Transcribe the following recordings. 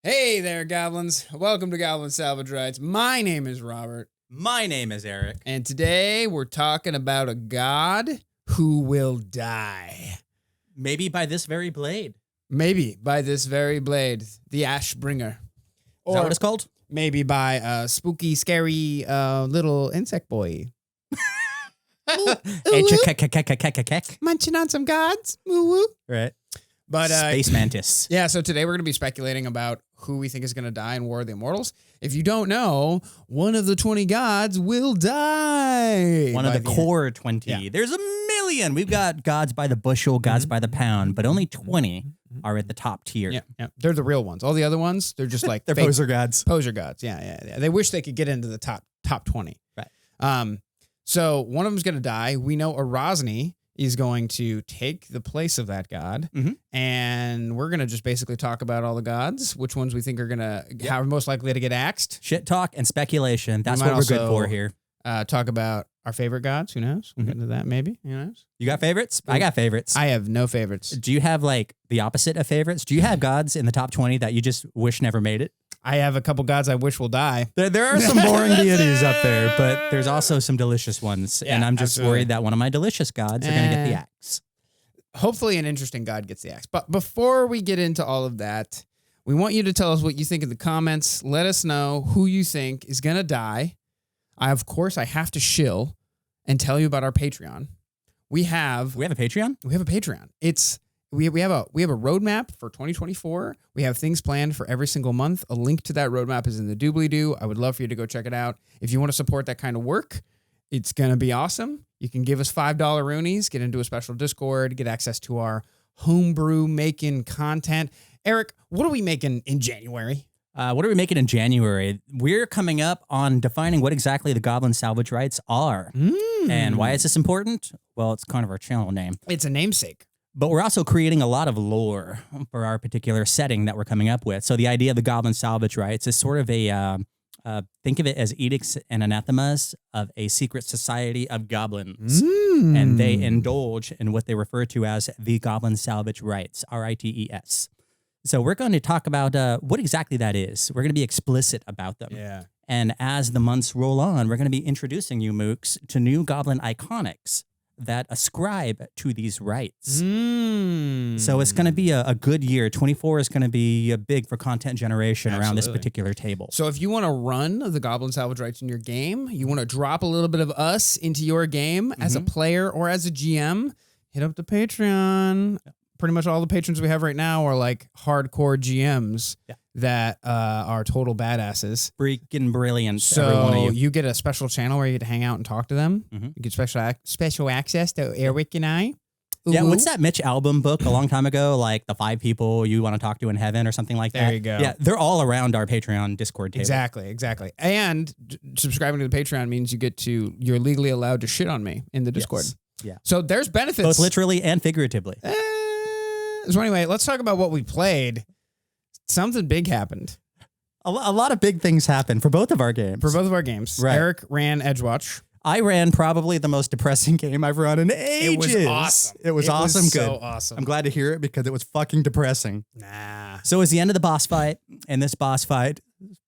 Hey there, goblins. Welcome to Goblin Salvage Rights. My name is Robert. My name is Eric. And today we're talking about a god who will die. Maybe by this very blade. Maybe by this very blade, the Ashbringer. Is that what it's called? Maybe by a spooky, scary little insect boy. Munching on some gods. Woo woo. Right. But Space Mantis. Yeah, so today we're going to be speculating about who we think is going to die in War of the Immortals. If you don't know, one of the 20 gods will die. One of the core 20. Yeah. There's a million. We've got gods by the bushel, gods by the pound, but only 20 are at the top tier. Yeah. They're the real ones. All the other ones, they're just like they're fake poser gods. Poser gods. Yeah. They wish they could get into the top 20. Right. So one of them's going to die. We know Arazni is going to take the place of that god. And we're going to just basically talk about all the gods, which ones we think are going to, how are most likely to get axed. Shit talk and speculation. That's We might what we're good also, for here. Talk about our favorite gods. Who knows? We'll get into that maybe. Who knows? You got favorites? I got favorites. I have no favorites. Do you have like the opposite of favorites? Do you have gods in the top 20 that you just wish never made it? I have a couple gods I wish will die. There are some boring deities up there, but there's also some delicious ones. Yeah, and I'm just absolutely. worried that one of my delicious gods are going to get the axe. Hopefully an interesting god gets the axe. But before we get into all of that, we want you to tell us what you think in the comments. Let us know who you think is going to die. Of course, I have to shill and tell you about our Patreon. We have We have a Patreon? We have a Patreon. We have a roadmap for 2024. We have things planned for every single month. A link to that roadmap is in the doobly-doo. I would love for you to go check it out. If you want to support that kind of work, it's going to be awesome. You can give us $5 roonies, get into a special Discord, get access to our homebrew making content. Eric, what are we making in January? What are we making in January? We're coming up on defining what exactly the Goblin Salvage Rights are. And why is this important? Well, it's kind of our channel name. It's a namesake. But we're also creating a lot of lore for our particular setting that we're coming up with. So the idea of the Goblin Salvage Rights is sort of a, think of it as edicts and anathemas of a secret society of goblins. And they indulge in what they refer to as the Goblin Salvage Rights, RITES. So we're going to talk about what exactly that is. We're going to be explicit about them. Yeah. And as the months roll on, we're going to be introducing you, mooks, to new goblin iconics that ascribe to these rights. So it's going to be a good year. 24 is going to be big for content generation around this particular table. So if you want to run the Goblin Salvage Rights in your game, you want to drop a little bit of us into your game as a player or as a GM, hit up the Patreon. Pretty much all the patrons we have right now are like hardcore GMs that are total badasses. Freaking brilliant. So every one of you. you get a special channel where you get to hang out and talk to them. You get special access to Eric and I. Yeah, what's that Mitch Albom book a long time ago? Like the 5 people you want to talk to in heaven or something like that? There you go. Yeah, they're all around our Patreon Discord table. Exactly. And subscribing to the Patreon means you're legally allowed to shit on me in the Discord. Yes. Yeah. So there's benefits. Both literally and figuratively. So anyway, let's talk about what we played. Something big happened. A lot of big things happened for both of our games. Right. Eric ran Edgewatch. I ran probably the most depressing game I've run in ages. It was awesome. It was awesome. Was good. So awesome. I'm glad to hear it because it was fucking depressing. Nah. So it was the end of the boss fight, and this boss fight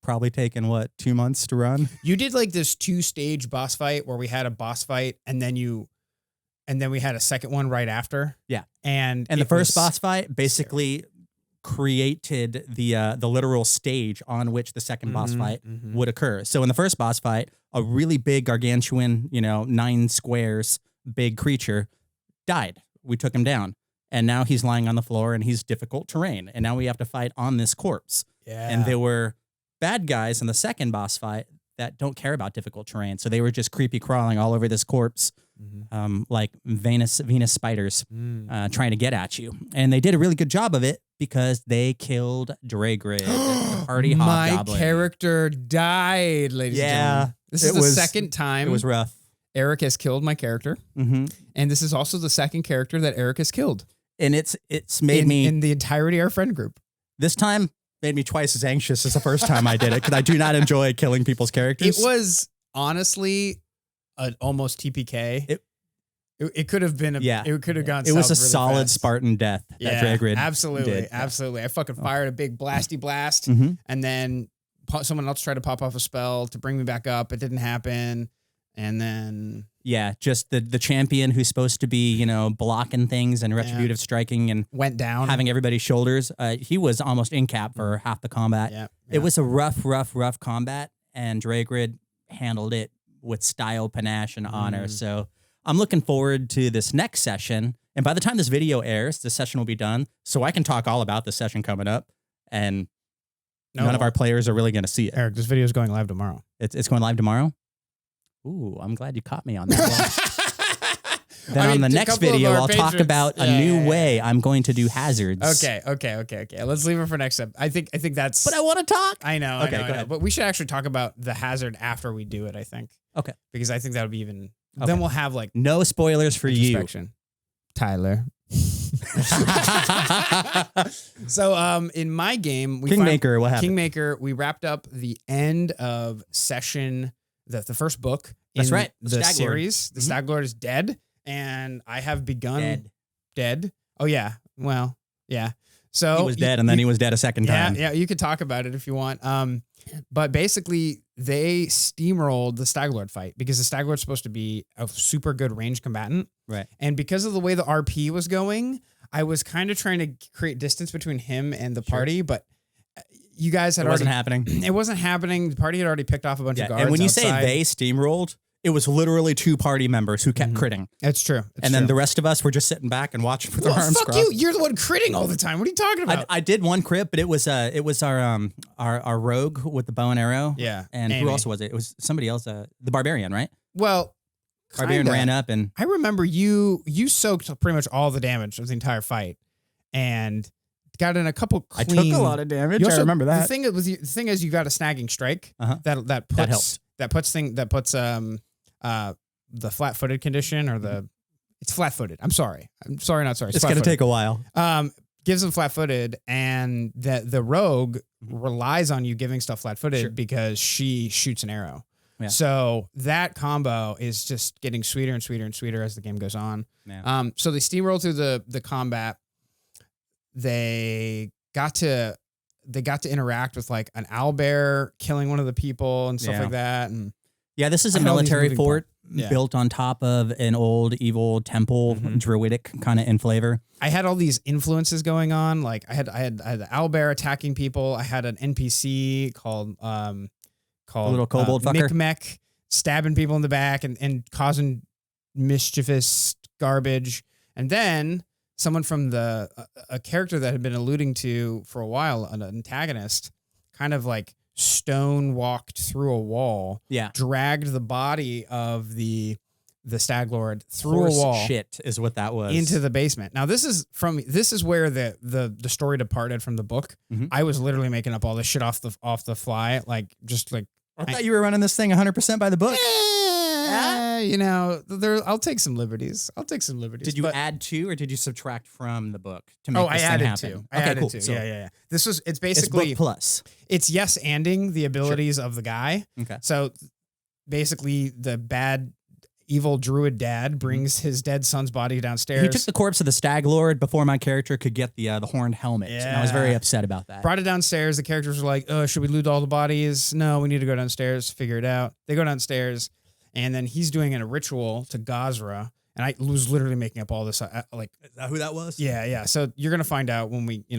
probably taken 2 months to run. You did like this 2-stage boss fight where we had a boss fight and then we had a second one right after. Yeah. And the first boss fight basically created the literal stage on which the second boss fight would occur. So in the first boss fight, a really big gargantuan, 9 squares, big creature died. We took him down. And now he's lying on the floor and he's difficult terrain. And now we have to fight on this corpse. Yeah. And there were bad guys in the second boss fight that don't care about difficult terrain. So they were just creepy crawling all over this corpse. Like Venus spiders trying to get at you. And they did a really good job of it because they killed Dragrid, the party hobgoblin. My character died, ladies and gentlemen. This is the second time it was rough. Eric has killed my character. And this is also the second character that Eric has killed. And it's made me... In the entirety of our friend group. This time made me twice as anxious as the first time I did it because I do not enjoy killing people's characters. It was honestly... almost TPK. It could have been it could have gone. It was a really solid fast. Spartan death that Dragrid absolutely, did. absolutely. I fucking fired a big blasty blast, Mhm. and then someone else tried to pop off a spell to bring me back up. It didn't happen, and then just the champion who's supposed to be blocking things and retributive striking and went down, having everybody's shoulders. He was almost in cap for half the combat. Yeah, It was a rough combat, and Dragrid handled it with style, panache, and honor. So I'm looking forward to this next session. And by the time this video airs, the session will be done. So I can talk all about the session coming up. And none of our players are really going to see it. Eric, this video is going live tomorrow. It's going live tomorrow? Ooh, I'm glad you caught me on that one. Then on the next video, I'll talk about a new way I'm going to do hazards. Okay. Let's leave it for next step. I think that's... But I want to talk. I know. Okay, I know. But we should actually talk about the hazard after we do it, I think. Okay. Because I think that would be even... Okay. Then we'll have like... No spoilers for you. Tyler. So in my game... Kingmaker, what happened? Kingmaker, we wrapped up the end of session... The first book That's right. The series. The Stag Lord is dead. And I have begun... Dead? Oh, yeah. Well, yeah. So... He was dead, and then he was dead a second time. Yeah, you could talk about it if you want. But basically, they steamrolled the Stag Lord fight because the Stag Lord's supposed to be a super good range combatant. Right. And because of the way the RP was going, I was kind of trying to create distance between him and the party, but you guys had wasn't happening. It wasn't happening. The party had already picked off a bunch of guards. And when you outside. say they steamrolled, it was literally 2 party members who kept critting. That's true. Then the rest of us were just sitting back and watching with our arms fuck crossed. you! You're the one critting all the time. What are you talking about? I did one crit, but it was our rogue with the bow and arrow. Yeah. And Amy. who else was it? It was somebody else. The barbarian, right? Well, Barbarian ran up and I remember you soaked pretty much all the damage of the entire fight and got in a couple clean. I took a lot of damage. I remember that. The thing is you got a snagging strike that puts the flat-footed condition or it's flat-footed. I'm sorry, not sorry. It's going to take a while. Gives them flat-footed, and the rogue relies on you giving stuff flat-footed because she shoots an arrow. Yeah. So that combo is just getting sweeter and sweeter and sweeter as the game goes on. Yeah. So they steamroll through the combat. They got to interact with like an owlbear killing one of the people and stuff like that. And this is a military fort built on top of an old evil temple, druidic kind of in flavor. I had all these influences going on. Like I had the owlbear attacking people. I had an NPC called a little kobold fucker. Micmec stabbing people in the back and causing mischievous garbage. And then someone from a character that had been alluding to for a while, an antagonist, kind of like stone walked through a wall, dragged the body of the Stag Lord through a wall. Shit is what that was. Into the basement. Now this is where the story departed from the book. I was literally making up all this shit off the fly, like just like I thought you were running this thing 100% by the book. I'll take some liberties. Did you add to or did you subtract from the book to make this thing happen? I added to. Yeah. It's basically it's book plus. It's yes-anding the abilities of the guy. Okay. So basically the bad evil druid dad brings his dead son's body downstairs. He took the corpse of the Stag Lord before my character could get the horned helmet. Yeah. And I was very upset about that. Brought it downstairs. The characters were like, should we loot all the bodies? No, we need to go downstairs, figure it out. They go downstairs, and then he's doing a ritual to Gozreh. And I was literally making up all this. Is that who that was? Yeah. So you're going to find out when we, the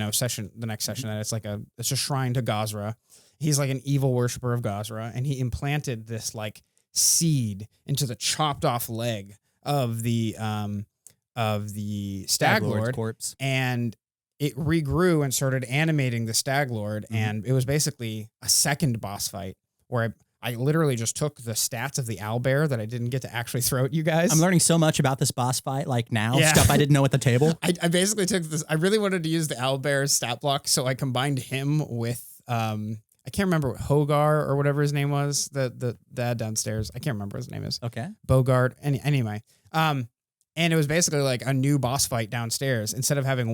next session, that it's a shrine to Gozreh. He's like an evil worshiper of Gozreh, and he implanted this like seed into the chopped off leg of the Stag Lord corpse, and it regrew and started animating the Stag Lord, and it was basically a second boss fight where I literally just took the stats of the owlbear that I didn't get to actually throw at you guys. I'm learning so much about this boss fight, like now, stuff I didn't know at the table. I basically took this. I really wanted to use the owlbear's stat block, so I combined him with I can't remember what Hogar or whatever his name was. The dad downstairs. I can't remember what his name is. Okay. Bogart. Anyway. And it was basically like a new boss fight downstairs. Instead of having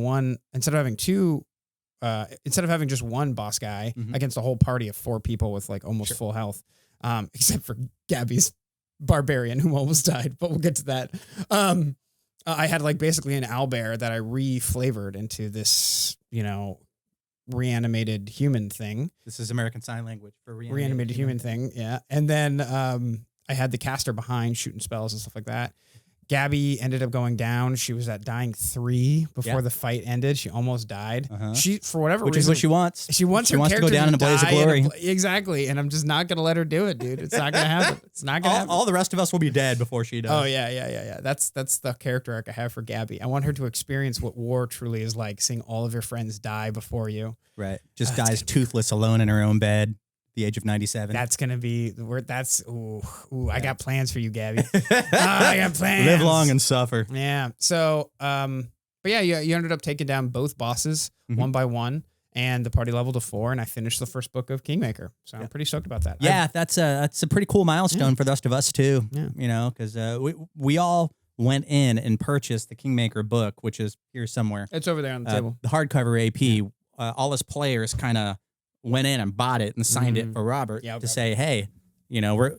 just one boss guy against a whole party of 4 people with like almost full health. Except for Gabby's barbarian who almost died, but we'll get to that. I had like basically an owlbear that I re-flavored into this, reanimated human thing. This is American Sign Language for reanimated human thing. Yeah. And then I had the caster behind shooting spells and stuff like that. Gabby ended up going down. She was at dying 3 before the fight ended. She almost died. She, for whatever reason, which is what she wants. She wants to go down in a blaze of glory. Exactly. And I'm just not going to let her do it, dude. It's not going to happen. It's not going to happen. All the rest of us will be dead before she does. Oh, yeah. That's the character arc I have for Gabby. I want her to experience what war truly is like, seeing all of your friends die before you. Right. Just dies toothless alone in her own bed. The age of 97. That's gonna be I got plans for you, Gabby. I got plans. Live long and suffer. Yeah. So, but yeah, you ended up taking down both bosses one by one, and the party leveled to 4, and I finished the first book of Kingmaker. So I'm pretty stoked about that. Yeah, that's a pretty cool milestone for the rest of us too. Yeah. Because we all went in and purchased the Kingmaker book, which is here somewhere. It's over there on the table. The hardcover AP. All us players kind of went in and bought it and signed it for Robert to say, hey, you're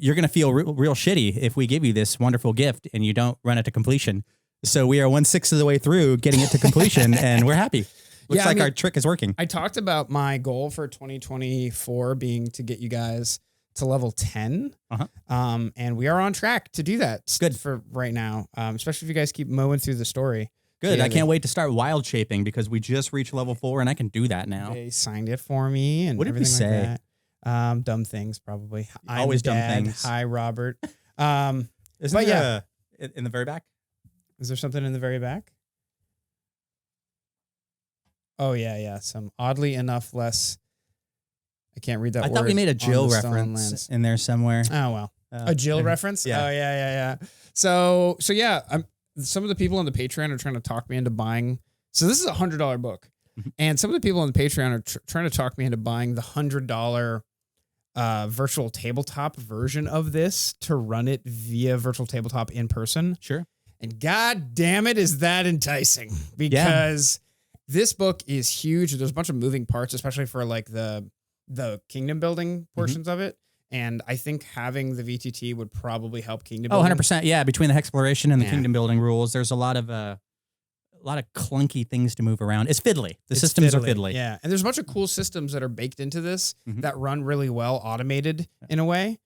going to feel real shitty if we give you this wonderful gift and you don't run it to completion. So we are 1/6 of the way through getting it to completion and we're happy. Looks like our trick is working. I talked about my goal for 2024 being to get you guys to level 10. And we are on track to do that. Good for right now, especially if you guys keep mowing through the story. Good. I can't wait to start wild shaping because we just reached level 4 and I can do that now. They signed it for me and what did we say? Like that. Dumb things, probably. Always dumb things. Hi, Robert. Isn't there in the very back? Is there something in the very back? Oh, yeah. Some oddly enough less. I can't read that word. I thought we made a Jill reference in there somewhere. Oh, well. A Jill reference? Yeah. Oh, yeah. So yeah, some of the people on the Patreon are trying to talk me into buying. So this is a $100 book. And some of the people on the Patreon are trying to talk me into buying the $100 virtual tabletop version of this to run it via virtual tabletop in person. Sure. And god damn it, is that enticing, because this book is huge. There's a bunch of moving parts, especially for like the kingdom building portions of it. And I think having the VTT would probably help kingdom building. 100%. Yeah, between the exploration and the kingdom building rules, there's a lot of clunky things to move around. It's fiddly. It's systems are fiddly. Yeah, and there's a bunch of cool systems that are baked into this that run really well, automated in a way.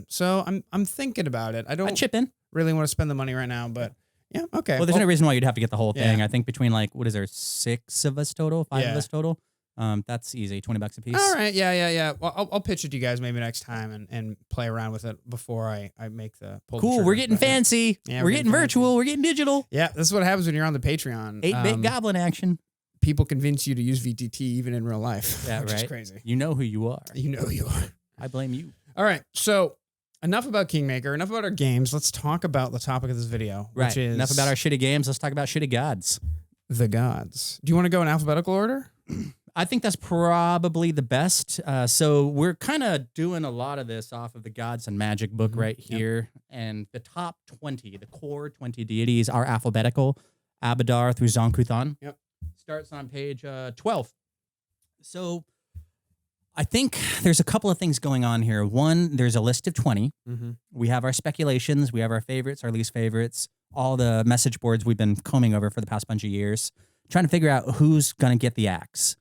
So I'm thinking about it. I'd chip in. Really want to spend the money right now, but yeah, okay. Well, there's no reason why you'd have to get the whole thing. I think between what is there, 6 of us total, 5 of us total. That's easy, $20 a piece. All right, yeah. Well, I'll pitch it to you guys maybe next time and play around with it before I make the pull. Cool, we're getting fancy. Yeah, we're getting virtual. We're getting digital. Yeah, this is what happens when you're on the Patreon. 8-bit goblin action. People convince you to use VTT even in real life. Yeah, which right. is crazy. You know who you are. You know who you are. I blame you. All right, so enough about Kingmaker. Enough about our games. Let's talk about the topic of this video, which is enough about our shitty games. Let's talk about shitty gods. The gods. Do you want to go in alphabetical order? I think that's probably the best. So we're kind of doing a lot of this off of the Gods and Magic book right here. And the top 20, the core 20 deities are alphabetical. Abadar through Zon-Kuthon. Yep. Starts on page 12. So I think there's a couple of things going on here. One, there's a list of 20. We have our speculations. We have our favorites, our least favorites, all the message boards we've been combing over for the past bunch of years, trying to figure out who's going to get the axe.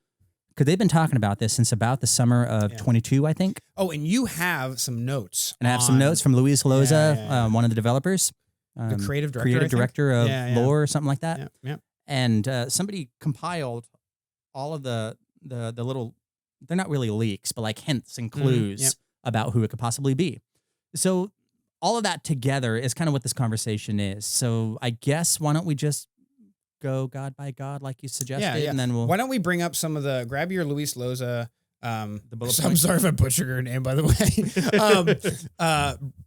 Because they've been talking about this since about the summer of 22, I think. Oh, and you have some notes. And I have some notes from Luis Loza, one of the developers. The creative director of lore or something like that. Yeah. And somebody compiled all of the little, they're not really leaks, but like hints and clues about who it could possibly be. So all of that together is kind of what this conversation is. So I guess why don't we just go god by god like you suggested, and then why don't we bring up some of the, grab your Luis Loza, the bullet I'm sorry if I butchered her name, by the way.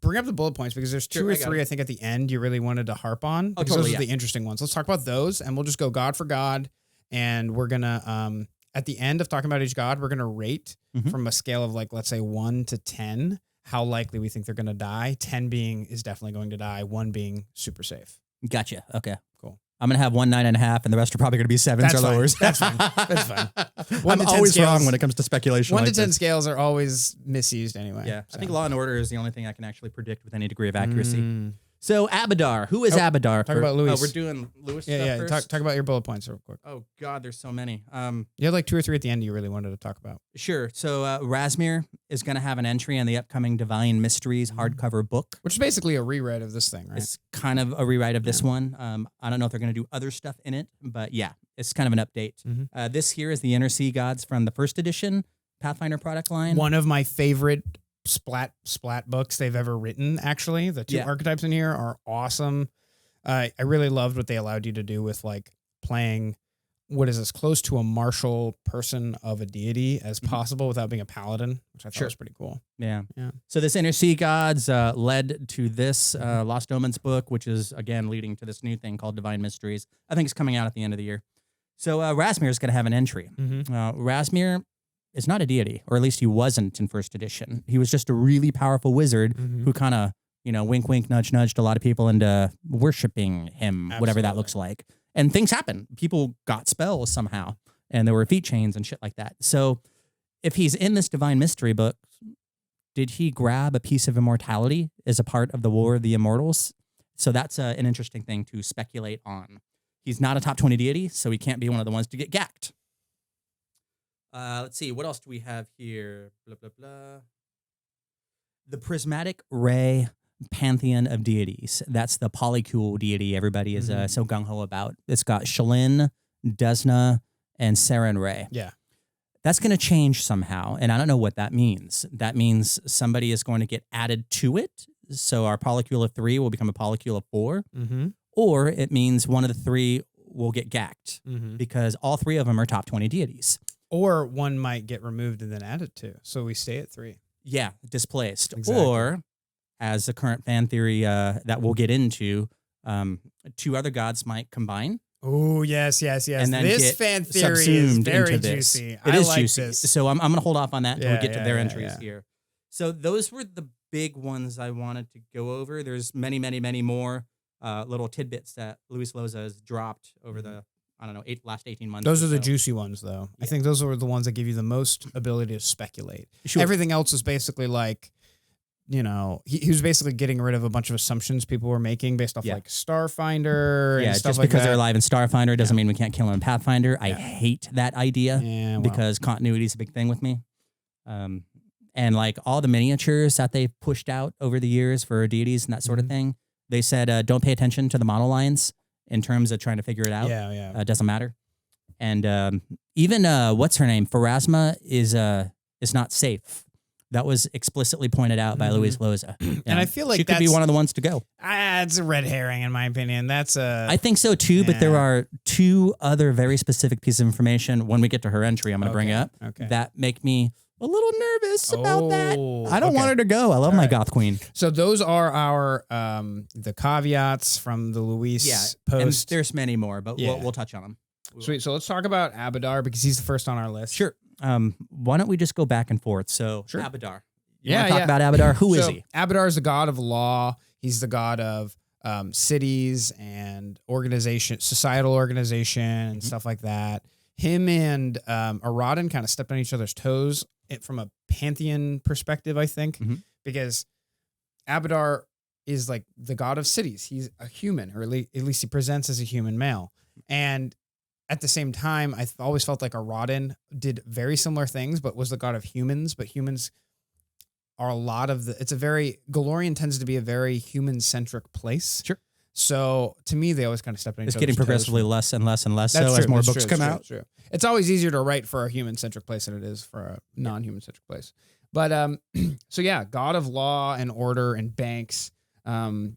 Bring up the bullet points, because there's 2 or 3 I think at the end you really wanted to harp on, because those are the interesting ones. Let's talk about those, and we'll just go god for god, and we're gonna at the end of talking about each god, we're gonna rate from a scale of, like, let's say 1 to 10 how likely we think they're gonna die. 10 being is definitely going to die, 1 being super safe. Gotcha. Okay. Cool. I'm going to have 1 9.5, and the rest are probably going to be 7s That's or fine. lowers. That's fine. That's fine. I'm always wrong when it comes to speculation. 1 like to 10 this. scales are always misused anyway. Yeah, so. I think Law and Order is the only thing I can actually predict with any degree of accuracy. Mm. So Abadar, who is Abadar? Talk about Luis. Oh, we're doing Luis Yeah, stuff yeah. first? Talk about your bullet points real quick. Oh God, there's so many. You had like 2 or 3 at the end you really wanted to talk about. Sure. So Razmir is going to have an entry in the upcoming Divine Mysteries hardcover book. Which is basically a reread of this thing, right? It's kind of a rewrite of this one. I don't know if they're going to do other stuff in it, but yeah, it's kind of an update. Mm-hmm. This here is the Inner Sea Gods from the first edition Pathfinder product line. One of my favorite splat books they've ever written, actually. The 2 archetypes in here are awesome. I really loved what they allowed you to do with like playing what is as close to a martial person of a deity as possible without being a paladin, which I thought was pretty cool. Yeah. Yeah. So this Inner Sea Gods led to this Lost Omens book, which is, again, leading to this new thing called Divine Mysteries. I think it's coming out at the end of the year. So Razmir is going to have an entry. Razmir is not a deity, or at least he wasn't in first edition. He was just a really powerful wizard who kind of, wink, wink, nudge, nudged a lot of people into worshiping him, whatever that looks like. And things happen. People got spells somehow, and there were feat chains and shit like that. So if he's in this Divine Mystery book, did he grab a piece of immortality as a part of the War of the Immortals? So that's an interesting thing to speculate on. He's not a top 20 deity, so he can't be one of the ones to get gacked. Let's see, what else do we have here? Blah, blah, blah. The Prismatic Ray Pantheon of Deities. That's the polycule deity everybody is so gung-ho about. It's got Shelyn, Desna, and Sarenrae. Yeah. That's going to change somehow, and I don't know what that means. That means somebody is going to get added to it, so our polycule of 3 will become a polycule of 4, or it means one of the 3 will get gacked, because all 3 of them are top 20 deities. Or one might get removed and then added to, so we stay at 3. Yeah, displaced. Exactly. Or, as the current fan theory that we'll get into, 2 other gods might combine. Oh, yes. And then This get fan theory is subsumed very into this. juicy. It is like juicy. this. So I'm going to hold off on that until we get to their entries yeah. here. So those were the big ones I wanted to go over. There's many, many, many more little tidbits that Luis Loza has dropped over the, last 18 months. Those are the juicy ones, though. I think those are the ones that give you the most ability to speculate. Sure. Everything else is basically like, he was basically getting rid of a bunch of assumptions people were making based off like Starfinder and stuff just like because that. they're alive in Starfinder doesn't mean we can't kill them in Pathfinder. I hate that idea because continuity is a big thing with me. And like all the miniatures that they've pushed out over the years for deities and that sort of thing, they said don't pay attention to the model lines in terms of trying to figure it out. It doesn't matter. And even what's her name, Pharasma is not safe. That was explicitly pointed out by Luis Loza. And I feel like she could be one of the ones to go. It's a red herring, in my opinion. I think so too, but there are 2 other very specific pieces of information when we get to her entry I'm going to bring up that make me a little nervous about that. I don't want her to go. I love my goth queen. So those are our the caveats from the Luis post. And there's many more, but we'll touch on them. Sweet. So let's talk about Abadar because he's the first on our list. Sure. Why don't we just go back and forth? So Abadar. You want to talk about Abadar? Who is he? Abadar is the god of law. He's the god of cities and organization, societal organization and stuff like that. Him and Aradin kind of stepped on each other's toes from a pantheon perspective, I think, because Abadar is like the god of cities. He's a human, or at least he presents as a human male. And at the same time, I've always felt like Aradin did very similar things, but was the god of humans. But humans are Golorian tends to be a very human-centric place. Sure. So to me, they always kind of step in. It's getting progressively less and less and less. That's so true, as more that's books true, come out. True. It's always easier to write for a human-centric place than it is for a non-human-centric place. But so yeah, god of law and order and banks. Banks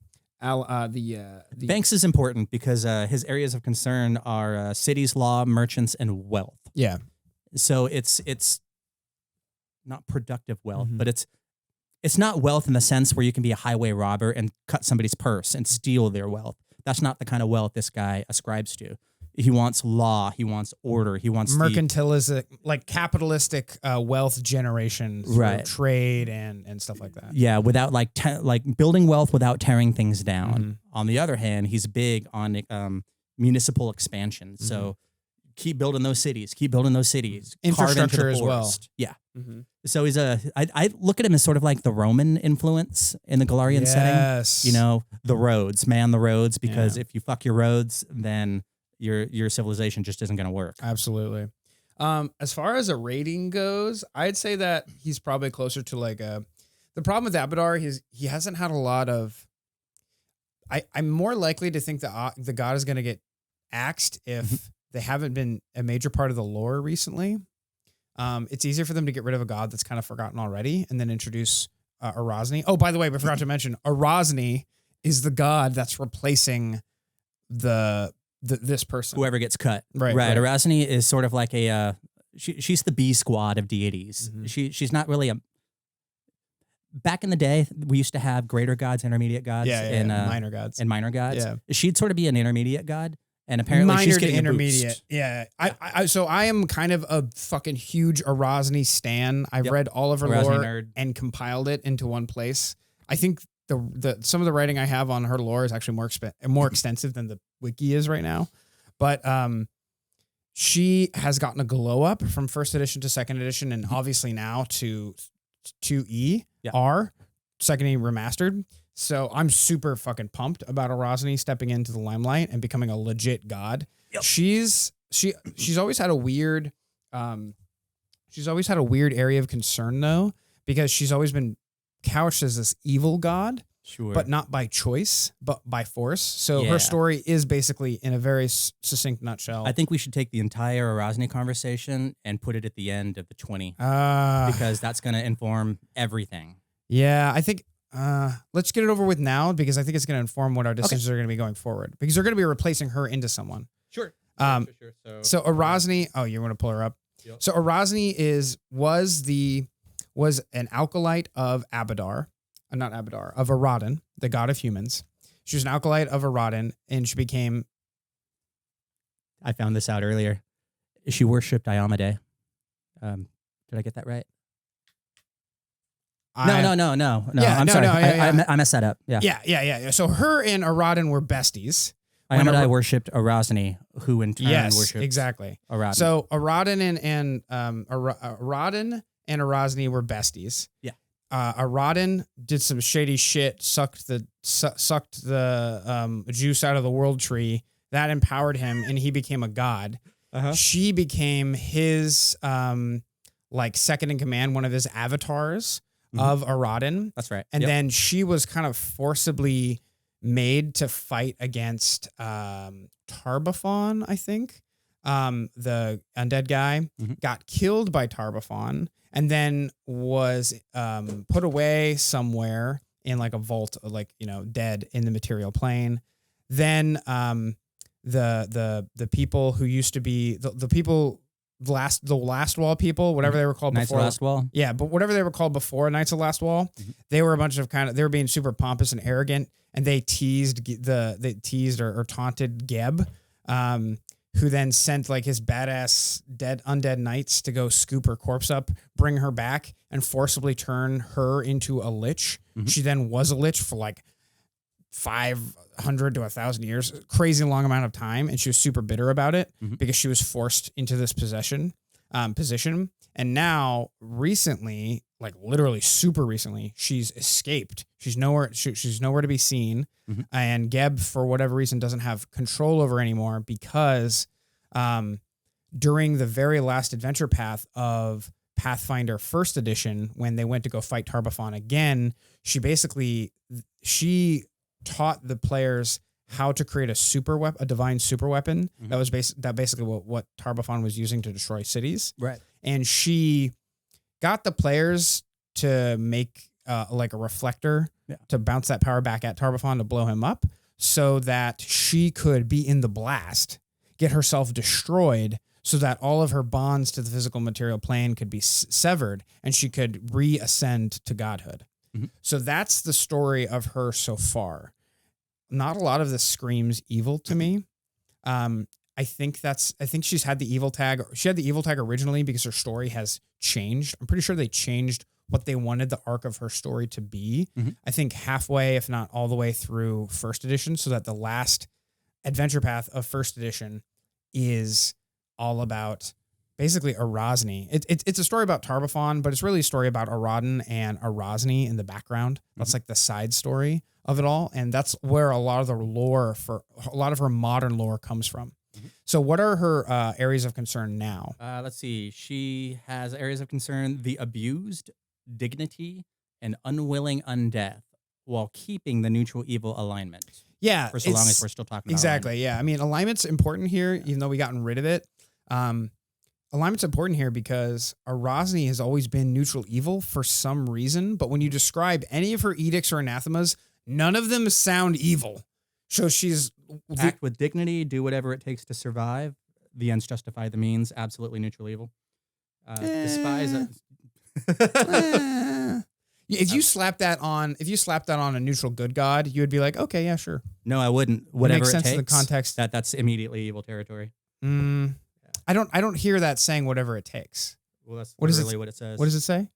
is important because his areas of concern are cities, law, merchants, and wealth. Yeah. So it's not productive wealth, but it's not wealth in the sense where you can be a highway robber and cut somebody's purse and steal their wealth. That's not the kind of wealth this guy ascribes to. He wants law. He wants order. He wants mercantilistic, like capitalistic wealth generation, through trade and stuff like that. Yeah, without like building wealth without tearing things down. On the other hand, he's big on municipal expansion. So keep building those cities. Keep building those cities. Infrastructure as well. Yeah. So he's I look at him as sort of like the Roman influence in the Galarian setting. You know, the roads, man the roads, because if you fuck your roads, then your civilization just isn't going to work. Absolutely. As far as a rating goes, I'd say that he's probably closer to like the problem with Abadar, he hasn't had a lot of, I'm more likely to think that the god is going to get axed if they haven't been a major part of the lore recently. It's easier for them to get rid of a god that's kind of forgotten already and then introduce Arazni. Oh, by the way, we forgot to mention Arazni is the god that's replacing this person. Whoever gets cut. Right. Arazni is sort of like she's the B squad of deities. She's not really back in the day, we used to have greater gods, intermediate gods, and minor gods. And minor gods. Yeah. She'd sort of be an intermediate god. And apparently minor she's to getting intermediate. Yeah. So I am kind of a fucking huge Arazni stan. I've read all of her Arazni lore nerd. and compiled it into one place. I think the some of the writing I have on her lore is actually more extensive than the wiki is right now. But she has gotten a glow up from first edition to second edition, and obviously now to 2E R, second E remastered. So I'm super fucking pumped about Arazni stepping into the limelight and becoming a legit god. Yep. She's always had a weird area of concern though, because she's always been couched as this evil god, but not by choice, but by force. So her story is basically in a very succinct nutshell. I think we should take the entire Arazni conversation and put it at the end of the 20, because that's going to inform everything. Yeah, I think. Let's get it over with now, because I think it's going to inform what our decisions are going to be going forward, because they're going to be replacing her into someone. Sure. So Arazni, you want to pull her up? Yep. So Arazni was an acolyte of Abadar, of Aradin, the god of humans. She was an acolyte of Aradin, and she became. I found this out earlier. She worshipped Iomedae. Did I get that right? No. Yeah, I'm sorry. Yeah. I messed that up. Yeah. So her and Aradin were besties. Iomedae worshipped Arazni, who in turn worshipped exactly. Aradin. So Aradin and Arazni were besties. Yeah. Aradin did some shady shit, sucked the juice out of the world tree. That empowered him, and he became a god. She became his second in command, one of his avatars. Of Aradin. That's right. And then she was kind of forcibly made to fight against Tarbaphon, I think. The undead guy got killed by Tarbaphon and then was put away somewhere in like a vault, dead in the material plane. Then the people who used to be the people. The last wall people, whatever they were called Knights before. Of Last Wall. Yeah, but whatever they were called before Knights of Last Wall, they were a bunch of they were being super pompous and arrogant, and they teased or taunted Geb, who then sent like his badass undead knights to go scoop her corpse up, bring her back, and forcibly turn her into a lich. She then was a lich for like 500 to 1,000 years, crazy long amount of time, and she was super bitter about it because she was forced into this position. And now, recently, like literally super recently, she's escaped. She's nowhere to be seen, and Geb, for whatever reason, doesn't have control over anymore because during the very last adventure path of Pathfinder First Edition, when they went to go fight Tarbaphon again, she taught the players how to create a divine super weapon. That was basically what Tarbaphon was using to destroy cities. Right. And she got the players to make like a reflector to bounce that power back at Tarbaphon to blow him up, so that she could be in the blast, get herself destroyed, so that all of her bonds to the physical material plane could be severed, and she could reascend to godhood. So that's the story of her so far. Not a lot of this screams evil to me. I think she's had the evil tag. She had the evil tag originally because her story has changed. I'm pretty sure they changed what they wanted the arc of her story to be. I think halfway, if not all the way through first edition, so that the last adventure path of first edition is all about basically Arazni. It's a story about Tarbathon, but it's really a story about Aradin and Arazni in the background. That's like the side story of it all. And that's where a lot of her modern lore comes from. So what are her areas of concern now? Let's see. She has areas of concern: the abused, dignity, and unwilling undeath, while keeping the neutral evil alignment. Yeah. For so long as we're still talking about exactly. alignment. Yeah. I mean, alignment's important here, even though we gotten rid of it. Alignment's important here because Arazni has always been neutral evil for some reason, but when you describe any of her edicts or anathemas, none of them sound evil. So she's... Act with dignity, do whatever it takes to survive. The ends justify the means, absolutely neutral evil. Despise... If you slap that on a neutral good god, you would be like, okay, yeah, sure. No, I wouldn't. Whatever makes it sense takes, in the context. That's immediately evil territory. I don't hear that saying whatever it takes. Well, that's what literally what it says. What does it say?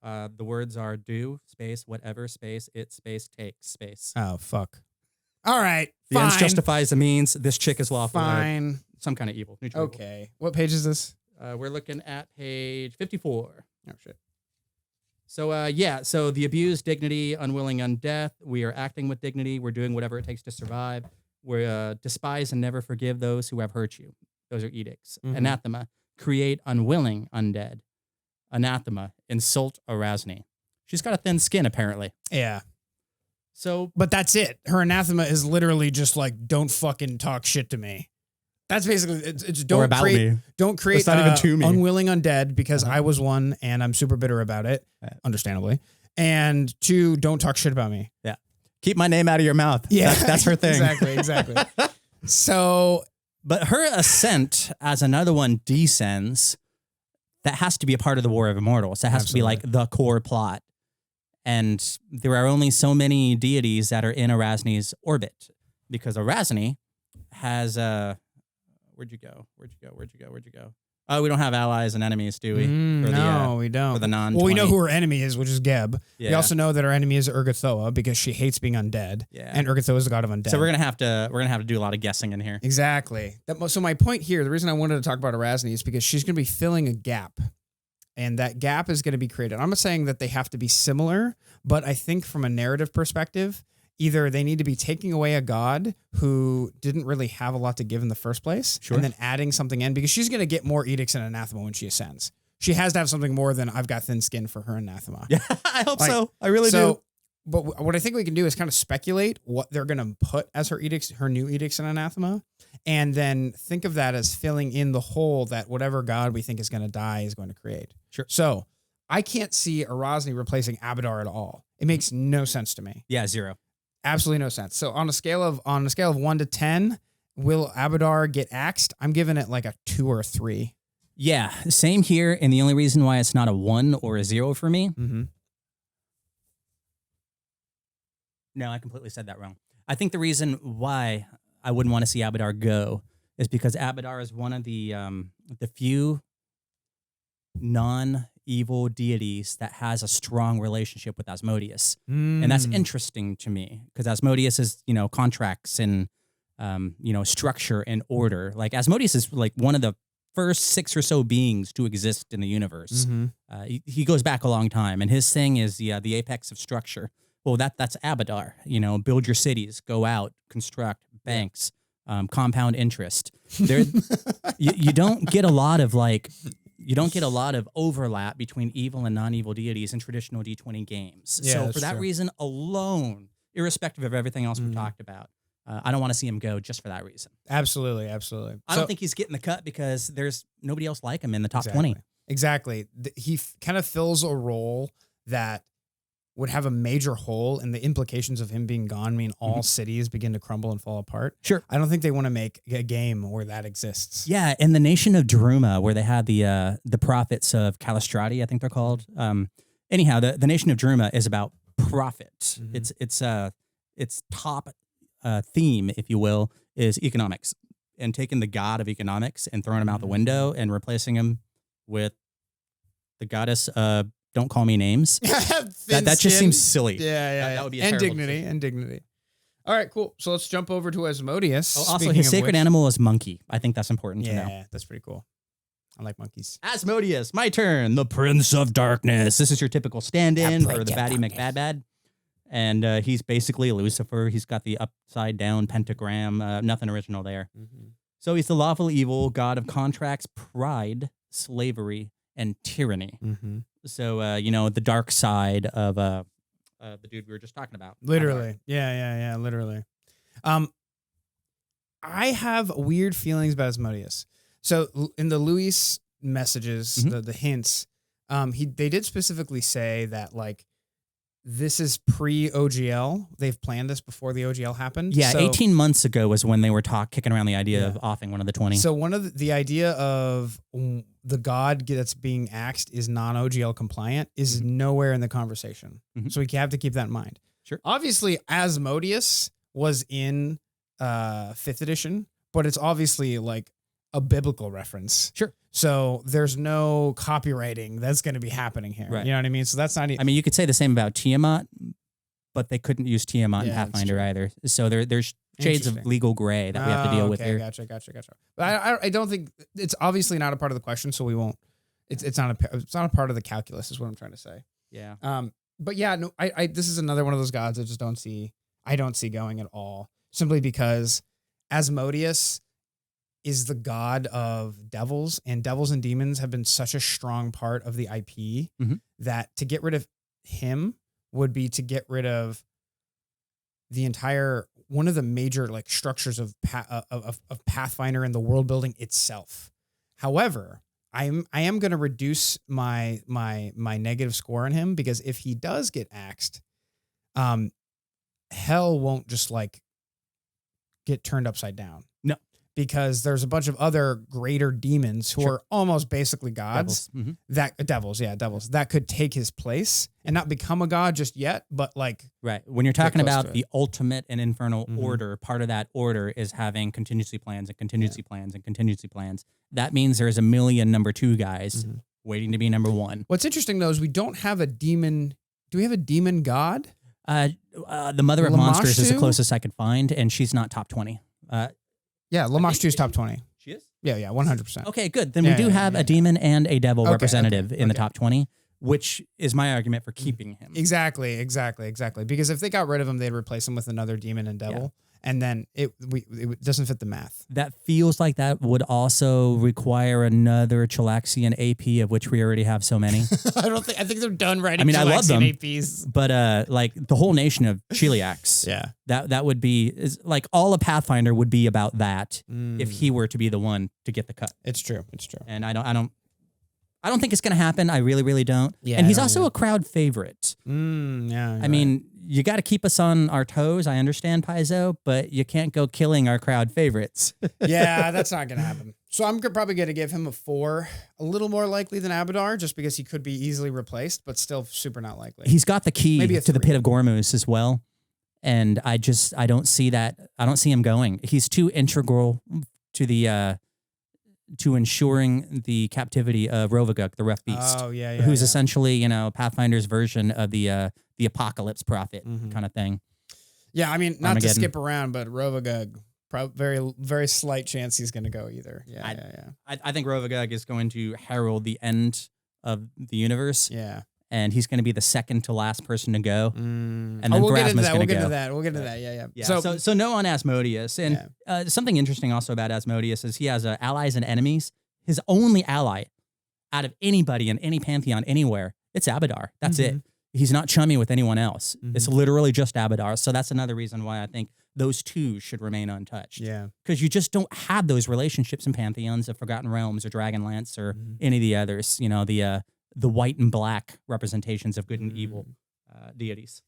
The words are do, space, whatever, space, it, space, takes, space. Oh, fuck. All right, the ends justifies the means. This chick is lawful. Fine. Some kind of evil. Neutral okay. Evil. What page is this? We're looking at page 54. Oh, shit. So, so the abused, dignity, unwilling undeath. We are acting with dignity. We're doing whatever it takes to survive. We despise and never forgive those who have hurt you. Those are edicts. Anathema. Create unwilling undead. Anathema. Insult Arazni. She's got a thin skin, apparently. Yeah. So, but that's it. Her anathema is literally just like, don't fucking talk shit to me. That's basically it's don't create not even to me. Unwilling undead because I was one and I'm super bitter about it, understandably. And 2, don't talk shit about me. Yeah. Keep my name out of your mouth. Yeah. That's her thing. Exactly. So, but her ascent as another one descends, that has to be a part of the War of Immortals. That has to be like the core plot. And there are only so many deities that are in Arazni's orbit because Arazni has where'd you go? Oh, we don't have allies and enemies, do we? No, we don't. For the non. Well, we know who her enemy is, which is Geb. Yeah. We also know that her enemy is Urgathoa because she hates being undead. Yeah. And Urgathoa is the god of undead. So we're gonna have to do a lot of guessing in here. Exactly. So my point here, the reason I wanted to talk about Arazni is because she's gonna be filling a gap. And that gap is going to be created. I'm not saying that they have to be similar, but I think from a narrative perspective, either they need to be taking away a god who didn't really have a lot to give in the first place, and then adding something in, because she's going to get more edicts and anathema when she ascends. She has to have something more than I've got thin skin for her anathema. Yeah, I hope so. I really do. But what I think we can do is kind of speculate what they're going to put as her edicts, her new edicts and anathema, and then think of that as filling in the hole that whatever god we think is going to die is going to create. Sure. So I can't see Arazni replacing Abadar at all. It makes no sense to me. Yeah, 0. Absolutely no sense. So on a scale of 1 to 10, will Abadar get axed? I'm giving it like a 2 or a 3. Yeah, same here. And the only reason why it's not a 1 or a 0 for me. No, I completely said that wrong. I think the reason why I wouldn't want to see Abadar go is because Abadar is one of the few non-evil deities that has a strong relationship with Asmodeus. And that's interesting to me because Asmodeus is, contracts and, structure and order. Like Asmodeus is like one of the first 6 or so beings to exist in the universe. He goes back a long time, and his thing is the apex of structure. Well, that's Abadar. Build your cities, go out, construct banks, compound interest. There, you don't get a lot of overlap between evil and non-evil deities in traditional D20 games. Yeah, so for that reason alone, irrespective of everything else we talked about, I don't want to see him go just for that reason. Absolutely. I don't think he's getting the cut because there's nobody else like him in the top 20. Exactly. He kind of fills a role that would have a major hole, and the implications of him being gone mean all cities begin to crumble and fall apart. Sure. I don't think they want to make a game where that exists. Yeah, in the nation of Daruma, where they had the prophets of Calistria, I think they're called. Anyhow, the nation of Daruma is about profit. Its top theme, if you will, is economics, and taking the god of economics and throwing him out the window and replacing him with the goddess don't call me names. That just seems silly. Yeah. That would be a and terrible dignity. All right, cool. So let's jump over to Asmodeus. Oh, also, Speaking his of sacred which- animal is monkey. I think that's important to know. Yeah, that's pretty cool. I like monkeys. Asmodeus, my turn. The Prince of Darkness. This is your typical stand-in for the baddie McBadbad. And he's basically Lucifer. He's got the upside-down pentagram. Nothing original there. Mm-hmm. So he's the lawful evil god of contracts, pride, slavery, and tyranny. Mm-hmm. So, the dark side of the dude we were just talking about. Literally. Yeah, literally. I have weird feelings about Asmodeus. So in the Luis messages, the hints, they did specifically say that like this is pre-OGL. They've planned this before the OGL happened. Yeah, so, 18 months ago was when they were kicking around the idea of offing one of the 20. So one of the idea of the god that's being axed is non-OGL compliant is nowhere in the conversation. So we have to keep that in mind. Sure. Obviously, Asmodeus was in 5th edition, but it's obviously like a biblical reference. Sure. So there's no copywriting that's going to be happening here. Right. You know what I mean? So that's not. I mean, you could say the same about Tiamat, but they couldn't use Tiamat in Yeah, that's Pathfinder true. either. So there's shades of Interesting. legal gray that we have to deal with here. Gotcha. But I don't think it's obviously not a part of the question, so we won't. It's not a part of the calculus, is what I'm trying to say. Yeah. But yeah, no, I this is another one of those gods I just don't see. I don't see going at all, simply because Asmodeus is the god of devils, and devils and demons have been such a strong part of the IP that to get rid of him would be to get rid of the entire one of the major like structures of Pathfinder and the world building itself. However, I am going to reduce my negative score on him, because if he does get axed, hell won't just like get turned upside down. No. Because there's a bunch of other greater demons who are almost basically gods. Devils that could take his place and not become a god just yet, but like Right. When you're talking close about to the ultimate and infernal order, part of that order is having contingency plans and contingency plans and contingency plans. That means there's a million number 2 guys waiting to be number 1. What's interesting though is we don't have a demon. Do we have a demon god? The Mother of Monsters is the Lamashtu? closest I could find, and she's not top 20. Yeah, Lamashtu's top 20. She is? Yeah, 100%. Okay, good. Then we do have a demon and a devil representative in the okay. top 20, which is my argument for keeping him. Exactly. Because if they got rid of him, they'd replace him with another demon and devil, and then it doesn't fit the math. That feels like that would also require another Chilaxian AP, of which we already have so many. I think they're done writing. I mean, I love them, APs. but like the whole nation of Chiliacs. Yeah. That would be is like all of Pathfinder would be about that if he were to be the one to get the cut. It's true. And I don't think it's going to happen. I really, really don't. Yeah, and he's I don't also either. a crowd favorite. Yeah. I mean, you got to keep us on our toes. I understand, Paizo, but you can't go killing our crowd favorites. yeah, that's not going to happen. So I'm probably going to give him a 4, a little more likely than Abadar, just because he could be easily replaced, but still super not likely. He's got the key Maybe a to the 3. Pit of Gormus as well. And I don't see that. I don't see him going. He's too integral to the to ensuring the captivity of Rovagug, the rough beast. Oh, yeah. Who's essentially, Pathfinder's version of the apocalypse prophet kind of thing. Yeah, I mean, not to Armageddon. skip around, but Rovagug, very, very slight chance he's going to go either. Yeah. I think Rovagug is going to herald the end of the universe. Yeah. And he's going to be the second to last person to go. And then we'll get into Pharasma's that. going to go. We'll get into that. Yeah. Yeah. So no on Asmodeus. And something interesting also about Asmodeus is he has allies and enemies. His only ally out of anybody in any pantheon anywhere, it's Abadar. That's it. He's not chummy with anyone else. It's literally just Abadar. So that's another reason why I think those 2 should remain untouched. Yeah. Because you just don't have those relationships in pantheons of Forgotten Realms or Dragonlance or any of the others. The white and black representations of good and evil deities.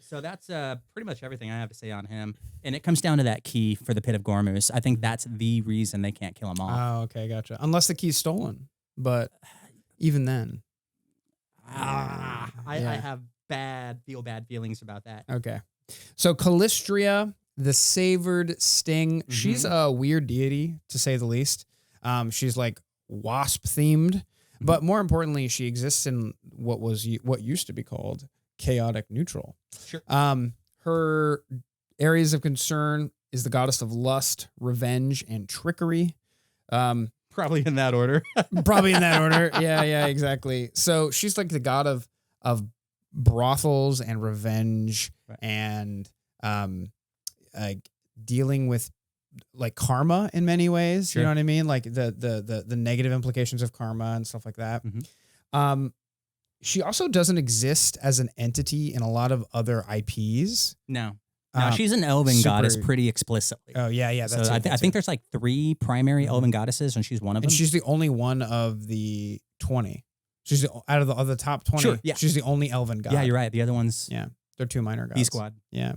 So that's pretty much everything I have to say on him. And it comes down to that key for the Pit of Gormus. I think that's the reason they can't kill him off. Oh, okay, gotcha. Unless the key's stolen, but even then, I have bad feelings about that. Okay. So Calistria, the Savored Sting, she's a weird deity to say the least. She's like wasp themed, but more importantly, she exists in what used to be called chaotic neutral. Sure. Her areas of concern is the goddess of lust, revenge, and trickery. Probably in that order. Probably in that order. Yeah, exactly. So she's like the god of brothels and revenge, right. and dealing with like karma in many ways. Sure. You know what I mean? Like the negative implications of karma and stuff like that. Mm-hmm. She also doesn't exist as an entity in a lot of other IPs. No, she's an elven goddess pretty explicitly. Oh, yeah. So I think there's like 3 primary elven goddesses, and she's one of them. And she's the only one of the 20. She's out of the top 20. Sure, yeah. She's the only elven god. Yeah, you're right. The other ones, yeah, they're 2 minor gods. B-Squad. Yeah.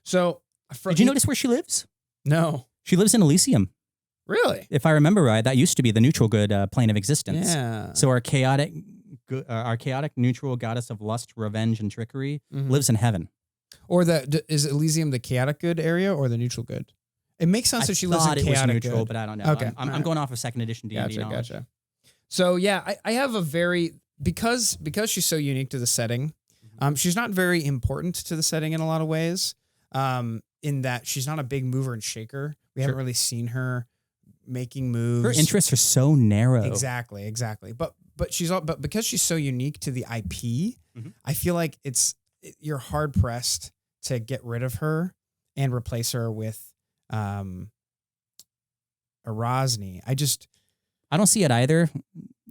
So, did you notice where she lives? No. She lives in Elysium. Really? If I remember right, that used to be the neutral good plane of existence. Yeah. So our chaotic neutral goddess of lust, revenge, and trickery lives in heaven. Or is Elysium the chaotic good area or the neutral good? It makes sense that she lives in chaotic it was neutral, good. but I don't know. Okay. I'm going off of 2nd edition D&D knowledge. Gotcha. So yeah, I have a very because she's so unique to the setting. She's not very important to the setting in a lot of ways. In that she's not a big mover and shaker. We haven't really seen her making moves. Her interests are so narrow. Exactly. But because she's so unique to the IP, I feel like you're hard pressed to get rid of her and replace her with Arazni. I don't see it either.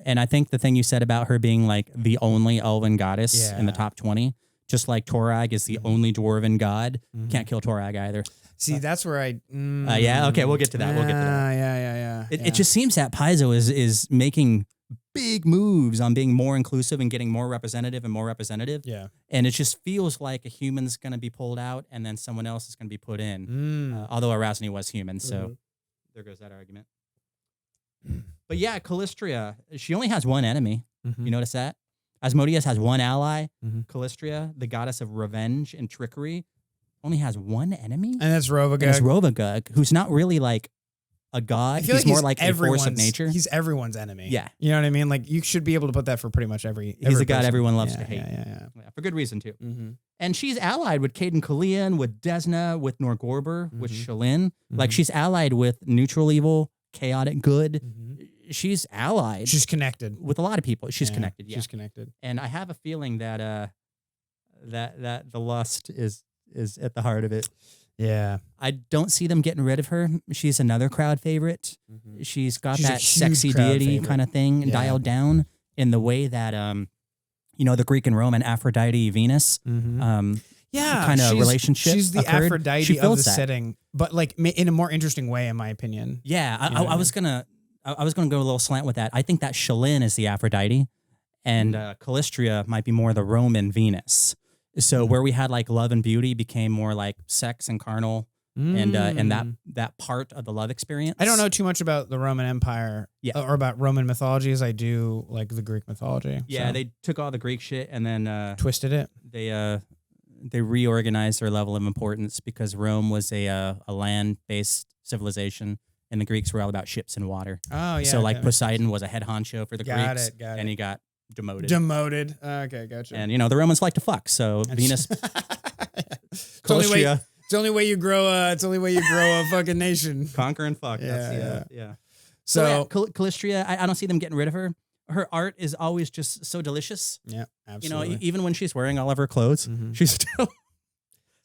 And I think the thing you said about her being like the only elven goddess in the top 20, just like Torag is the only dwarven god, can't kill Torag either. See, that's where yeah, okay, we'll get to that. Yeah. It just seems that Paizo is making big moves on being more inclusive and getting more representative. Yeah. And it just feels like a human's going to be pulled out and then someone else is going to be put in. Although Arazni was human, so there goes that argument. But yeah, Calistria, she only has 1 enemy. You notice that? Asmodeus has 1 ally. Calistria, the goddess of revenge and trickery, only has 1 enemy. And that's Rovagug. And it's Rovagug, who's not really like a god. He's more like a force of nature. He's everyone's enemy. Yeah. You know what I mean? Like you should be able to put that for pretty much every He's a god person. everyone loves to hate. Yeah. For good reason too. And she's allied with Cayden Cailean, with Desna, with Norgorber, with Shelyn. Like she's allied with neutral evil, chaotic good. She's allied. She's connected with a lot of people. She's connected. Yeah. She's connected. And I have a feeling that that the lust is at the heart of it. Yeah. I don't see them getting rid of her. She's another crowd favorite. She's got that sexy deity kind of thing dialed down in the way that the Greek and Roman Aphrodite Venus kind of relationship. She's the occurred. Aphrodite of the setting, but like in a more interesting way, in my opinion. Yeah, I was gonna go a little slant with that. I think that Shelyn is the Aphrodite, and Calistria might be more the Roman Venus. So where we had like love and beauty became more like sex and carnal, and that part of the love experience. I don't know too much about the Roman Empire, or about Roman mythology as I do like the Greek mythology. Yeah, they took all the Greek shit and then twisted it. They reorganized their level of importance because Rome was a land-based civilization, and the Greeks were all about ships and water. Oh yeah. So like Poseidon was a head honcho for the Greeks, got it. and he got demoted. Okay, gotcha. And the Romans like to fuck, so Venus. It's the only way you grow a fucking nation. Conquer and fuck. Yeah. So Calistria, I don't see them getting rid of her. Her art is always just so delicious. Yeah, absolutely. Even when she's wearing all of her clothes, she's still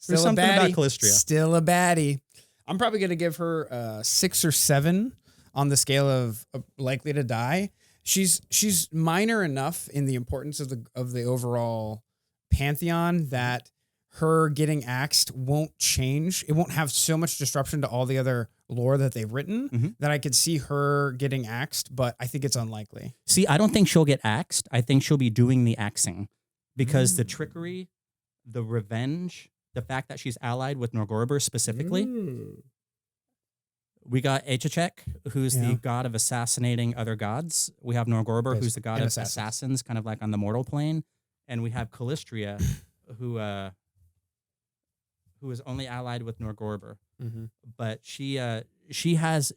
there's something about Calistria. Still a baddie. I'm probably gonna give her 6 or 7 on the scale of likely to die. She's minor enough in the importance of the overall pantheon that her getting axed won't change. It won't have so much disruption to all the other lore that they've written that I could see her getting axed, but I think it's unlikely. See, I don't think she'll get axed. I think she'll be doing the axing because the trickery, the revenge, the fact that she's allied with Norgorber specifically. We got Echechek, who's the god of assassinating other gods. We have Norgorber, who's the god of assassins, kind of like on the mortal plane. And we have Calistria, who is only allied with Norgorber. But she has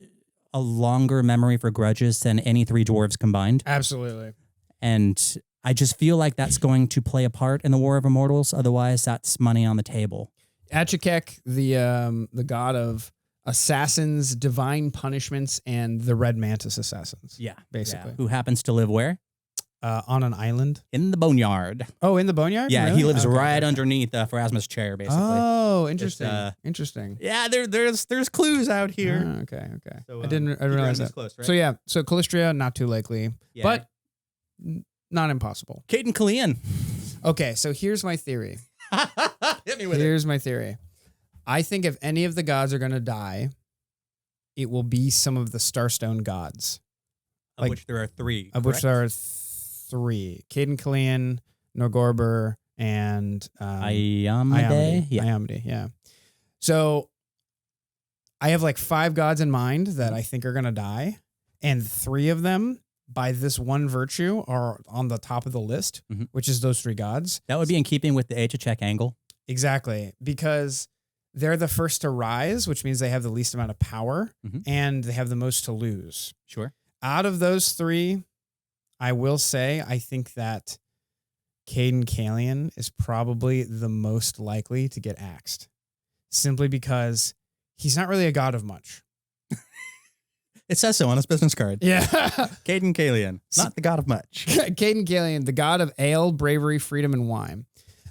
a longer memory for grudges than any 3 dwarves combined. Absolutely. And I just feel like that's going to play a part in the War of Immortals. Otherwise, that's money on the table. Achikek, the god of assassins, divine punishments, and the Red Mantis assassins. Yeah. Basically. Yeah. Who happens to live where? On an island. In the boneyard. Oh, in the boneyard? Yeah, Really? he lives Okay, right okay. underneath Pharasma's chair, basically. Oh, interesting. Interesting. Interesting. Yeah, there's clues out here. Ah, okay. So, I didn't realize that. Close, right? So yeah, so Calistria, not too likely, Yeah. but not impossible. Cayden Cailean. Okay, so here's my theory. Hit me with it. Here's my theory. I think if any of the gods are going to die, it will be some of the Starstone gods. Of which there are 3. Of which there are 3. Cayden Cailean, Norgorber, and Iomedae. Yeah. Iomedae, yeah. So I have like 5 gods in mind that I think are going to die, and 3 of them by this one virtue are on the top of the list, which is those 3 gods. That would be in keeping with the Achikek angle. Exactly, because they're the first to rise, which means they have the least amount of power, and they have the most to lose. Sure. Out of those 3, I will say I think that Cayden Cailean is probably the most likely to get axed, simply because he's not really a god of much. It says so on his business card. Yeah. Cayden Cailean, not the god of much. Cayden Cailean, the god of ale, bravery, freedom, and wine.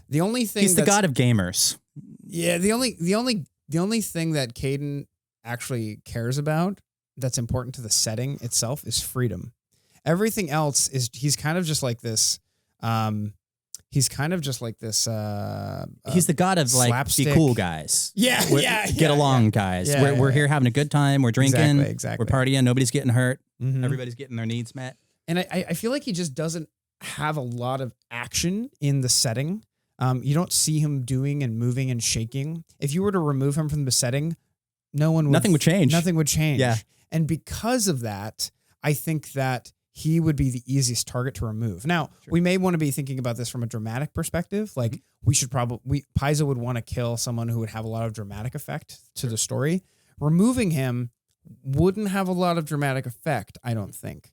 The only thing He's the god of gamers. Yeah, the only thing that Cayden actually cares about that's important to the setting itself is freedom. Everything else is he's kind of just like this. He's the god of like slapstick. be cool guys. Yeah, Get along, guys. We're here having a good time. We're drinking. Exactly. We're partying. Nobody's getting hurt. Everybody's getting their needs met. And I feel like he just doesn't have a lot of action in the setting. You don't see him doing and moving and shaking. If you were to remove him from the setting, nothing would change. Nothing would change. Yeah. And because of that, I think that he would be the easiest target to remove. Now, we may want to be thinking about this from a dramatic perspective. Like Paizo would want to kill someone who would have a lot of dramatic effect to the story. Removing him wouldn't have a lot of dramatic effect, I don't think.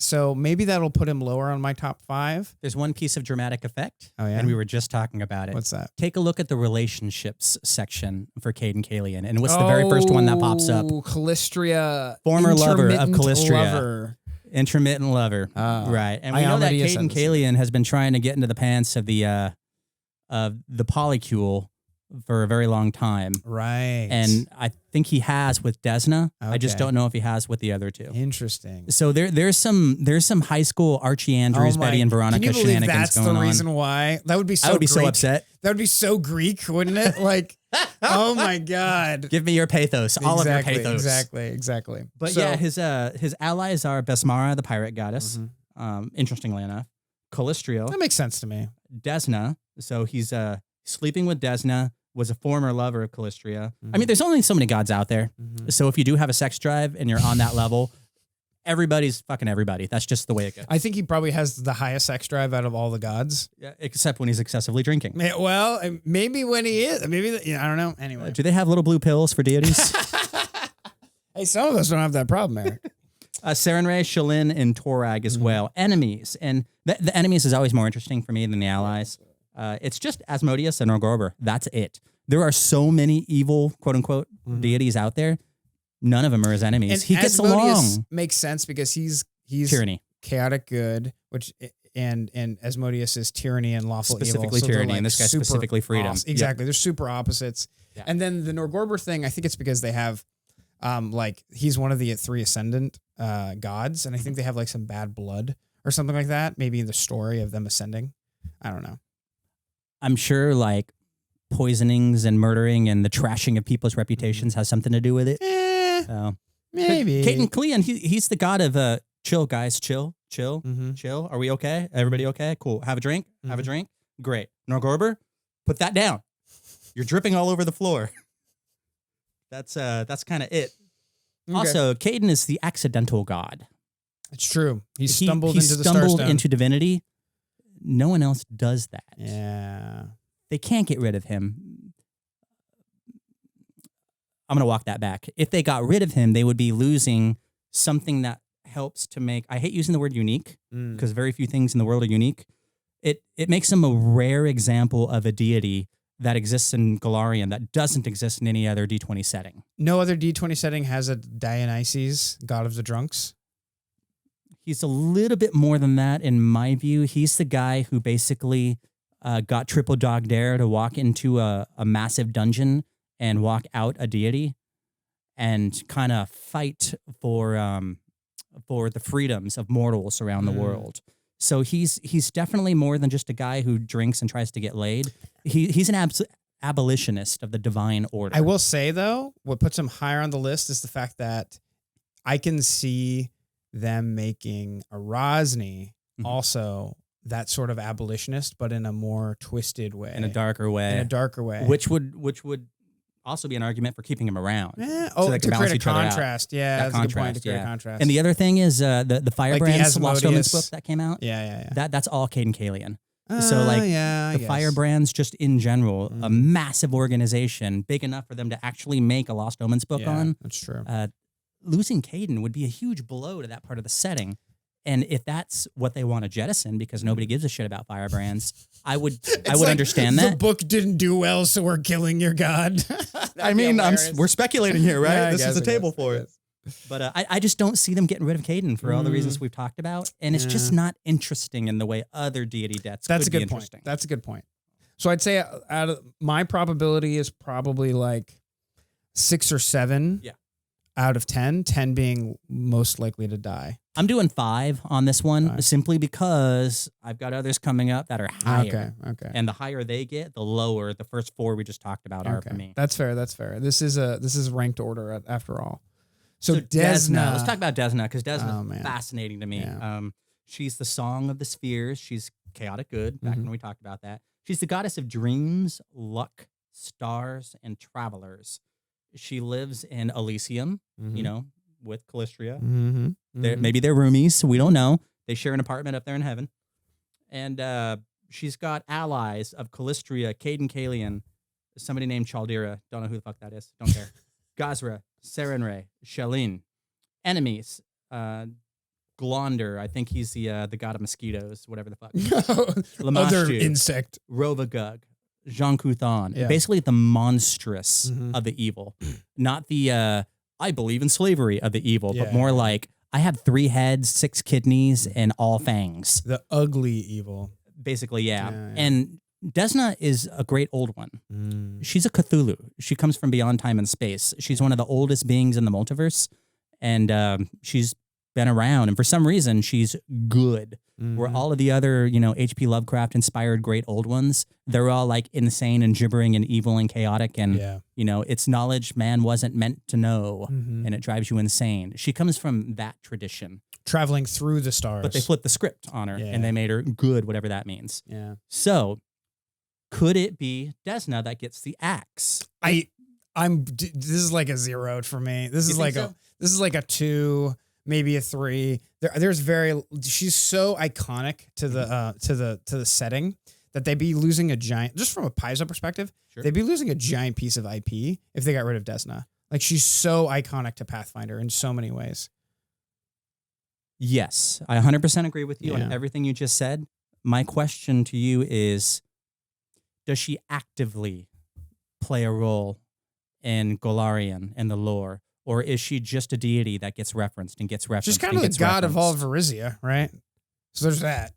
So maybe that'll put him lower on my top 5. There's one piece of dramatic effect. Oh, yeah? And we were just talking about it. What's that? Take a look at the relationships section for Cayden Cailean. And what's the very first one that pops up? Calistria. Former lover of Calistria. Lover. Intermittent lover. Right. And we know that Cayden Cailean has been trying to get into the pants of the polycule for a very long time. Right. And I think he has with Desna. I just don't know if he has with the other 2. Interesting. So there's some high school Archie Andrews, Betty and Veronica shenanigans that's going on. the reason why? That would be so I would be Greek. so upset. That would be so Greek, wouldn't it? Like, oh my God. Give me your pathos. All of your pathos. Exactly. But yeah, his allies are Besmara, the pirate goddess. Interestingly enough. Calistria. That makes sense to me. Desna. So he's sleeping with Desna. Was a former lover of Calistria. I mean, there's only so many gods out there. So if you do have a sex drive and you're on that level, everybody's fucking everybody. That's just the way it goes. I think he probably has the highest sex drive out of all the gods. Yeah, except when he's excessively drinking. Well, maybe when he is. Maybe, I don't know. Anyway. Do they have little blue pills for deities? Hey, some of us don't have that problem, Eric. Sarenrae, Shelyn, and Torag as well. Enemies. And the enemies is always more interesting for me than the allies. It's just Asmodeus and Norgorber. That's it. There are so many evil, quote unquote, deities out there. None of them are his enemies. And he gets Asmodeus along. Makes sense because he's tyranny, chaotic good, which and Asmodeus is tyranny and lawful specifically evil. So tyranny, and this guy's specifically freedom. Exactly, they're super opposites. Yeah. And then the Norgorber thing, I think it's because they have, he's one of the 3 ascendant gods, and I think they have like some bad blood or something like that. Maybe in the story of them ascending. I don't know. I'm sure like poisonings and murdering and the trashing of people's reputations has something to do with it. Maybe. Cayden Cailean, he's the god of chill, guys. Chill. Are we okay? Everybody okay? Cool. Have a drink? Have a drink? Great. Norgorber, put that down. You're dripping all over the floor. That's kind of it. Okay. Also, Cayden is the accidental god. It's true. He stumbled into divinity. No one else does that. Yeah. They can't get rid of him. I'm going to walk that back. If they got rid of him, they would be losing something that helps to make, I hate using the word unique because very few things in the world are unique. It makes him a rare example of a deity that exists in Golarion that doesn't exist in any other D20 setting. No other D20 setting has a Dionysus, god of the drunks. He's a little bit more than that in my view. He's the guy who basically got triple dog dare to walk into a massive dungeon and walk out a deity and kind of fight for the freedoms of mortals around the world. So he's definitely more than just a guy who drinks and tries to get laid. He's an abolitionist of the divine order. I will say, though, what puts him higher on the list is the fact that I can see them making Arazni also that sort of abolitionist, but in a more twisted way. In a darker way. Which would also be an argument for keeping him around. Yeah. So to create a contrast. Yeah, that's a good point to create a contrast. And the other thing is the Firebrands Lost Omens book that came out. Yeah. That's all Cayden Cailean. So the Firebrands just in general, a massive organization, big enough for them to actually make a Lost Omens book on. That's true. Losing Cayden would be a huge blow to that part of the setting. And if that's what they want to jettison because nobody gives a shit about Firebrands, I would understand that. The book didn't do well, so we're killing your god. I mean, we're speculating here, right? Yeah, this is a table for it. But I just don't see them getting rid of Cayden for all the reasons we've talked about. And it's just not interesting in the way other deity deaths could be interesting. That's a good point. So I'd say out of my probability is probably like 6 or 7 out of 10, 10 being most likely to die. I'm doing 5 on this one simply because I've got others coming up that are higher. Okay. And the higher they get, the lower the first 4 we just talked about are for me. That's fair. This is ranked order after all. So Desna. Let's talk about Desna because Desna is fascinating to me. Yeah. She's the song of the spheres. She's chaotic good, back when we talked about that. She's the goddess of dreams, luck, stars, and travelers. She lives in Elysium, with Calistria. Maybe they're roomies. We don't know. They share an apartment up there in heaven. And she's got allies of Calistria, Cayden Cailean, somebody named Chaldera. Don't know who the fuck that is. Don't care. Gozreh, Sarenrae, Shelyn. Enemies, Glonder. I think he's the god of mosquitoes, whatever the fuck. Lamashtu, other insect. Rovagug, Zon-Kuthon. Basically the monstrous of the evil. Not the I believe in slavery of the evil, but more like I have 3 heads, 6 kidneys, and all fangs. The ugly evil. Basically, yeah. And Desna is a great old one. She's a Cthulhu. She comes from beyond time and space. She's one of the oldest beings in the multiverse, and she's been around. And for some reason, she's good. Where all of the other, H.P. Lovecraft inspired great old ones, they're all like insane and gibbering and evil and chaotic. And, it's knowledge man wasn't meant to know, and it drives you insane. She comes from that tradition. Traveling through the stars. But they flipped the script on her, and they made her good, whatever that means. Yeah. So, could it be Desna that gets the axe? This is like a 0 for me. This is like a 2, maybe a 3. She's so iconic to the setting that they'd be losing a giant, just from a Paizo perspective, they'd be losing a giant piece of IP if they got rid of Desna. Like, she's so iconic to Pathfinder in so many ways. Yes, I 100% agree with you on everything you just said. My question to you is, does she actively play a role in Golarion and the lore? Or is she just a deity that gets referenced and gets referenced? She's kind of the god of all Varizia, right? So there's that.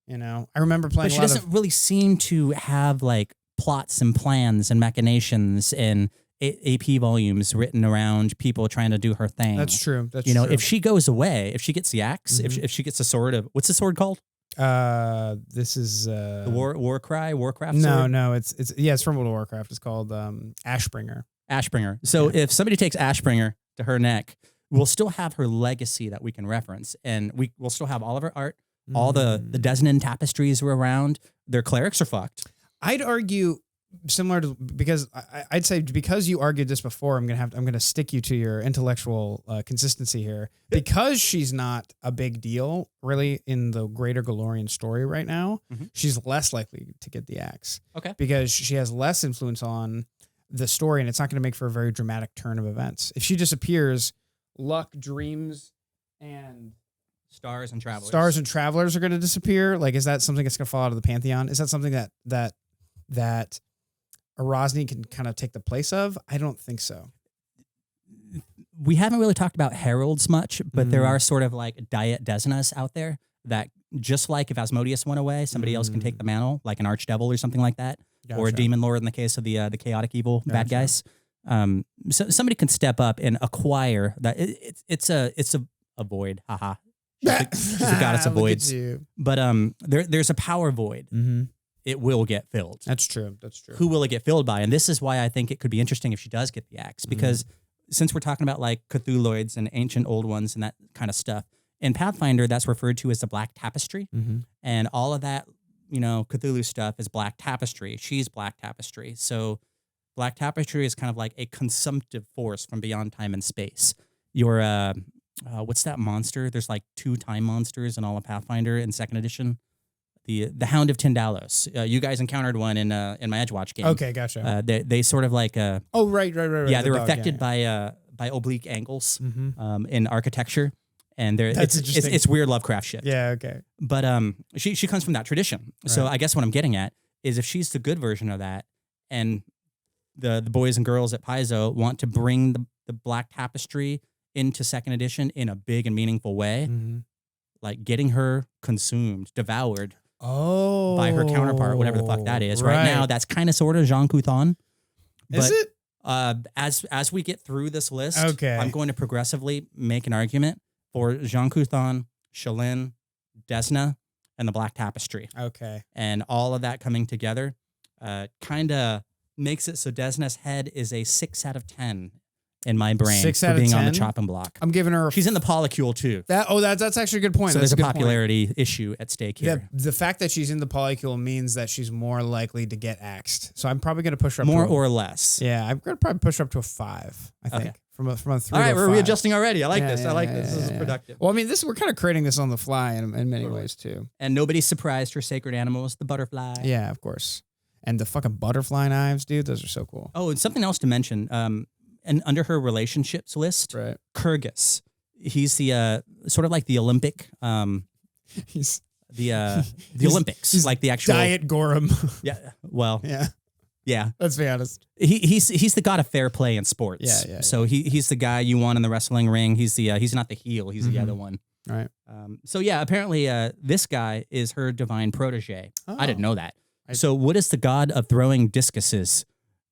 I remember playing. But she doesn't really seem to have like plots and plans and machinations and AP volumes written around people trying to do her thing. That's true. That's true. If she goes away, if she gets the axe, if she gets a sword of what's the sword called? This is the Warcraft. No, it's from World of Warcraft. It's called Ashbringer. Ashbringer. So if somebody takes Ashbringer to her neck, we'll still have her legacy that we can reference, and we'll still have all of her art. All the Desnan tapestries were around. Their clerics are fucked. I'd argue similar to, because I'd say because you argued this before, I'm gonna stick you to your intellectual consistency here. Because she's not a big deal really in the greater Golarion story right now, she's less likely to get the axe. Okay. Because she has less influence on the story, and it's not going to make for a very dramatic turn of events. If she disappears, luck, dreams, and stars and travelers are going to disappear. Like, is that something that's going to fall out of the pantheon? Is that something that Arazni can kind of take the place of? I don't think so. We haven't really talked about heralds much, but there are sort of like diet Desnas out there that just like if Asmodeus went away, somebody else can take the mantle, like an archdevil or something like that, or a demon lord in the case of the chaotic evil bad guys. So somebody can step up and acquire that. It's a void. Haha. She's a goddess of voids. But there's a power void. It will get filled. That's true. That's true. Who will it get filled by? And this is why I think it could be interesting if she does get the axe, because since we're talking about like Cthulhuids and ancient old ones and that kind of stuff, in Pathfinder, that's referred to as the Black Tapestry. And all of that, Cthulhu stuff is Black Tapestry. She's Black Tapestry. So Black Tapestry is kind of like a consumptive force from beyond time and space. Your, what's that monster? There's like 2 time monsters in all of Pathfinder in 2nd edition. The Hound of Tindalos. You guys encountered one in my Edgewatch game. Okay, gotcha. They sort of like right. Yeah, they're affected by oblique angles in architecture, and it's weird Lovecraft shit. Yeah, okay. But she comes from that tradition. Right. So I guess what I'm getting at is if she's the good version of that, and the boys and girls at Paizo want to bring the Black Tapestry into 2nd edition in a big and meaningful way, like getting her consumed, devoured. By her counterpart, whatever the fuck that is. Right now, that's kind of sort of Zon-Kuthon. Is it? As we get through this list, okay, I'm going to progressively make an argument for Zon-Kuthon, Shelyn, Desna, and the Black Tapestry. Okay. And all of that coming together kind of makes it so Desna's head is a 6 out of 10 in my brain 6 for out of being 10? on the chopping block. I'm giving her... She's in the polycule, too. That's actually a good point. So that's there's a popularity issue at stake here. The fact that she's in the polycule means that she's more likely to get axed. So I'm probably going to push her up more to or less. Yeah, I'm going to probably push her up to a 5, I think. Okay. From a 3 All to right, a we're 5. readjusting already. I like this. Yeah, I like this. This is productive. Well, I mean, we're kind of creating this on the fly in many ways, too. And nobody's surprised her sacred animals, the butterfly. Yeah, of course. And the fucking butterfly knives, dude, those are so cool. Oh, and something else to mention. And under her relationships list, right. Kurgus. He's the sort of like the Olympic. He's the Olympics, he's like the actual diet Gorum. Yeah. Well. Yeah. Let's be honest. He's the god of fair play in sports. Yeah. So he's the guy you want in the wrestling ring. He's not the heel. He's the other one. Right. So yeah, apparently this guy is her divine protege. Oh. I didn't know that. So what is the god of throwing discuses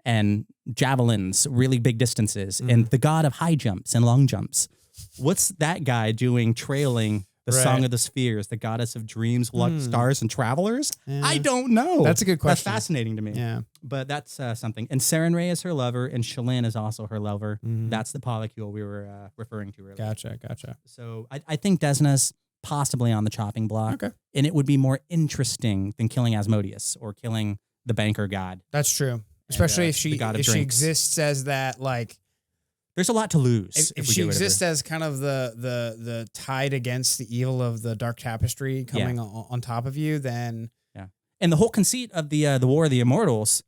and javelins, really big distances, and the god of high jumps and long jumps? What's that guy doing trailing the Song of the Spheres, the goddess of dreams, luck, stars, and travelers? Yeah. I don't know. That's a good question. That's fascinating to me. Yeah. But that's something. And Sarenrae is her lover, and Shelyn is also her lover. That's the polycule we were referring to earlier. Gotcha. So I think Desna's possibly on the chopping block. Okay. And it would be more interesting than killing Asmodeus or killing the banker god. That's true. Especially if she drinks. exists as that, like, there's a lot to lose. If she exists as kind of the tide against the evil of the dark tapestry coming on top of you, then and the whole conceit of the War of the Immortals,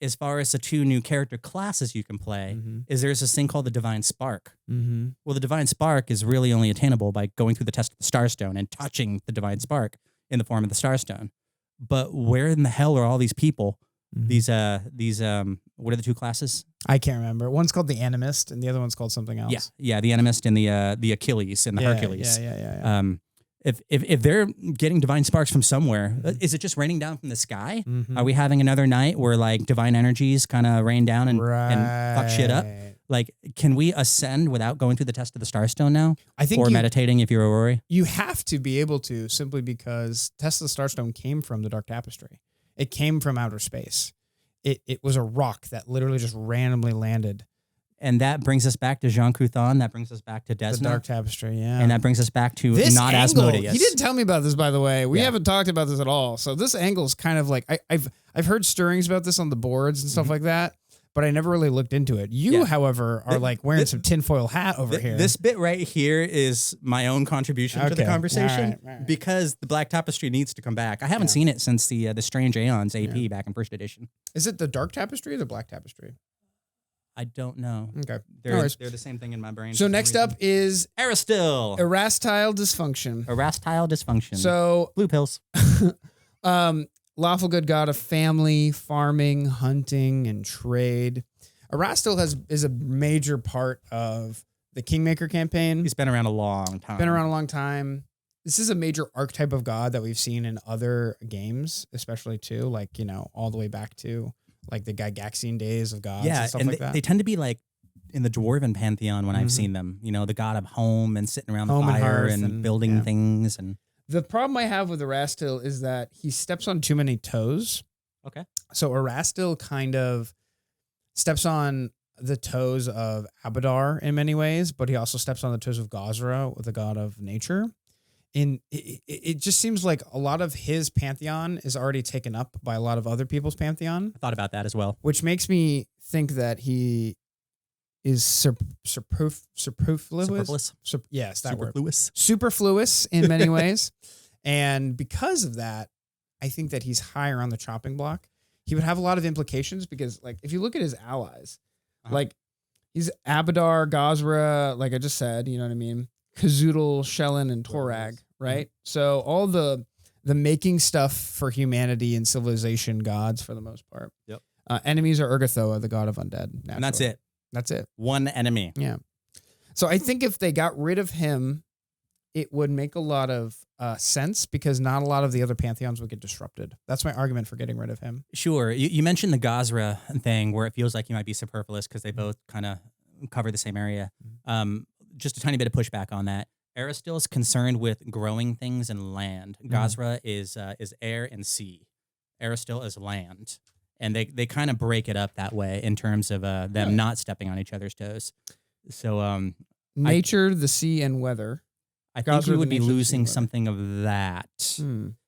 as far as the 2 new character classes you can play, is there's this thing called the Divine Spark. Well, the Divine Spark is really only attainable by going through the test of the Starstone and touching the Divine Spark in the form of the Starstone. But where in the hell are all these people? These what are the 2 classes? I can't remember. One's called the Animist and the other one's called something else. Yeah, the Animist and the Achilles and the Hercules. Yeah. If they're getting divine sparks from somewhere, is it just raining down from the sky? Are we having another night where like divine energies kind of rain down and fuck shit up? Like, can we ascend without going through the test of the Starstone now? I think or meditating if you're Irori? You have to be able to, simply because test of the Starstone came from the Dark Tapestry. It came from outer space. It was a rock that literally just randomly landed. And that brings us back to Zon-Kuthon. That brings us back to Desna. The Dark Tapestry, yeah. And that brings us back to this not angle, Asmodeus. He didn't tell me about this, by the way. We haven't talked about this at all. So this angle is kind of like, I've heard stirrings about this on the boards and stuff like that, but I never really looked into it. You, however, are like wearing some tinfoil hat over here. This bit right here is my own contribution to the conversation right. Because the Black Tapestry needs to come back. I haven't seen it since the Strange Aeons AP back in 1st edition. Is it the Dark Tapestry or the Black Tapestry? I don't know. Okay. They're the same thing in my brain. So next up is lawful good god of family, farming, hunting, and trade. Erastil is a major part of the Kingmaker campaign. He's been around a long time. Been around a long time. This is a major archetype of god that we've seen in other games, especially too, like, you know, all the way back to like the Gygaxian days of gods and stuff like that. They tend to be like in the dwarven pantheon when I've seen them, you know, the god of home and sitting around the fire and building things. And the problem I have with Erastil is that he steps on too many toes. Okay. So Erastil kind of steps on the toes of Abadar in many ways, but he also steps on the toes of Gozreh, the god of nature. And it just seems like a lot of his pantheon is already taken up by a lot of other people's pantheon. I thought about that as well. Which makes me think that he is superfluous. Yes, that word. Superfluous in many ways. And because of that, I think that he's higher on the chopping block. He would have a lot of implications because, like, if you look at his allies, like, he's Abadar, Gozreh, like I just said, you know what I mean? Kazoodle, Shelyn, and Torag, right? So all the making stuff for humanity and civilization gods for the most part. Yep. Enemies are Urgathoa, the god of undead. Naturally. And that's it. That's it. One enemy. Yeah. So I think if they got rid of him, it would make a lot of sense because not a lot of the other pantheons would get disrupted. That's my argument for getting rid of him. Sure. You mentioned the Gozreh thing where it feels like you might be superfluous because they both kind of cover the same area. Just a tiny bit of pushback on that. Erastil is concerned with growing things and land. Gozreh is air and sea. Erastil is land. And they kind of break it up that way in terms of them not stepping on each other's toes. So nature, the sea, and weather. I think we would be losing something of that.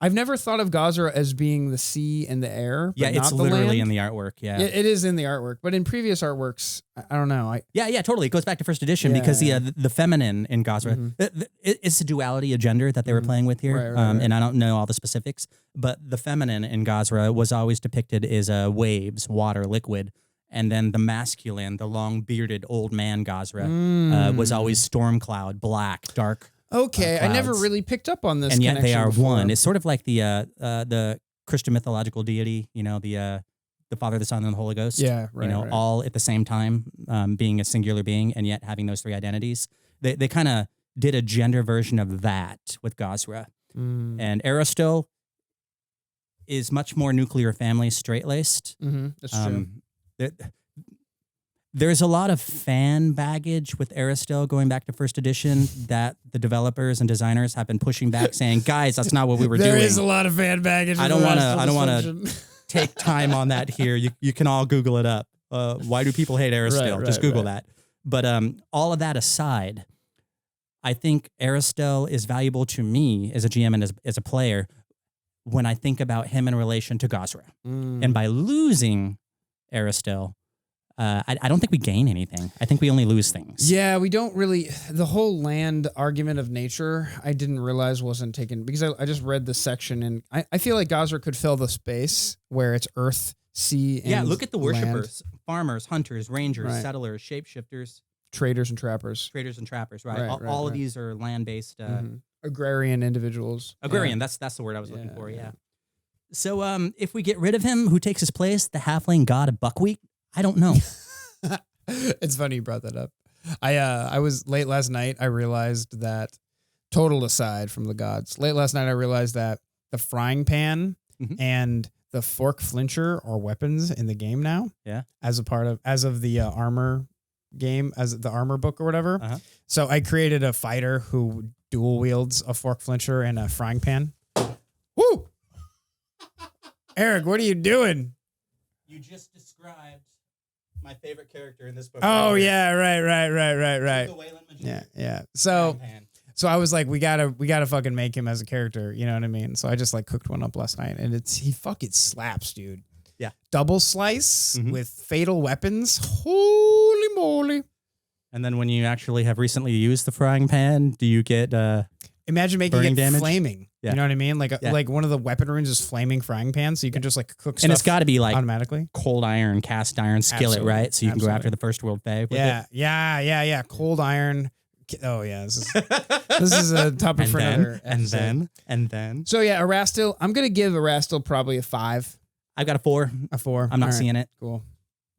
I've never thought of Gozreh as being the sea and the air. But it's not literally the in the artwork. Yeah, it is in the artwork. But in previous artworks, I don't know. Yeah, totally. It goes back to first edition because the feminine in Gozreh, it's a duality of gender that they were playing with here. Right. And I don't know all the specifics, but the feminine in Gozreh was always depicted as waves, water, liquid. And then the masculine, the long bearded old man Gozreh was always storm cloud, black, dark. Okay, I never really picked up on this. And yet they are one. It's sort of like the Christian mythological deity, you know, the Father, the Son, and the Holy Ghost. Yeah, right. You know, all at the same time, being a singular being, and yet having those three identities. They kind of did a gender version of that with Gozreh. And Erastil is much more nuclear family, straight-laced. That's true. There's a lot of fan baggage with Erastil going back to first edition that the developers and designers have been pushing back, saying, "Guys, that's not what we were doing." There is a lot of fan baggage. I don't want to take time on that here. You can all Google it up. Why do people hate Erastil? Just Google that. But all of that aside, I think Erastil is valuable to me as a GM and as a player when I think about him in relation to Gozreh. And by losing Erastil, I don't think we gain anything. I think we only lose things. Yeah, we don't really. The whole land argument of nature, I didn't realize wasn't taken because I just read the section and I feel like Gozreh could fill the space where it's earth, sea, and look at the worshippers, land. Farmers, hunters, rangers, settlers, shapeshifters. Traders and trappers. Right. All of these are land-based. Agrarian individuals. Agrarian, that's the word I was looking for, yeah. So if we get rid of him, who takes his place? The halfling god of buckwheat? I don't know. It's funny you brought that up. I was late last night. I realized that, total aside from the gods, late last night I realized that the frying pan and the fork flincher are weapons in the game now. Yeah. As of the armor game, as the armor book or whatever. So I created a fighter who dual wields a fork flincher and a frying pan. Woo! Eric, what are you doing? You just described my favorite character in this book. Oh, yeah, right. Yeah. So I was like, we gotta fucking make him as a character, you know what I mean? So I just like cooked one up last night, and he fucking slaps, dude. Yeah. Double slice with fatal weapons. Holy moly. And then when you actually have recently used the frying pan, do you get imagine making it damage? Flaming. Yeah. You know what I mean? Like one of the weapon runes is flaming frying pan, so you can just like cook stuff. And it's got to be like automatically cold iron, cast iron skillet, right? So you can go after the first world fave. Yeah. Cold iron, Oh yeah, this is a topic and for then, another episode. and then. So yeah, Erastil. I'm gonna give Erastil probably a 5. I've got a 4. A 4. I'm not seeing it. Cool.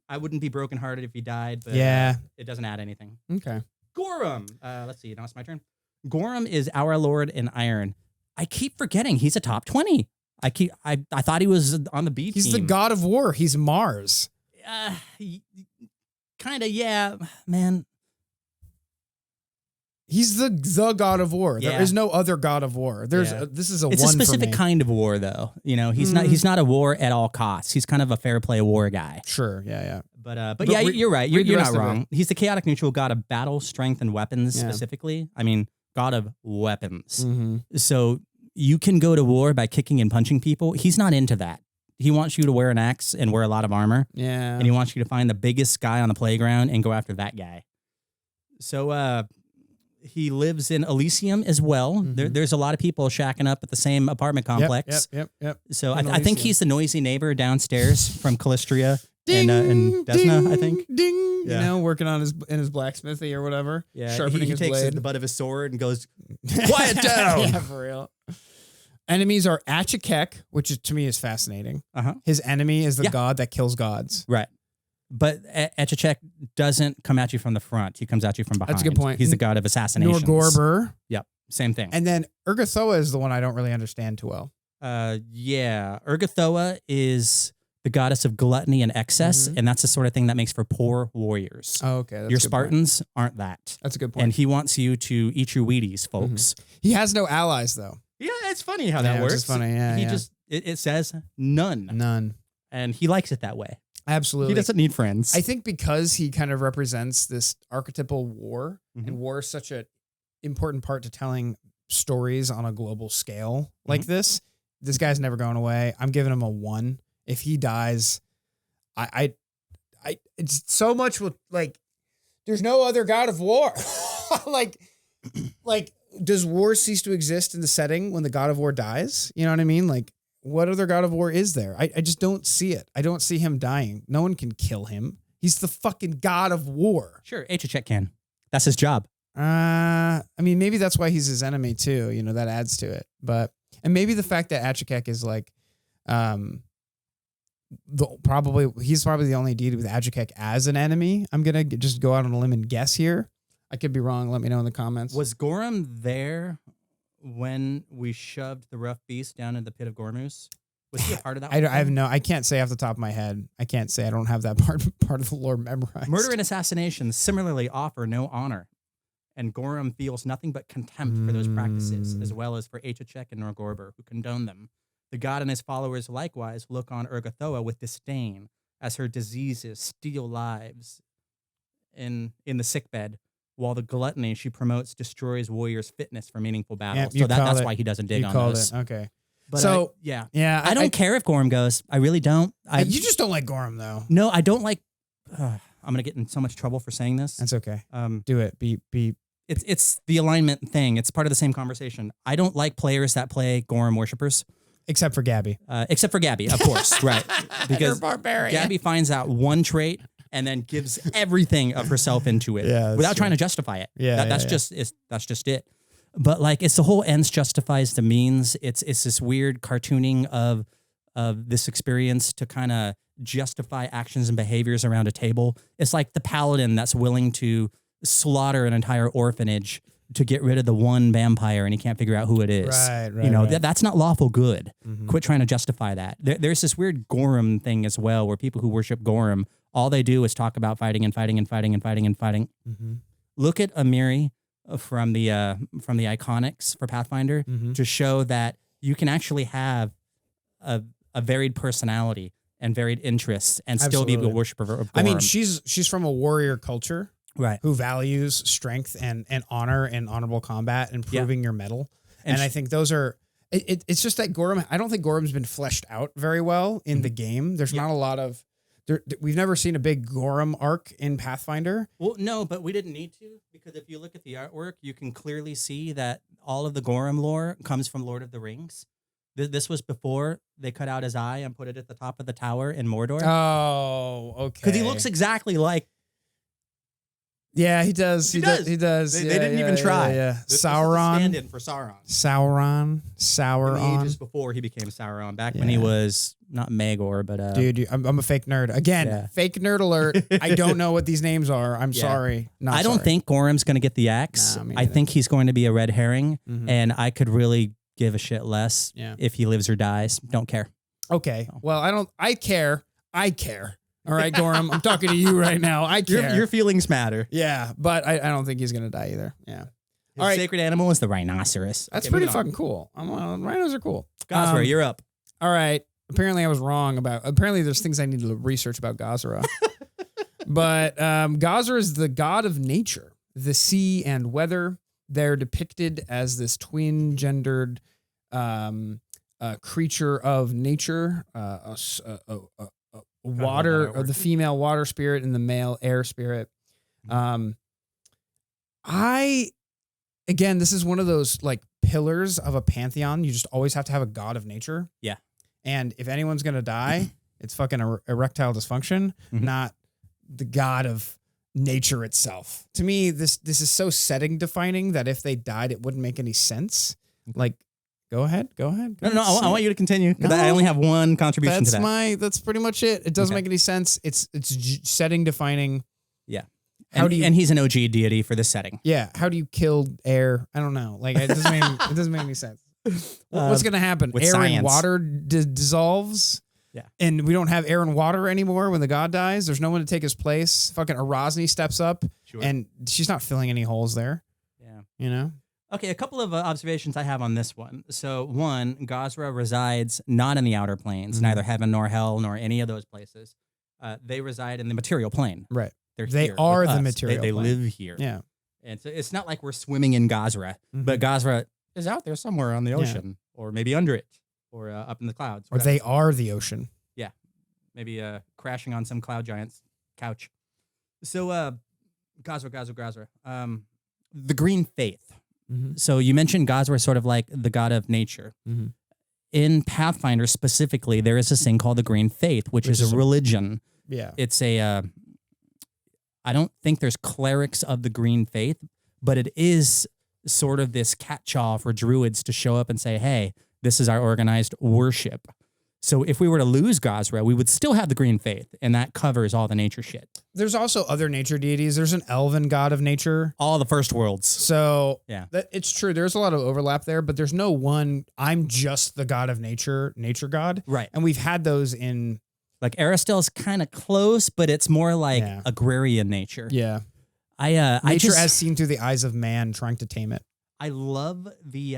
I wouldn't be brokenhearted if he died, but Yeah. It doesn't add anything. Okay. Gorum. Let's see. Now it's my turn. Gorum is our Lord in Iron. I keep forgetting he's a top 20. I thought he was on the B team. He's the god of war. He's Mars. Kind of, yeah, man. He's the god of war. Yeah. There is no other god of war. This is It's one a specific for me. kind of war, though. You know, he's not a war at all costs. He's kind of a fair play war guy. Sure, yeah. But yeah, you're right. You're not wrong. It. He's the chaotic neutral god of battle, strength, and weapons specifically. I mean, god of weapons. Mm-hmm. So you can go to war by kicking and punching people. He's not into that. He wants you to wear an axe and wear a lot of armor. Yeah. And he wants you to find the biggest guy on the playground and go after that guy. So he lives in Elysium as well. Mm-hmm. There's a lot of people shacking up at the same apartment complex. Yep. So I think he's the noisy neighbor downstairs from Calistria and Desna, ding, I think. Ding. Yeah. You know, working on his blacksmithy or whatever. Yeah, Sharpening he his takes blade. the butt of his sword and goes, quiet down. Yeah, for real. Enemies are Achikek, which is, to me is fascinating. Uh-huh. His enemy is the god that kills gods. Right. But Echechek doesn't come at you from the front. He comes at you from behind. That's a good point. He's the god of assassinations. Norgorber. Yep. Same thing. And then Urgathoa is the one I don't really understand too well. Yeah. Urgathoa is the goddess of gluttony and excess, and that's the sort of thing that makes for poor warriors. Oh, okay. That's Your a good Spartans aren't that. That's a good point. And he wants you to eat your Wheaties, folks. He has no allies, though. Yeah, it's funny how that works. It's funny, yeah. He just, it says none. None. And he likes it that way. Absolutely. He doesn't need friends. I think because he kind of represents this archetypal war, and war is such an important part to telling stories on a global scale like this guy's never going away. I'm giving him a 1. If he dies, I it's so much with like, there's no other god of war. like, does war cease to exist in the setting when the god of war dies? You know what I mean? Like, what other god of war is there? I just don't see it. I don't see him dying. No one can kill him. He's the fucking god of war. Sure, Echechek can. That's his job. I mean, maybe that's why he's his enemy too. You know, that adds to it. And maybe the fact that Achikek is like, he's probably the only deity with Achikek as an enemy. I'm gonna just go out on a limb and guess here. I could be wrong. Let me know in the comments. Was Gorum there when we shoved the rough beast down in the pit of Gormus? Was he a part of that? I can't say off the top of my head. I can't say. I don't have that part of the lore memorized. Murder and assassination similarly offer no honor, and Gorum feels nothing but contempt for those practices, as well as for Echechek and Norgorber, who condone them. The god and his followers likewise look on Urgathoa with disdain, as her diseases steal lives in the sickbed, while the gluttony she promotes destroys warriors' fitness for meaningful battles. So that's why he doesn't dig on those. Okay. But so yeah, I don't care if Gorum goes. I really don't. You just don't like Gorum, though. No, I don't like. I'm gonna get in so much trouble for saying this. That's okay. Do it. Be. It's the alignment thing. It's part of the same conversation. I don't like players that play Gorum worshippers. Except for Gabby. Except for Gabby, of course, right? Because barbarian. Gabby finds out one trait and then gives everything of herself into it without trying to justify it. That's just it. But like, it's the whole ends justifies the means. It's this weird cartooning of this experience to kind of justify actions and behaviors around a table. It's like the paladin that's willing to slaughter an entire orphanage to get rid of the one vampire, and he can't figure out who it is. Right. You know, that's not lawful good. Quit trying to justify that. There's this weird Gorum thing as well, where people who worship Gorum, all they do is talk about fighting and fighting and fighting and fighting and fighting. Look at Amiri from the Iconics for Pathfinder to show that you can actually have a varied personality and varied interests and still be a worshiper of Gorum. I mean, she's from a warrior culture. Right. Who values strength and honor and honorable combat and proving your mettle. And I think those are, it's just that Gorum, I don't think Gorum's been fleshed out very well in the game. There's not a lot of, we've never seen a big Gorum arc in Pathfinder. Well, no, but we didn't need to, because if you look at the artwork, you can clearly see that all of the Gorum lore comes from Lord of the Rings. This was before they cut out his eye and put it at the top of the tower in Mordor. Oh, okay. Because he looks exactly like Yeah, he does. He does. He does. They Yeah, didn't yeah, even try. Yeah. This Sauron. is a stand-in for Sauron. Sauron. In the ages Sauron. before he became Sauron, back when he was not Magor, but Dude, I'm a fake nerd. Again, fake nerd alert. I don't know what these names are. I'm sorry. I don't think Gorum's going to get the axe. Nah, me I neither. think he's going to be a red herring, Mhm. and I could really give a shit less Yeah. if he lives or dies. Don't care. Okay. Well, I care. All right, Gorum, I'm talking to you right now. I care. Your feelings matter. Yeah, but I don't think he's gonna die either. Yeah. His sacred animal is the rhinoceros. That's Okay, pretty moving on. fucking cool. Rhinos are cool. Gozreh, you're up. All right. Apparently I was wrong about. Apparently there's things I need to research about Gozreh. But Gozreh is the god of nature, the sea and weather. They're depicted as this twin-gendered creature of nature, water, or the female water spirit and the male air spirit. Again, this is one of those like pillars of a pantheon. You just always have to have a god of nature. Yeah. And if anyone's gonna die, it's fucking erectile dysfunction, not the god of nature itself. To me, this is so setting defining that if they died, it wouldn't make any sense. Like, go ahead. No, I want you to continue because I only have one contribution to that. That's pretty much it. It doesn't make any sense. It's setting defining. Yeah. And he's an OG deity for this setting. Yeah. How do you kill air? I don't know. Like it doesn't make any sense. What's gonna happen? With Air science. and water dissolves. Yeah. And we don't have air and water anymore when the god dies. There's no one to take his place. Fucking Arazni steps up, and she's not filling any holes there. Yeah. You know. Okay, a couple of observations I have on this one. So, one, Gozreh resides not in the outer planes, neither heaven nor hell nor any of those places. They reside in the material plane. Right. They are the material They plane. live here. Yeah. And so it's not like we're swimming in Gozreh, but Gozreh is out there somewhere on the ocean, or maybe under it, or up in the clouds. Or they are the ocean. Yeah. Maybe crashing on some cloud giant's couch. So, Gozreh. The green faith. So you mentioned Gozreh is sort of like the god of nature. In Pathfinder specifically, there is this thing called the Green Faith, which is a religion. Yeah. It's I don't think there's clerics of the Green Faith, but it is sort of this catch-all for druids to show up and say, hey, this is our organized worship. So if we were to lose Gozreh, we would still have the Green Faith, and that covers all the nature shit. There's also other nature deities. There's an elven god of nature. All the first worlds. So yeah, it's true. There's a lot of overlap there, but there's no one, I'm just the god of nature god. Right. And we've had those in... Like Erastil is kind of close, but it's more like agrarian nature. Yeah. Nature as seen through the eyes of man trying to tame it. I love the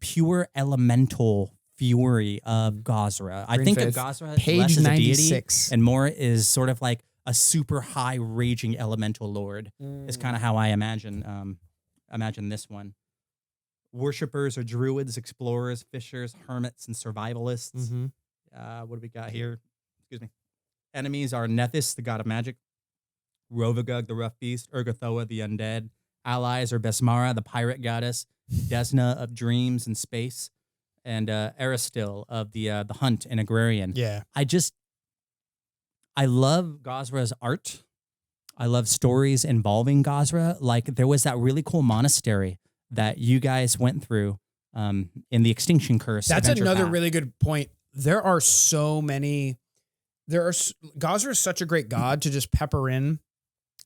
pure elemental fury of Gozreh. I think of Gozreh Page less as a 96. deity and more is sort of like a super high raging elemental lord. Is kind of how I imagine this one. Worshippers are druids, explorers, fishers, hermits, and survivalists. What do we got here? Excuse me. Enemies are Nethys, the god of magic, Rovagug, the rough beast, Urgathoa, the undead. Allies are Besmara, the pirate goddess, Desna of dreams and space, and Erastil of the hunt and agrarian. Yeah. I love Gozreh's art. I love stories involving Gozreh. Like there was that really cool monastery that you guys went through in the Extinction Curse. That's Adventure another Path. really good point. There are so many. Gozreh is such a great god to just pepper in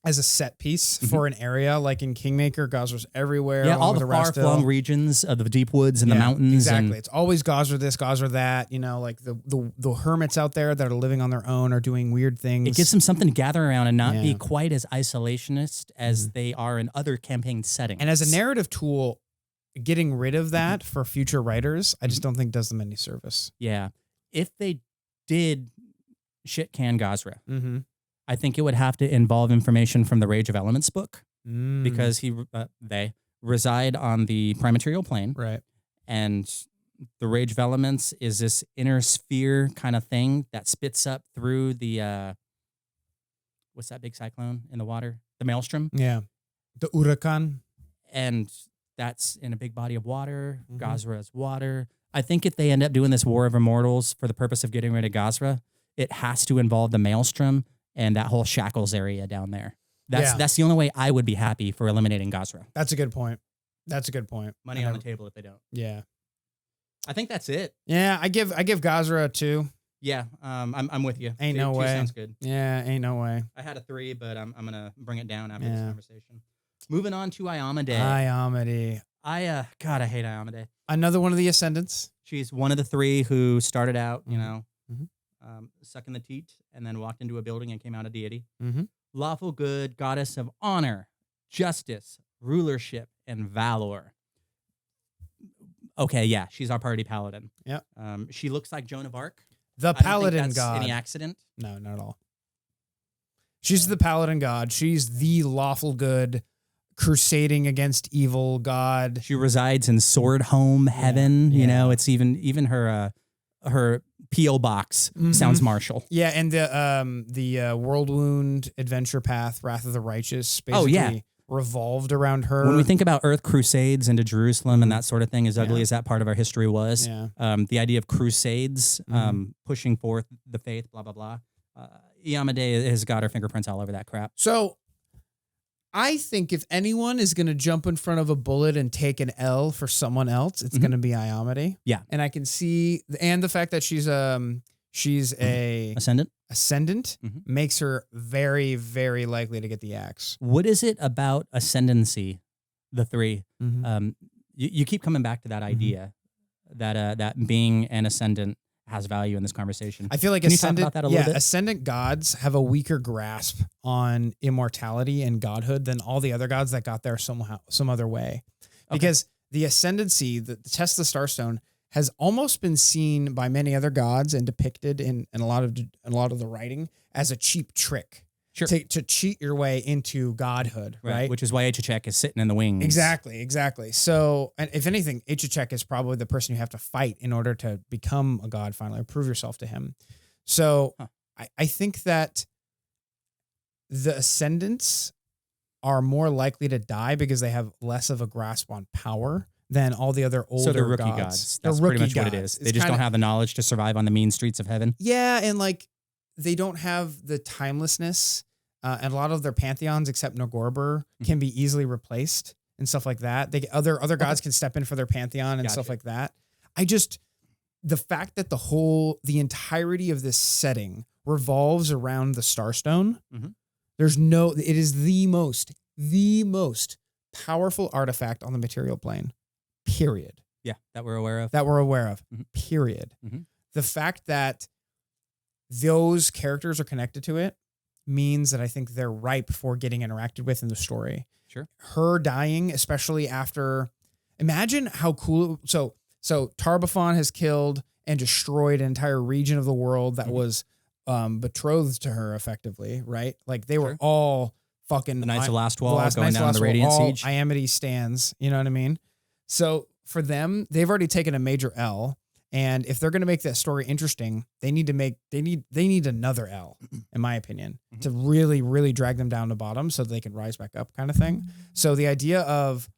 as a set piece for an area. Like in Kingmaker, Gozreh's everywhere. Yeah, all with the far-flung regions of the deep woods and the mountains. Exactly. It's always Gozreh this, Gozreh that. You know, like the hermits out there that are living on their own are doing weird things. It gives them something to gather around and not be quite as isolationist as they are in other campaign settings. And as a narrative tool, getting rid of that for future writers, I just don't think does them any service. Yeah. If they did shit can Gozreh, I think it would have to involve information from the Rage of Elements book because they reside on the primaterial plane. Right. And the Rage of Elements is this inner sphere kind of thing that spits up through the, what's that big cyclone in the water? The Maelstrom. Yeah. The Huracan. And that's in a big body of water. Gozreh is water. I think if they end up doing this War of Immortals for the purpose of getting rid of Gozreh, it has to involve the Maelstrom and that whole Shackles area down there. That's the only way I would be happy for eliminating Gozreh. That's a good point. That's a good point. Money on the table if they don't. Yeah. I think that's it. Yeah, I give Gozreh a 2. Yeah, I'm with you. Ain't no way. Sounds good. Yeah, ain't no way. I had a 3, but I'm gonna bring it down after this conversation. Moving on to Iomedae. Iomedae. God, I hate Iomedae. Another one of the Ascendants. She's one of the 3 who started out, Mm-hmm. Sucking the teat, and then walked into a building and came out a deity. Mm-hmm. Lawful good, goddess of honor, justice, rulership, and valor. Okay, yeah, she's our party paladin. Yep. She looks like Joan of Arc. The I don't paladin think that's god. Any accident? No, not at all. She's the paladin god. She's the lawful good, crusading against evil god. She resides in Sword Home Heaven. Yeah. You know, it's even her P.O. box sounds martial. Yeah, and the World Wound Adventure Path, Wrath of the Righteous, basically revolved around her. When we think about Earth Crusades into Jerusalem and that sort of thing, as ugly as that part of our history was, the idea of crusades, pushing forth the faith, blah, blah, blah. Iomedae has got her fingerprints all over that crap. So I think if anyone is going to jump in front of a bullet and take an L for someone else, it's going to be Iomedae. Yeah. And I can see, and the fact that she's a ascendant makes her very, very likely to get the axe. What is it about ascendancy, the 3? You keep coming back to that idea that being an ascendant has value in this conversation. I feel like Can you talk about that a little bit? Ascendant gods have a weaker grasp on immortality and godhood than all the other gods that got there some other way. Because the ascendancy, the test of the Starstone, has almost been seen by many other gods and depicted in a lot of the writing as a cheap trick. Sure. To cheat your way into godhood, right? Which is why Ichechek is sitting in the wings. Exactly. So, and if anything, Ichechek is probably the person you have to fight in order to become a god finally, or prove yourself to him. So I think that the Ascendants are more likely to die because they have less of a grasp on power than all the other older gods. So they're rookie gods. That's pretty much what it is. They just don't have the knowledge to survive on the mean streets of heaven. Yeah, and they don't have the timelessness. And a lot of their pantheons, except Norgorber, can be easily replaced and stuff like that. Other gods can step in for their pantheon and stuff like that. The fact that the entirety of this setting revolves around the Starstone, it is the most powerful artifact on the material plane, period. Yeah, that we're aware of. Period. The fact that those characters are connected to it means that I think they're ripe for getting interacted with in the story. Sure. Her dying, especially after, imagine how cool. So Tar-Baphon has killed and destroyed an entire region of the world that was betrothed to her effectively, right? Like they were all fucking the Knights of Last Wall going down the Radiant Siege. Iomedae stands, you know what I mean? So for them, they've already taken a major L. And if they're going to make that story interesting, they need another L, in my opinion, to really, really drag them down to bottom so they can rise back up, kind of thing. So the idea of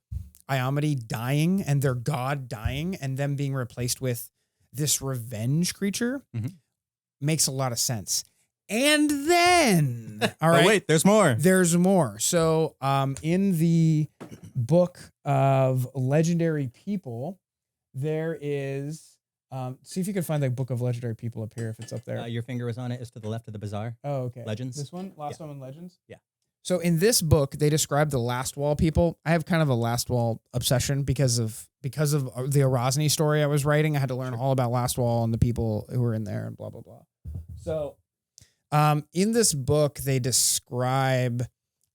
Iomedae dying and their god dying and them being replaced with this revenge creature makes a lot of sense. And then, all right, wait, there's more. There's more. So, in the book of legendary people, there is. See if you can find the book of legendary people up here if it's up there. Your finger was on it. It's to the left of the bazaar. Oh, okay. Legends. This one? Last one in Legends? Yeah. So in this book, they describe the Last Wall people. I have kind of a Last Wall obsession because of the Arazni story I was writing. I had to learn all about Last Wall and the people who were in there and blah, blah, blah. So in this book, they describe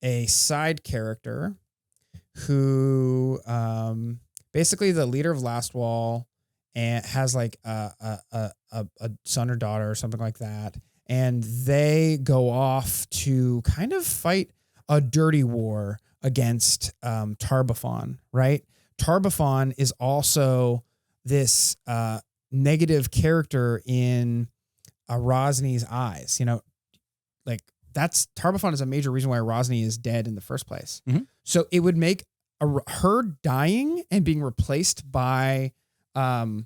a side character who basically the leader of Last Wall and has like a son or daughter or something like that. And they go off to kind of fight a dirty war against Tar-Baphon, right? Tar-Baphon is also this negative character in Arazni's eyes. You know, like Tar-Baphon is a major reason why Arazni is dead in the first place. So it would make her dying and being replaced by Arazni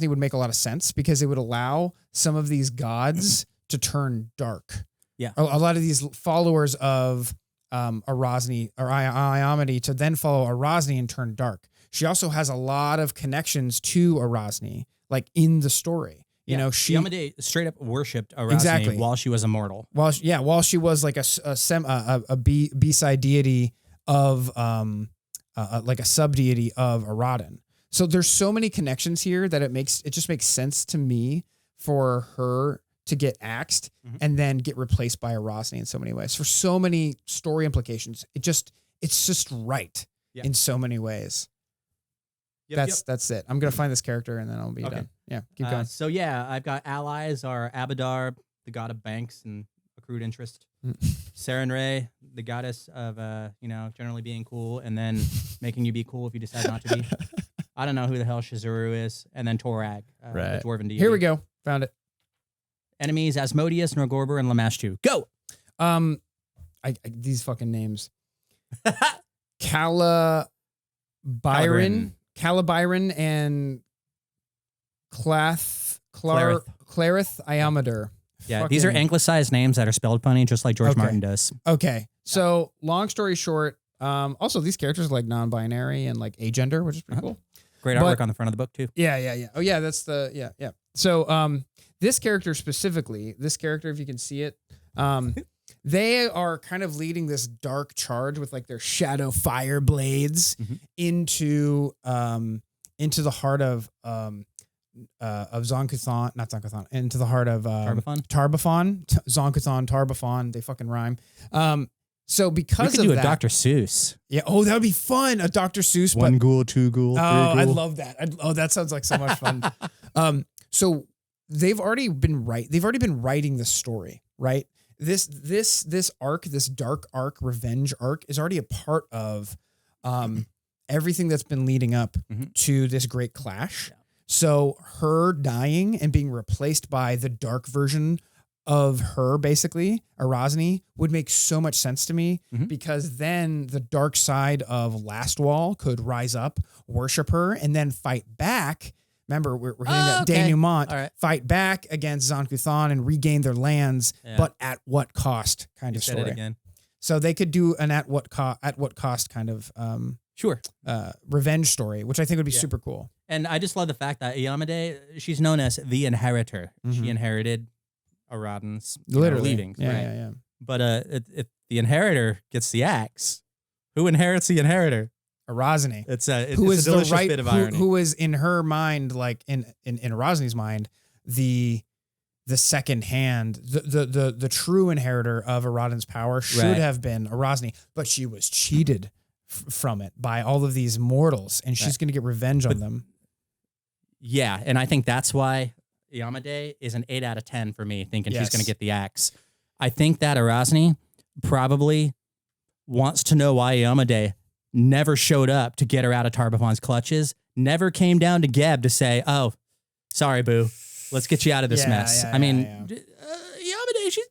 would make a lot of sense because it would allow some of these gods to turn dark. Yeah. A lot of these followers of Arazni or Iomedae to then follow Arazni and turn dark. She also has a lot of connections to Arazni, like in the story. You know, she Iomedae straight up worshipped Arazni Exactly. while she was immortal. while she was like a B-side deity of like a sub deity of Aradin. So there's so many connections here that it just makes sense to me for her to get axed and then get replaced by Arazni in so many ways. For so many story implications, it's just right in so many ways. That's it. I'm gonna find this character and then I'll be done. Yeah, keep going. So I've got allies are Abadar, the god of banks and accrued interest. Sarenrae, the goddess of generally being cool and then making you be cool if you decide not to be. I don't know who the hell Shizuru is, and then Torag, the dwarven deity. Here we go. Found it. Enemies: Asmodeus, Norgorber, and Lamashtu. Go. These fucking names. Calibyron and Clareth Iomedae. Yeah, these are anglicized names that are spelled funny, just like George Martin does. Okay, so long story short, also these characters are like non-binary and like agender, which is pretty cool. Great artwork on the front of the book too. Yeah. Oh yeah, that's yeah. So this character, if you can see it, they are kind of leading this dark charge with like their shadow fire blades into the heart of Zon-Kuthon, not Zon-Kuthon, into the heart of Tarbathon. Zon-Kuthon, Tarbathon, they fucking rhyme. So because we could of do a Dr. Seuss. Yeah. Oh, that would be fun. A Dr. Seuss. One ghoul, two ghoul, three ghoul. I love that. That sounds like so much fun. So they've already been writing the story, right? This arc, this dark arc, revenge arc, is already a part of everything that's been leading up to this great clash. Yeah. So her dying and being replaced by the dark version of her, basically, Arazni, would make so much sense to me because then the dark side of Last Wall could rise up, worship her, and then fight back. Remember, we're hitting that denouement. Fight back against Zon-Kuthon and regain their lands, but at what cost kind of story. Said it again. So they could do an at what cost kind of revenge story, which I think would be super cool. And I just love the fact that Iomedae, she's known as the inheritor. She inherited Aradin's leavings, right? Yeah. But if the inheritor gets the axe, who inherits the inheritor? Arazni. It's a delicious bit of irony. Who is in her mind, like in Arazni's mind, the second hand, the true inheritor of Aradin's power should have been Arazni, but she was cheated from it by all of these mortals, and she's going to get revenge on them. Yeah, and I think that's why Iomedae is an 8 out of 10 for me, thinking she's going to get the axe. I think that Arazni probably wants to know why Iomedae never showed up to get her out of Tarbathon's clutches, never came down to Geb to say, oh, sorry, boo, let's get you out of this mess. Iomedae,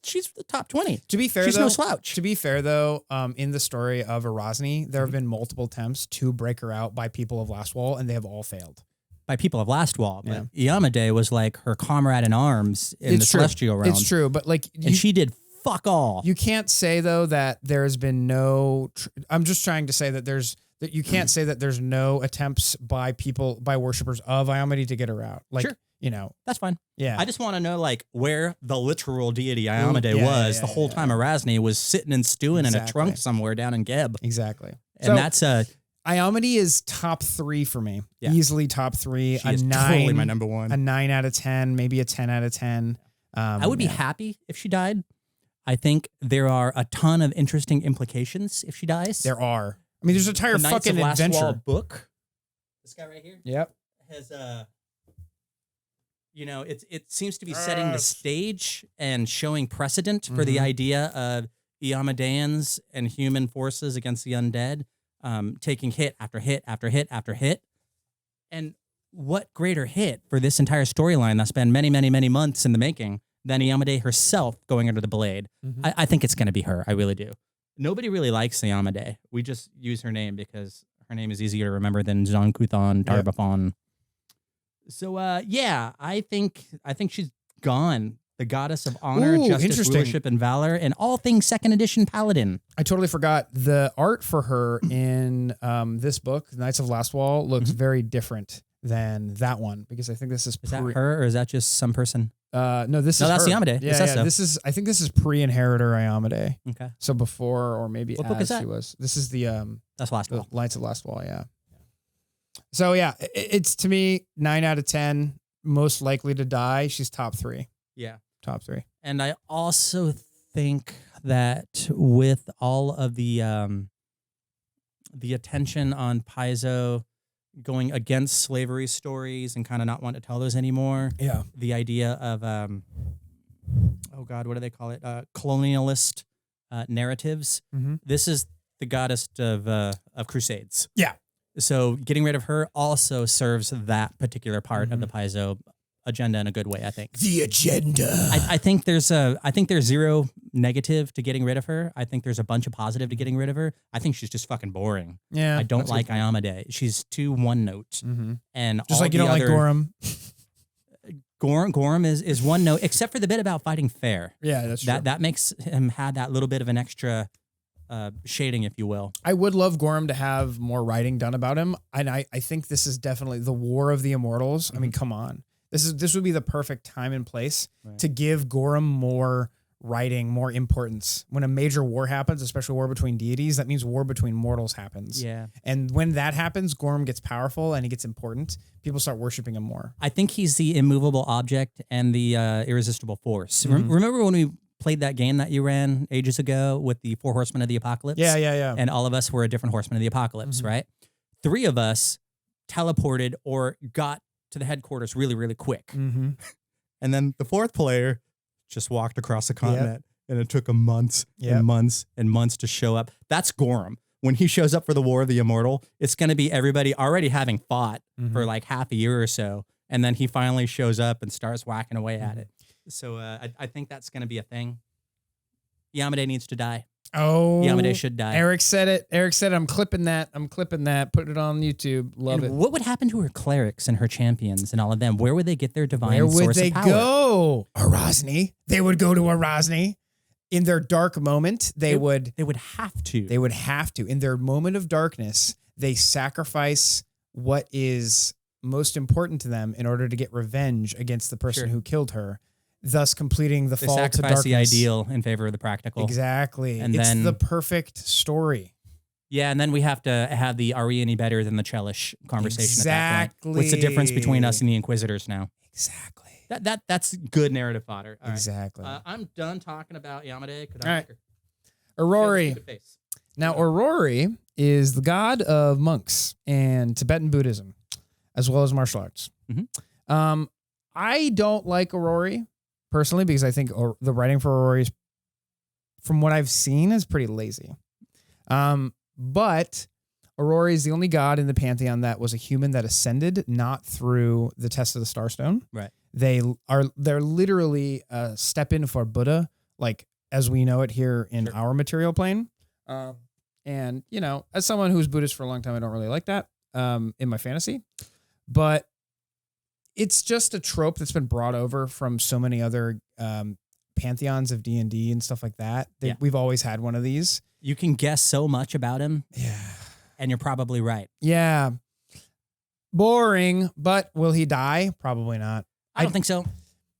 she's the top 20. To be fair, she's no slouch. To be fair, though, in the story of Arazni, there have been multiple attempts to break her out by people of Last Wall, and they have all failed. By people of Last Wall, but Iomedae was like her comrade in arms in the Celestial realm. It's true, but like, and she did fuck all. You can't say though that there has been no. I'm just trying to say that you can't say that there's no attempts by worshippers of Iomedae to get her out. Like, that's fine. Yeah, I just want to know like where the literal deity Iomedae was the whole time Arazni was sitting and stewing in a trunk somewhere down in Geb. Exactly, and so, that's Iomedae is top 3 for me. Yeah. Easily top 3. She is 9, totally my number 1. A 9 out of 10, maybe a 10 out of 10. I would be happy if she died. I think there are a ton of interesting implications if she dies. There are. I mean, there's an entire fucking adventure Wall book. This guy right here. Yep. Has it seems to be setting the stage and showing precedent for the idea of Iomedaeans and human forces against the undead. Taking hit after hit after hit after hit. And what greater hit for this entire storyline that's been many, many, many months in the making than Iomedae herself going under the blade? I think it's going to be her. I really do. Nobody really likes Iomedae. We just use her name because her name is easier to remember than Zon-Kuthon, Tarbathon. So, I think she's gone. the goddess of honor, Ooh, justice, interesting. rulership, and valor, and all things second edition paladin. I totally forgot the art for her in this book, Knights of Last Wall, looks very different than that one because I think this is Is that her or is that just some person? No, this No, is that's her. Iomedae. Yeah, It says yeah. so. This is. I think this is pre-inheritor Iomedae. Okay. So before, or maybe What book is as that? she was. This is the That's last the wall. Knights of Last Wall. Yeah. So yeah, it's to me 9 out of 10. Most likely to die. She's top 3. Yeah. Top 3. And I also think that with all of the attention on Paizo going against slavery stories and kind of not wanting to tell those anymore, Yeah. the idea of oh God, what do they call it? Colonialist narratives. Mm-hmm. This is the goddess of crusades. Yeah. So getting rid of her also serves that particular part of the Paizo agenda in a good way, I think. The agenda. I think there's zero negative to getting rid of her. I think there's a bunch of positive to getting rid of her. I think she's just fucking boring. Yeah. I don't that's a like good point. Iomedae. She's too one note. Mm-hmm. And Just all like you the don't like other- Gorum. Gorum is one note, except for the bit about fighting fair. Yeah, that's true. That makes him have that little bit of an extra shading, if you will. I would love Gorum to have more writing done about him, and I think this is definitely the War of the Immortals. I mean, come on, this would be the perfect time and place to give Gorum more writing, more importance. When a major war happens, especially war between deities, that means war between mortals happens. Yeah. And when that happens, Gorum gets powerful and he gets important. People start worshiping him more. I think he's the immovable object and the irresistible force. Remember when we played that game that you ran ages ago with the 4 Horsemen of the Apocalypse? Yeah. And all of us were a different Horseman of the Apocalypse, right? 3 of us teleported or got to the headquarters really, really quick. Mm-hmm. And then the 4th player just walked across the continent and it took him months and months and months to show up. That's Gorum. When he shows up for the War of the Immortal, it's going to be everybody already having fought for like half a year or so. And then he finally shows up and starts whacking away at it. So I think that's going to be a thing. Iomedae needs to die. Oh, Iomedae should die. Eric said it. I'm clipping that. Put it on YouTube. Love And it. what would happen to her clerics and her champions and all of them? Where would they get their divine Where would source they of power? go? Arazni. They would go to Arazni. In their dark moment, they would have to. They would have to. In their moment of darkness, they sacrifice what is most important to them in order to get revenge against the person who killed her, thus completing the They fall to sacrifice darkness. the ideal in favor of the practical. Exactly. And it's then- the perfect story. Yeah, and then we have to have the are we any better than the Chelish conversation at that point. What's the difference between us and the Inquisitors now? Exactly. That's good narrative fodder. All right. Exactly. I'm done talking about Iomedae. Could I All make right. her- Aurori. Good face. Now, Irori is the god of monks and Tibetan Buddhism, as well as martial arts. Mhm. I don't like Irori personally because I think the writing for Irori is, from what I've seen, is pretty lazy. But Irori is the only god in the pantheon that was a human that ascended, not through the test of the Starstone. Right. They're literally a step in for Buddha, like as we know it here in our material plane. And you know, as someone who's Buddhist for a long time, I don't really like that in my fantasy, but it's just a trope that's been brought over from so many other pantheons of D&D and stuff like that. We've always had one of these. You can guess so much about him. Yeah. And you're probably right. Yeah. Boring, but will he die? Probably not. I don't think so.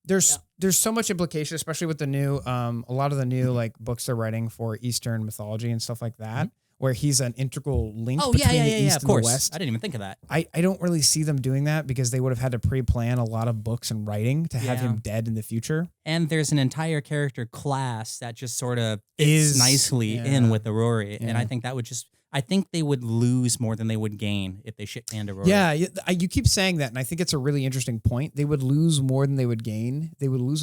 There's so much implication, especially with the new, a lot of the new like books they're writing for Eastern mythology and stuff like that, where he's an integral link between the East of and course. the West. I didn't even think of that. I don't really see them doing that because they would have had to pre-plan a lot of books and writing to have him dead in the future. And there's an entire character class that just sort of fits nicely in with Irori. And I think that would I think they would lose more than they would gain if they shit canned Irori. Yeah, you keep saying that, and I think it's a really interesting point. They would lose more than they would gain. They would lose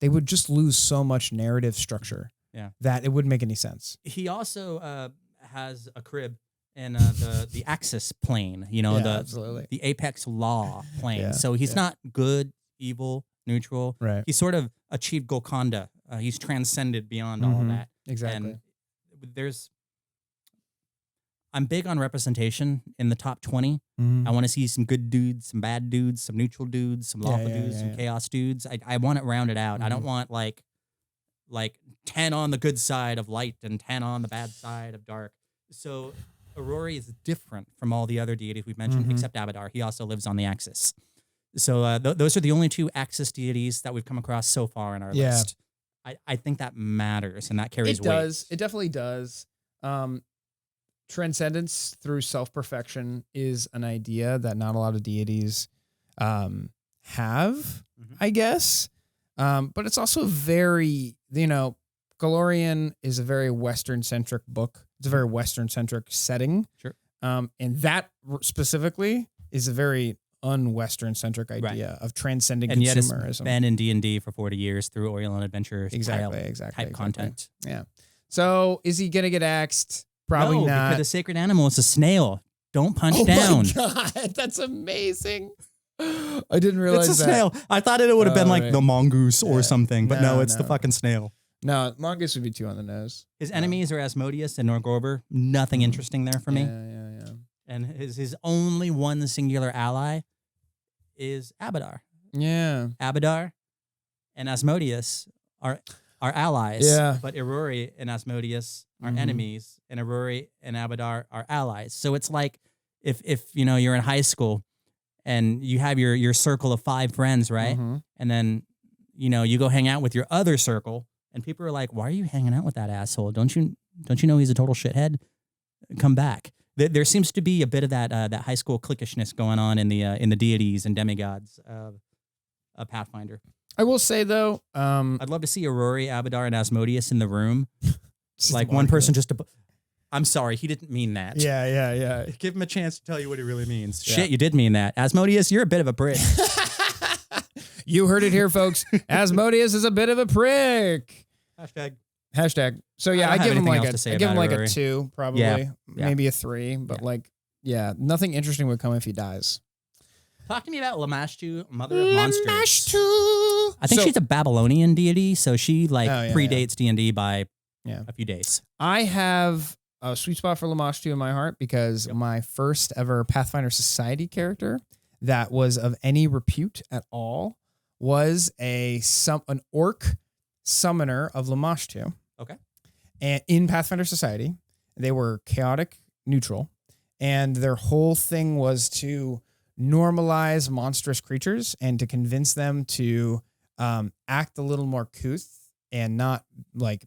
they would just lose so much narrative structure that it wouldn't make any sense. He also has a crib in the Axis plane, the Apex Law plane. Yeah, So he's not good, evil, neutral. Right. He's sort of achieved Golconda. He's transcended beyond all of that. Exactly. And I'm big on representation in the top 20. I want to see some good dudes, some bad dudes, some neutral dudes, some lawful dudes, some chaos dudes. I want it rounded out. I don't want like 10 on the good side of light and 10 on the bad side of dark. So Irori is different from all the other deities we've mentioned, except Abadar. He also lives on the Axis. So those are the only 2 Axis deities that we've come across so far in our list. I think that matters and that carries weight. It does. It definitely does. Transcendence through self-perfection is an idea that not a lot of deities have, I guess. But it's also very, Golarion is a very Western-centric book. It's a very Western-centric setting. Sure. And that specifically is a very un-Western-centric idea of transcending and consumerism. Yet it's been in D&D for 40 years through Oil and Adventure type content. Yeah. So is he going to get axed? Probably no, not. Because the sacred animal is a snail. Don't punch down. Oh my God, that's amazing. I didn't realize it's a snail. I thought it would have been like the mongoose or something, but no, it's the fucking snail. No, mongoose would be too on the nose. His enemies are Asmodeus and Norgorber. Nothing interesting there for me. Yeah. And his only one singular ally is Abadar. Yeah. Abadar and Asmodeus are allies. Yeah. But Irori and Asmodeus are enemies, and Irori and Abadar are allies. So it's like if you're in high school and you have your circle of 5 friends, right? And then you go hang out with your other circle, and people are like, "Why are you hanging out with that asshole? Don't you know he's a total shithead? Come back." There seems to be a bit of that high school cliquishness going on in the deities and demigods of Pathfinder. I will say though, I'd love to see Irori, Abadar, and Asmodeus in the room. Like one person just to... I'm sorry, he didn't mean that. Yeah. Give him a chance to tell you what he really means. Yeah. Shit, you did mean that. Asmodeus, you're a bit of a prick. You heard it here, folks. Asmodeus is a bit of a prick. Hashtag. So yeah, I give him like a 2, probably. Yeah. Maybe a 3, but nothing interesting would come if he dies. Talk to me about Lamashtu, Mother of Monsters. Lamashtu. I think she's a Babylonian deity, so she predates D&D by a few days. I have a sweet spot for Lamashtu in my heart because my first ever Pathfinder Society character that was of any repute at all was an orc summoner of Lamashtu. Okay. And in Pathfinder Society, they were chaotic neutral, and their whole thing was to normalize monstrous creatures and to convince them to act a little more couth and not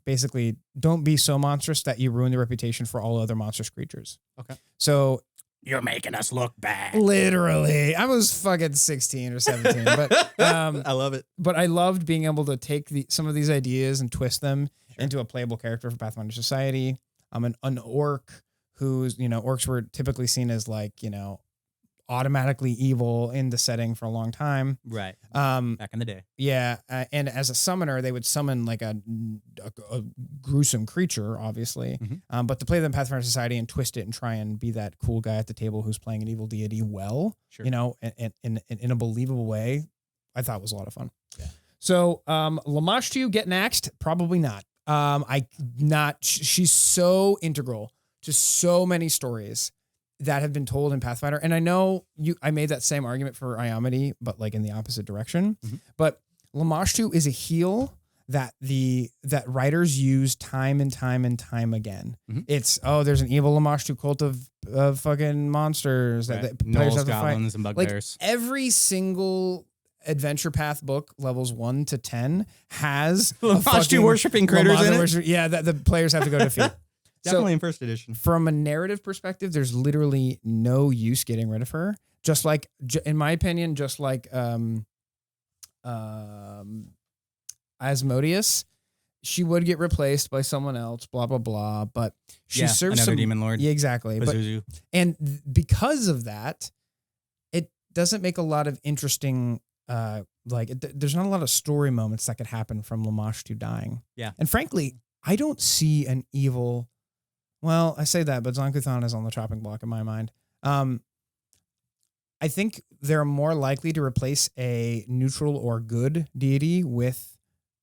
basically don't be so monstrous that you ruin the reputation for all other monstrous creatures. Okay. So you're making us look bad. Literally. I was fucking 16 or 17, but I love it. But I loved being able to take some of these ideas and twist them into a playable character for Pathfinder Society. I'm an orc who's, orcs were typically seen as automatically evil in the setting for a long time. Right. Back in the day. Yeah. And as a summoner, they would summon a gruesome creature, obviously. But to play them Pathfinder Society and twist it and try and be that cool guy at the table who's playing an evil deity and in a believable way, I thought was a lot of fun. Yeah. So Lamashtu get axed? Probably not. She's so integral to so many stories that have been told in Pathfinder. And I know I made that same argument for Iomedae, but in the opposite direction. But Lamashtu is a heal that writers use time and time and time again. It's, there's an evil Lamashtu cult of fucking monsters that players have to fight. Goblins and bugbears. Every single adventure path book, levels 1 to 10, has Lamashtu worshipping critters in it. That the players have to go defeat. Definitely in first edition. From a narrative perspective, there's literally no use getting rid of her. Just like, in my opinion, just like Asmodeus, she would get replaced by someone else, blah, blah, blah. But she serves another demon lord. Yeah, exactly. And because of that, it doesn't make a lot of interesting, there's not a lot of story moments that could happen from Lamashtu dying. Yeah. And frankly, I don't see an evil... Well, I say that, but Zon-Kuthon is on the chopping block in my mind. I think they're more likely to replace a neutral or good deity with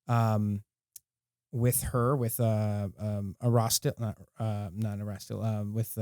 Erastil, with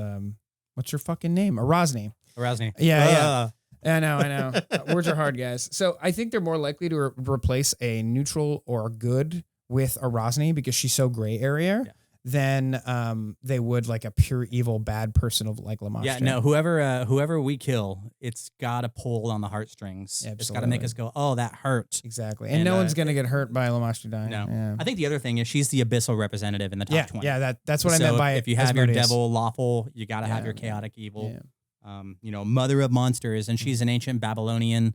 What's your fucking name? Arazni. Arazni. Yeah. I know. Words are hard, guys. So I think they're more likely to replace a neutral or good with Arazni because she's so gray area than they would like a pure evil bad person of like Lamashtu. Yeah, no, whoever we kill, it's got to pull on the heartstrings. Absolutely. It's got to make us go, oh, that hurt. Exactly. And no one's going to get hurt by Lamashtu dying. No. Yeah. I think the other thing is she's the abyssal representative in the top 20. Yeah, that's what I meant by if you have Asmodeus. your devil lawful, you got to have your chaotic evil. Yeah. Mother of monsters, and she's an ancient Babylonian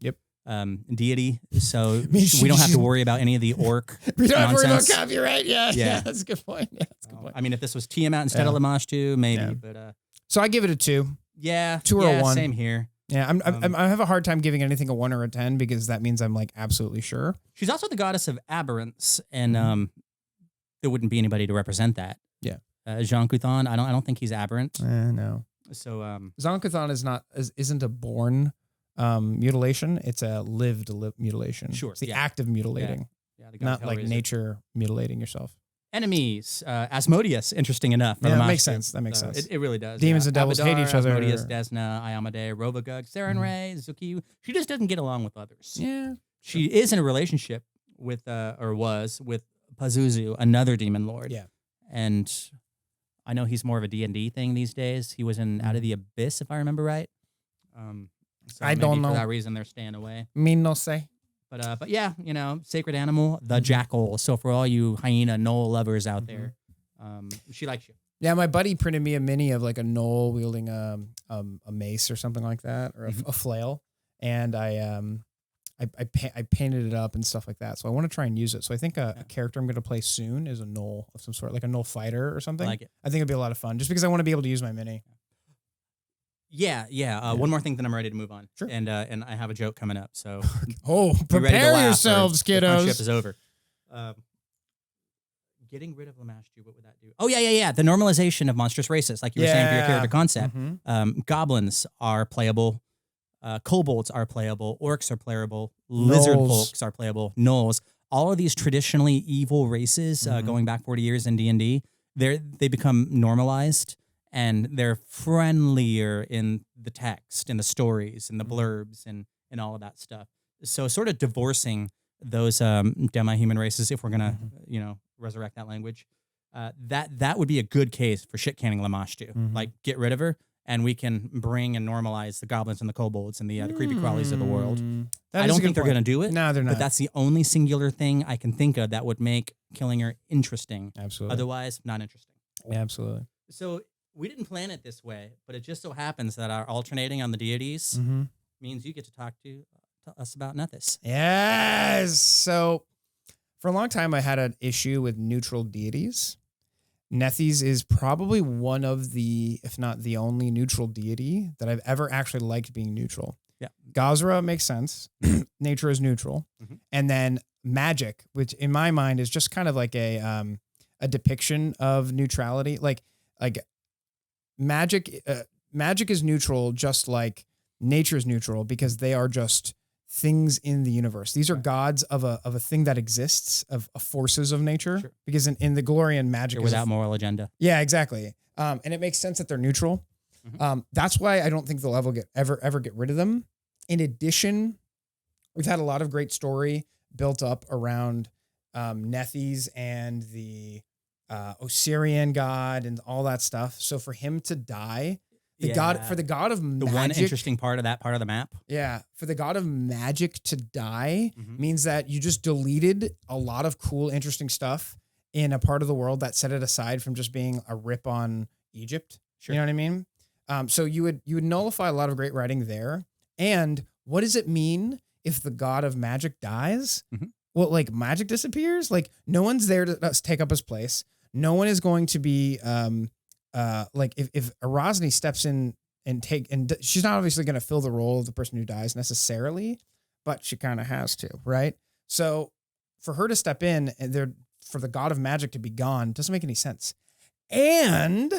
deity, so we don't have to worry about any of the orc we don't nonsense. have to worry about copyright. Yeah, that's a good point. Yeah, that's a good point. I mean, if this was Tiamat instead of Lamashtu, maybe, but so I give it a 2. Yeah, 2 or a 1. Same here. Yeah, I have a hard time giving anything a 1 or a 10 because that means I'm like absolutely sure. She's also the goddess of aberrance, and there wouldn't be anybody to represent that. Yeah, Zon-Kuthon, I don't think he's aberrant. No. So Zon-Kuthon isn't a born mutilation; it's a lived mutilation. Sure, it's the act of mutilating, not like nature mutilating yourself. Enemies, Asmodeus, interesting enough. Yeah, that makes sense. That makes sense. It really does. Demons and devils Abadar, hate each other. Asmodeus, Desna, Iomedae, Rovagug, Sarenrae, Zuki. She just doesn't get along with others. Yeah, she is in a relationship with, or was with Pazuzu, another demon lord. Yeah, and I know he's more of a D&D thing these days. He was in Out of the Abyss, if I remember right. So I don't know. For that reason, they're staying away. Me no say. But yeah, sacred animal, the jackal. So for all you hyena gnoll lovers out there, she likes you. Yeah, my buddy printed me a mini of like a gnoll wielding a mace or something like that, or a flail, and I painted it up and stuff like that. So I want to try and use it. So I think a character I'm going to play soon is a gnoll of some sort, like a gnoll fighter or something. I like it. I think it'd be a lot of fun just because I want to be able to use my mini. Yeah. One more thing, then I'm ready to move on. Sure. And I have a joke coming up. So prepare yourselves, kiddos. The friendship is over. Getting rid of Lamashtu, what would that do? Oh yeah. The normalization of monstrous races, like you were saying for your character concept. Goblins are playable. Kobolds are playable, orcs are playable, lizard folks are playable, gnolls. All of these traditionally evil races, going back 40 years in D&D, they become normalized and they're friendlier in the text, in the stories, in the blurbs, and all of that stuff. So sort of divorcing those demi-human races, if we're gonna resurrect that language, that would be a good case for shit canning Lamashtu. Like get rid of her. And we can bring and normalize the goblins and the kobolds and the creepy crawlies of the world. I don't think they're going to do it. No, they're not. But that's the only singular thing I can think of that would make killing her interesting. Absolutely. Otherwise, not interesting. Yeah, absolutely. So we didn't plan it this way, but it just so happens that our alternating on the deities means you get to talk to us about Nethys. Yes. So for a long time, I had an issue with neutral deities. Nethys is probably one of the, if not the only neutral deity that I've ever actually liked being neutral. Yeah. Gozreh makes sense. Nature is neutral. And then magic, which in my mind is just kind of like a depiction of neutrality. Like magic is neutral just like nature is neutral because they are just things in the universe. These are gods of a thing that exists, of forces of nature. Sure. Because in the glory and magic, they're without moral agenda. Yeah, exactly. And it makes sense that they're neutral. That's why I don't think they'll ever get rid of them. In addition, we've had a lot of great story built up around Nethys and the Osirian god and all that stuff. So for him to die. The god of magic. The one interesting part of that part of the map. Yeah. For the god of magic to die means that you just deleted a lot of cool, interesting stuff in a part of the world that set it aside from just being a rip on Egypt. Sure. You know what I mean? So you would nullify a lot of great writing there. And what does it mean if the god of magic dies? Well, like magic disappears? Like no one's there to take up his place. No one is going to be like if Arazni steps in and she's not obviously going to fill the role of the person who dies necessarily, but she kind of has to, right? So for her to step in and for the god of magic to be gone doesn't make any sense. And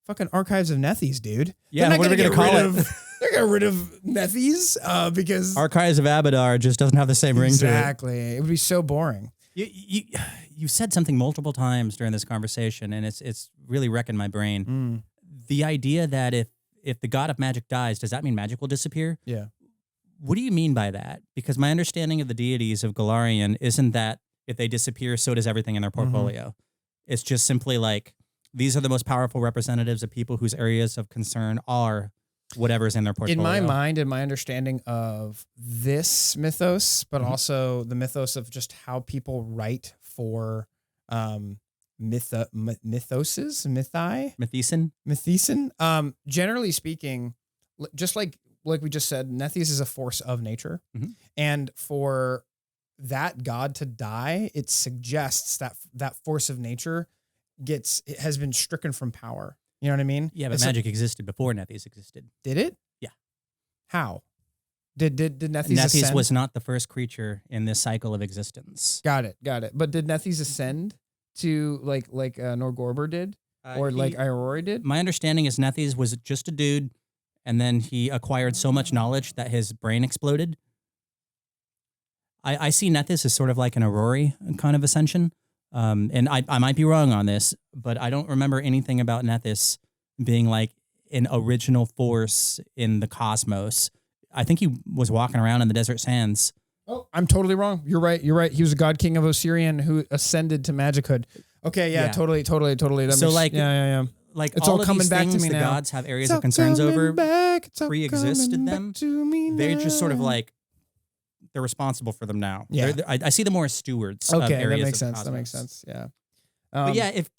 fucking Archives of Nethys, dude. Yeah, what are we going to call it? They're getting rid of Nethys because Archives of Abadar just doesn't have the same ring to it. Exactly. It would be so boring. You said something multiple times during this conversation, and it's really wrecking my brain. the idea that if the god of magic dies, does that mean magic will disappear? Yeah. What do you mean by that? Because my understanding of the deities of Golarion isn't that if they disappear, so does everything in their portfolio. It's just simply like, these are the most powerful representatives of people whose areas of concern are whatever's in their portfolio. In my mind and my understanding of this mythos, but also the mythos of just how people write for Methesin. Generally speaking, just like we just said, Nethys is a force of nature. And for that god to die, it suggests that force of nature has been stricken from power. You know what I mean? Yeah, but magic existed before Nethys existed. Did it? Yeah. How? Did Nethys Nethys ascend? was not the first creature in this cycle of existence. Got it. But did Nethys ascend to like Norgorber did? Or like Irori did? My understanding is Nethys was just a dude, and then he acquired so much knowledge that his brain exploded. I see Nethys as sort of like an Irori kind of ascension. And I might be wrong on this, but I don't remember anything about Nethys being like an original force in the cosmos. I think he was walking around in the desert sands. Oh, I'm totally wrong. You're right. He was a god king of Osirian who ascended to magichood. Okay, yeah. Totally. That so makes, like, yeah. Like it's all all coming these back things to me the now. gods have areas of concerns over pre-existed them. They're just sort of like, they're responsible for them now. Yeah. I see them more as stewards of areas that makes of sense. cosmos. That makes sense. Yeah. But yeah, if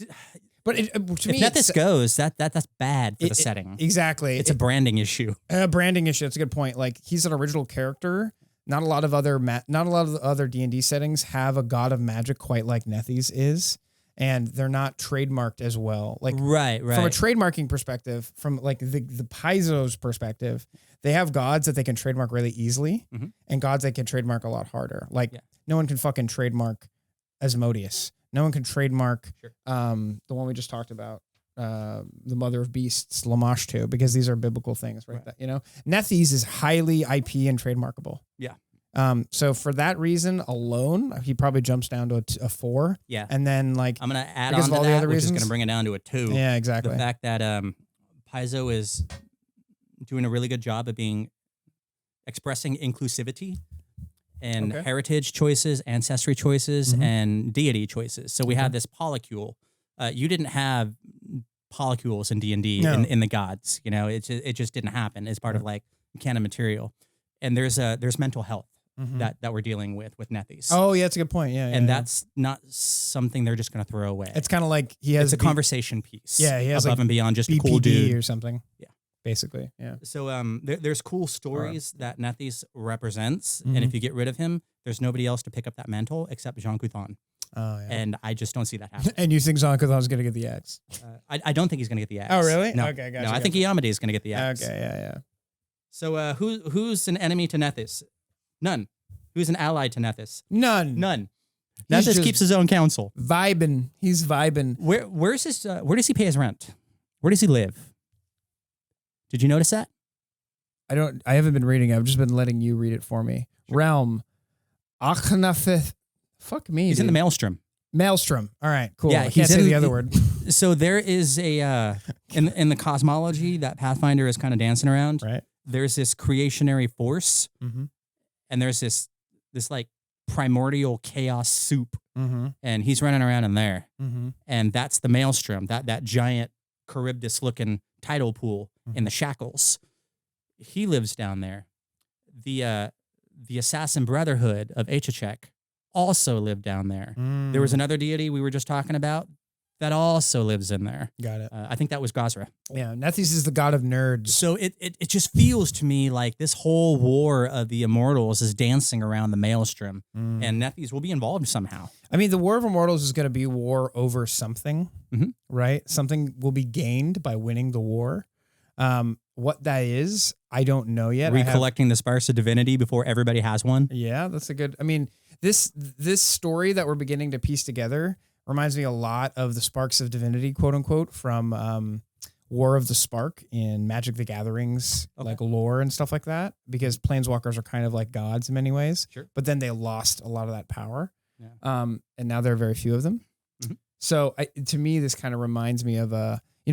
Nethys goes, that's bad for the setting. Exactly. It's a branding issue. Branding issue. That's a good point. Like, he's an original character. Not a lot of other D&D settings have a god of magic quite like Nethys is, and they're not trademarked as well. Like, right. From a trademarking perspective, from like the Paizo's perspective, they have gods that they can trademark really easily, and gods they can trademark a lot harder. Like, no one can fucking trademark Asmodeus. No one can trademark the one we just talked about, the mother of beasts, Lamashtu, because these are biblical things, right? That, you know, Nethys is highly IP and trademarkable. Yeah. So for that reason alone, he probably jumps down to a 4. Yeah. And then like I'm gonna add on to that, which is gonna bring it down to a 2. Yeah, exactly. The fact that Paizo is doing a really good job of expressing inclusivity and heritage choices, ancestry choices, and deity choices. So we have this polycule. You didn't have polycules in D&D in the gods. You know, it just didn't happen. It's part of like canon material. And there's mental health that we're dealing with Nethys. Oh yeah, that's a good point. Yeah, and that's not something they're just going to throw away. It's kind of like he has a conversation piece. Yeah, he has above like and beyond just BPD a cool dude or something. Yeah. Basically, yeah. So there's cool stories that Nethys represents, and if you get rid of him, there's nobody else to pick up that mantle except Zon-Kuthon. Oh, yeah. And I just don't see that happening. And you think Zon-Kuthon is going to get the axe? I don't think he's going to get the axe. Oh, really? No. Okay, gotcha. No, I think Iomedae is going to get the axe. Okay, yeah. So who's an enemy to Nethys? None. Who's an ally to Nethys? None. Nethys keeps his own counsel. Vibing. He's vibing. Where's his? Where does he pay his rent? Where does he live? Did you notice that? I haven't been reading it. I've just been letting you read it for me. Sure. Realm. Achnafith. Fuck me. He's dude. in the Maelstrom. Maelstrom. All right, cool. Yeah, I can't say the other word. So there is a in the cosmology that Pathfinder is kind of dancing around. Right. There's this creationary force, and there's this like primordial chaos soup, and he's running around in there, and that's the Maelstrom. That giant Charybdis looking tidal pool in the shackles. He lives down there. The Assassin Brotherhood of Achachek also live down there. There was another deity we were just talking about that also lives in there. Got it. I think that was Gozreh. Yeah, Nethys is the god of nerds. So it just feels to me like this whole war of the Immortals is dancing around the Maelstrom, and Nethys will be involved somehow. I mean, the War of Immortals is going to be war over something, right? Something will be gained by winning the war. What that is, I don't know yet. Recollecting the sparks of divinity before everybody has one. Yeah, that's a good. I mean, this story that we're beginning to piece together reminds me a lot of the sparks of divinity, quote unquote, from War of the Spark in Magic the Gathering's like lore and stuff like that. Because planeswalkers are kind of like gods in many ways, but then they lost a lot of that power, and now there are very few of them. So to me, this kind of reminds me of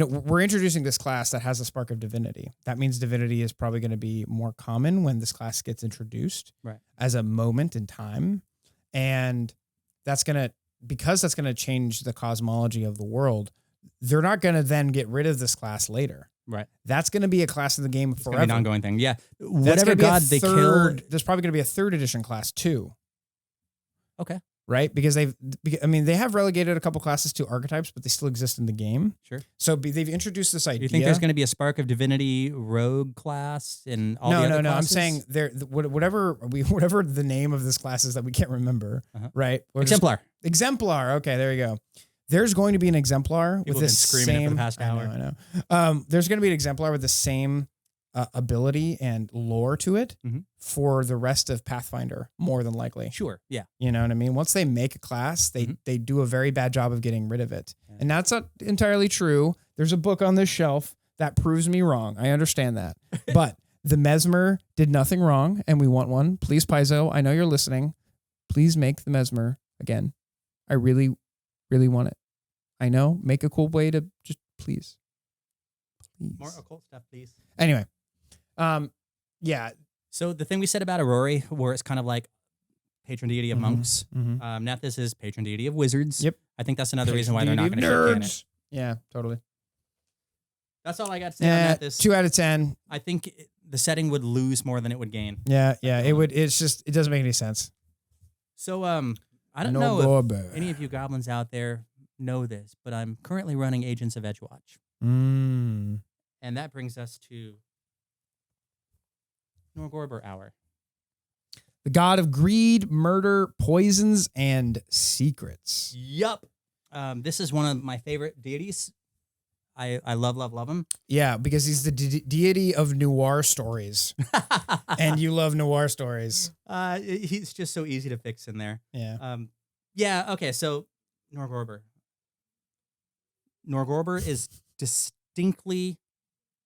we're introducing this class that has a spark of divinity. That means divinity is probably going to be more common when this class gets introduced as a moment in time. And because that's going to change the cosmology of the world, they're not going to then get rid of this class later. Right. That's going to be a class in the game forever. It's an ongoing thing. Yeah. That's Whatever god they killed. There's probably going to be a 3rd edition class too. Okay. Right? Because they have relegated a couple classes to archetypes, but they still exist in the game. Sure. So they've introduced this idea. Do you think there's going to be a Spark of Divinity rogue class in all the other classes? I'm saying whatever the name of this class is that we can't remember, right? Exemplar. Exemplar. Okay, there you go. There's going to be an exemplar People with the screaming same. it for the past hour. I know. There's going to be an exemplar with the same ability and lore to it for the rest of Pathfinder, more than likely. Sure. Yeah. You know what I mean? Once they make a class, they do a very bad job of getting rid of it. Yeah. And that's not entirely true. There's a book on this shelf that proves me wrong. I understand that. But the Mesmer did nothing wrong, and we want one. Please, Paizo, I know you're listening. Please make the Mesmer again. I really, really want it. I know. Make a cool way to just please. More occult stuff, please. Anyway. Yeah. So the thing we said about Irori, where it's kind of like patron deity of monks, Nethys is patron deity of wizards. Yep. I think that's another reason why they're not going to ship it. Yeah, totally. That's all I got to say on Nethys. 2 out of 10. I think the setting would lose more than it would gain. Yeah, it would. It doesn't make any sense. So I don't know if any of you goblins out there know this, but I'm currently running Agents of Edgewatch. And that brings us to Norgorber Hour. The god of greed, murder, poisons, and secrets. Yup. This is one of my favorite deities. I love him. Yeah, because he's the deity of noir stories. And you love noir stories. He's just so easy to fix in there. Yeah. Okay, so Norgorber. Norgorber is distinctly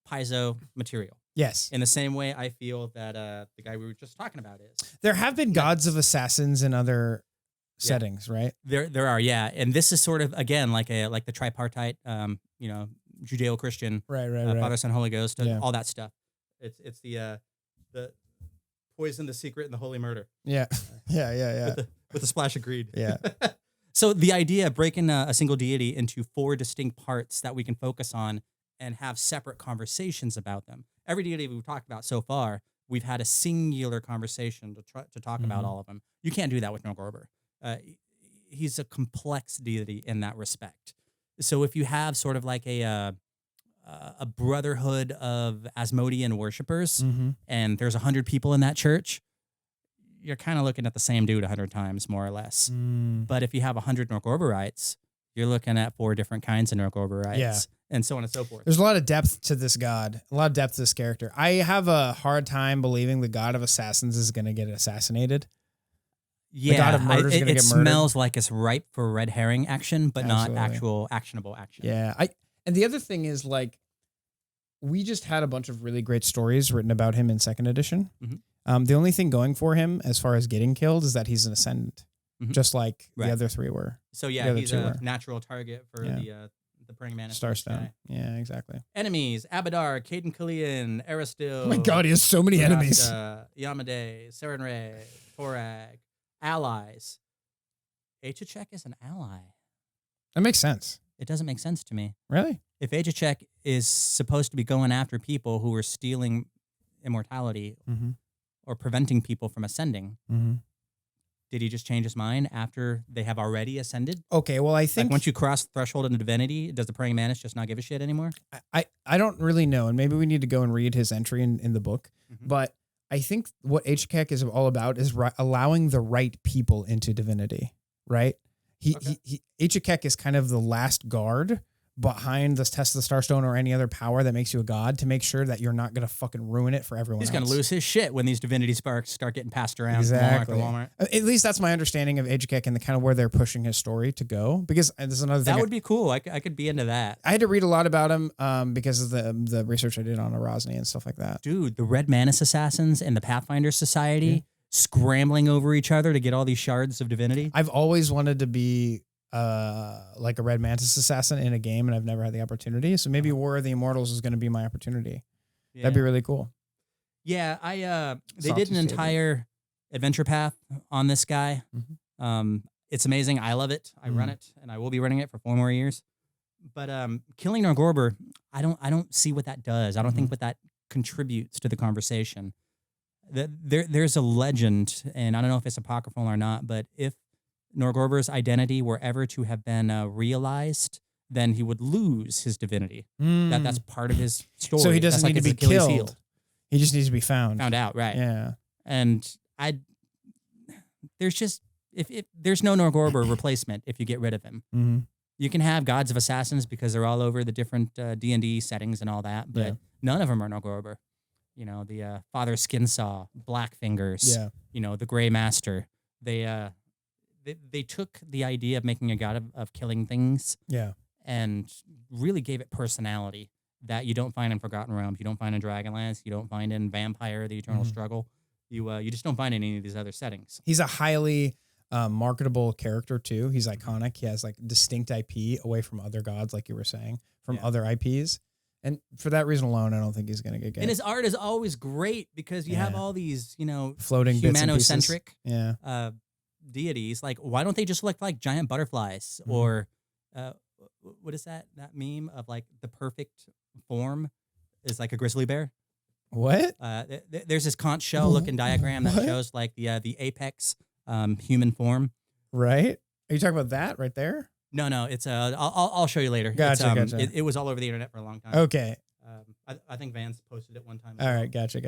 Paizo material. Yes. In the same way I feel that the guy we were just talking about is. There have been gods of assassins in other settings, right? There are, yeah. And this is sort of, again, like the tripartite, Judeo-Christian, right. Father, Son, Holy Ghost, all that stuff. It's the poison, the secret, and the holy murder. Yeah. Yeah. With a splash of greed. Yeah. So the idea of breaking a single deity into 4 distinct parts that we can focus on and have separate conversations about them. Every deity we've talked about so far, we've had a singular conversation to talk about all of them. You can't do that with Norgorber. He's a complex deity in that respect. So if you have sort of like a brotherhood of Asmodean worshipers, and there's 100 people in that church, you're kind of looking at the same dude 100 times, more or less. But if you have 100 Norgorberites, you're looking at 4 different kinds of Norgorberites, and so on and so forth. There's a lot of depth to this god, a lot of depth to this character. I have a hard time believing the god of assassins is going to get assassinated. Yeah, the god of murder is going to get murdered. It smells like it's ripe for red herring action, but not actual actionable action. Yeah, and the other thing is, like, we just had a bunch of really great stories written about him in 2nd edition. The only thing going for him as far as getting killed is that he's an ascendant, just like the other 3 were. So yeah, he's a natural target for the praying mantis. Starstone. Yeah, exactly. Enemies: Abadar, Cayden Cailean, Erastil. Oh my god, he has so many enemies. Iomedae, Sarenrae, Torag. Allies. Achachek is an ally. That makes sense. It doesn't make sense to me. Really? If Achachek is supposed to be going after people who are stealing immortality or preventing people from ascending, did he just change his mind after they have already ascended? Okay, well, I think... Like once you cross the threshold into divinity, does the praying mantis just not give a shit anymore? I don't really know, and maybe we need to go and read his entry in the book, but I think what Achachek is all about is allowing the right people into divinity, right? Achachek is kind of the last guard behind this test of the Starstone or any other power that makes you a god to make sure that you're not going to fucking ruin it for everyone else. He's going to lose his shit when these divinity sparks start getting passed around exactly. from Walmart to Walmart. At least that's my understanding of Achachek and the kind of where they're pushing his story to go. Because there's another thing. That would be cool. I could be into that. I had to read a lot about him because of the research I did on Arazni and stuff like that. Dude, the Red Mantis Assassins and the Pathfinder Society scrambling over each other to get all these shards of divinity. I've always wanted to be like a Red Mantis assassin in a game, and I've never had the opportunity. So maybe War of the Immortals is going to be my opportunity. Yeah. That'd be really cool. Yeah, they did an entire adventure path on this guy. It's amazing. I love it. I run it, and I will be running it for 4 more years. But killing Norgorber, I don't see what that does. I don't think what that contributes to the conversation. There's a legend, and I don't know if it's apocryphal or not, but if Norgorber's identity were ever to have been realized, then he would lose his divinity. That's part of his story. So he doesn't need to be Achilles' killed. heel. He just needs to be found. Found out, right? Yeah. And there's just if there's no Norgorber replacement if you get rid of him. You can have gods of assassins because they're all over the different D&D settings and all that, but none of them are Norgorber. You know, the Father Skinsaw, Blackfingers, you know, the Grey Master. They took the idea of making a god of killing things and really gave it personality that you don't find in Forgotten Realms, you don't find in Dragonlance, you don't find in Vampire, the Eternal Struggle. You just don't find in any of these other settings. He's a highly marketable character too. He's iconic. He has like distinct IP away from other gods, like you were saying, from other IPs. And for that reason alone, I don't think he's going to get And his art is always great because you have all these, you know, floating humanocentric deities. Like, why don't they just look like giant butterflies? Or what is that meme of like the perfect form is like a grizzly bear? What? There's this conch shell looking diagram that shows like the apex human form. Right? Are you talking about that right there? No, it's I'll show you later. Gotcha. It was all over the internet for a long time. Okay. I think Vance posted it one time. All right, gotcha.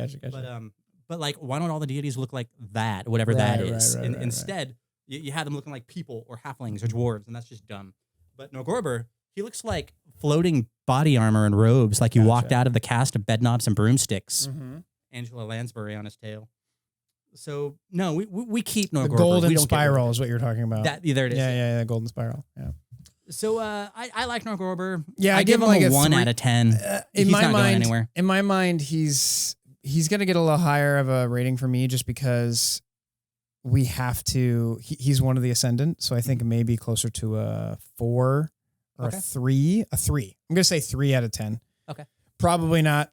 But like, why don't all the deities look like that, whatever that is? Instead, you have them looking like people or halflings or dwarves, and that's just dumb. But Norgorber, he looks like floating body armor and robes, like you walked out of the cast of Bedknobs and Broomsticks. Angela Lansbury on his tail. So no, we keep Norgorber. The golden spiral is what you're talking about. There it is. Yeah, golden spiral. Yeah. So I like Norgorber. Yeah, I give him like a 1 out of 10. In He's my not mind, going anywhere. In my mind, he's gonna get a little higher of a rating for me just because we have to. He's one of the Ascendant, so I think maybe closer to a 4 or a 3. A 3. I'm gonna say 3 out of 10. Okay. Probably not.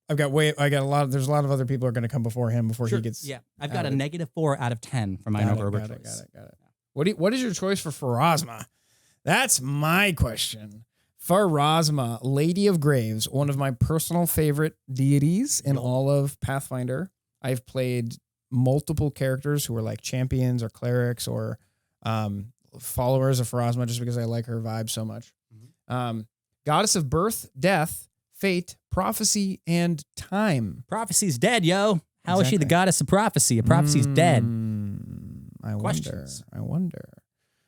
There's a lot of other people are going to come before him before he gets. Yeah, I've got a -4 out of 10 for my Norgorber choice. Got it. What is your choice for Pharasma? That's my question. Pharasma, Lady of Graves, one of my personal favorite deities in all of Pathfinder. I've played multiple characters who are like champions or clerics or followers of Pharasma just because I like her vibe so much. Goddess of birth, death, fate, prophecy, and time. Prophecy's dead, yo. How is she the goddess of prophecy? A prophecy's dead. I wonder.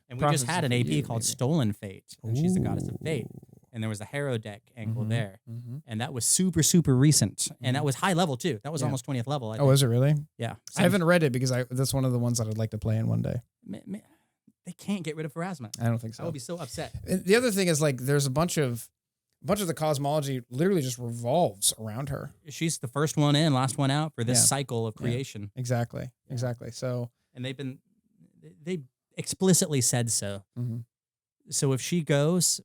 And we just had an AP called Stolen Fate, and she's the goddess of fate. And there was a Harrow deck angle there. And that was super, super recent. And that was high level, too. That was almost 20th level, I think. Oh, is it really? Yeah. I haven't read it because that's one of the ones that I'd like to play in one day. They can't get rid of Pharasma. I don't think so. I would be so upset. And the other thing is, like, there's a bunch of the cosmology literally just revolves around her. She's the first one in, last one out for this cycle of creation. Exactly. So, and they explicitly said so. So if she goes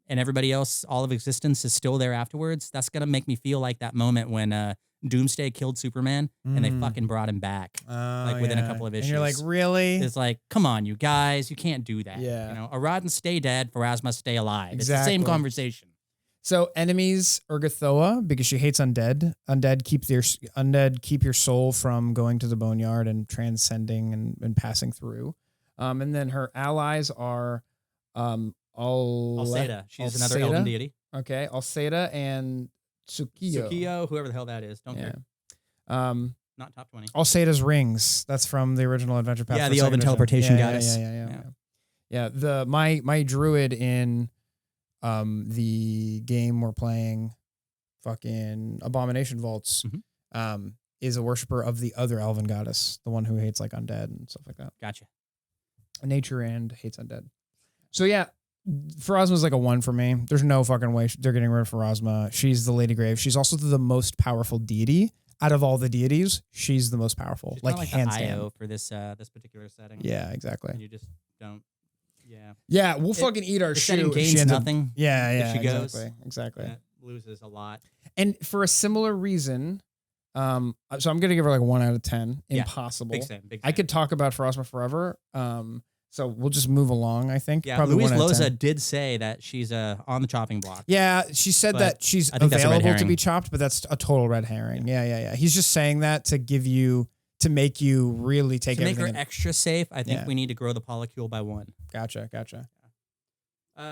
and everybody else, all of existence is still there afterwards, that's going to make me feel like that moment when Doomsday killed Superman and they fucking brought him back within a couple of issues. And you're like, really? It's like, come on, you guys, you can't do that. Yeah. You know, Arazni stay dead, Pharasma stay alive. Exactly. It's the same conversation. So enemies, Urgathoa, because she hates undead. Undead keep your soul from going to the boneyard and transcending and passing through. And then her allies are Alceda. She's another elven deity. Okay, Alceda and Tsukio, whoever the hell that is. Don't care. Not top 20. Alceda's rings. That's from the original Adventure Path. Yeah, the elven teleportation goddess. Yeah. My druid in the game we're playing, fucking Abomination Vaults, is a worshiper of the other elven goddess, the one who hates like undead and stuff like that. Gotcha. Nature and hates undead. So yeah, Pharasma's like a 1 for me. There's no fucking way they're getting rid of Pharasma. She's the Lady Grave. She's also the most powerful deity out of all the deities. She's the most powerful, She's like like hands the down. IO for this particular setting. Yeah, exactly. And you just don't. Yeah, we'll fucking eat our The setting shoe. if she gains ends up- nothing. Yeah, she goes. exactly. It loses a lot. And for a similar reason, so I'm gonna give her like 1 out of 10. Yeah, Impossible. Big same. I could talk about Pharasma forever. So we'll just move along. I think. Yeah, Probably Luis 1 out of 10. Loza did say that she's on the chopping block. Yeah, she said But that she's I think that's a red available to be herring. chopped, but that's a total red herring. Yeah. He's just saying that to make you really take To make everything. her extra safe, I think Yeah. we need to grow the polycule by 1. Gotcha.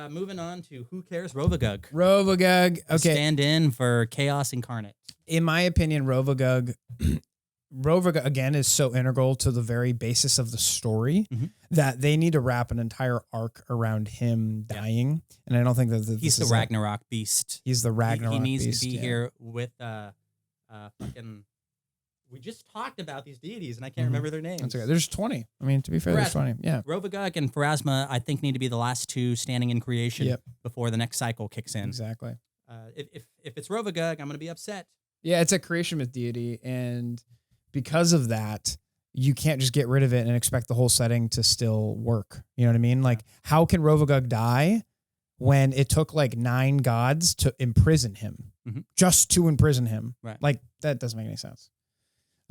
Moving on to who cares Rovagug. Rovagug. Okay. Stand in for Chaos Incarnate. In my opinion, Rovagug again is so integral to the very basis of the story Mhm. that they need to wrap an entire arc around him dying. And I don't think that He's the Ragnarok beast. He's the Ragnarok. He needs beast, to be yeah. here with fucking. We just talked about these deities, and I can't Mhm. remember their names. That's okay. There's 20. I mean, to be fair, there's 20. Yeah. Rovagug and Pharasma, I think, need to be the last 2 standing in creation Yep. before the next cycle kicks in. Exactly. If it's Rovagug, I'm going to be upset. Yeah, it's a creation myth deity, and because of that, you can't just get rid of it and expect the whole setting to still work. You know what I mean? Like, how can Rovagug die when it took like 9 gods to imprison him, just to imprison him? Right. Like, that doesn't make any sense.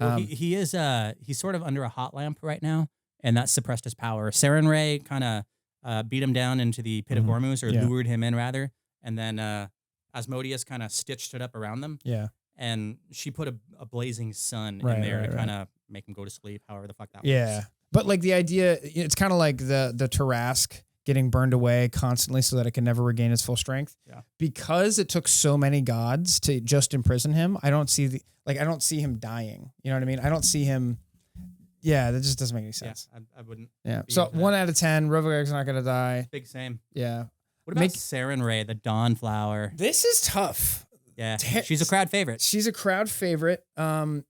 Well, he's sort of under a hot lamp right now, and that suppressed his power. Sarenrae kind of beat him down into the pit of Gormus, or lured him in rather, and then Asmodeus kind of stitched it up around them. Yeah. And she put a blazing sun Right, in there right, to right. kind of make him go to sleep, however the fuck that Yeah. works. But like the idea, it's kind of like the Tarask getting burned away constantly so that it can never regain its full strength. Yeah. Because it took so many gods to just imprison him, I don't see him dying. You know what I mean? I don't see him. Yeah, that just doesn't make any sense. Yeah, I wouldn't. Yeah. be So into that. 1 out of 10, Rovagug's not gonna die. Big same. Yeah. What about Sarenrae, the Dawn Flower? This is tough. Yeah, she's a crowd favorite. She's a crowd favorite.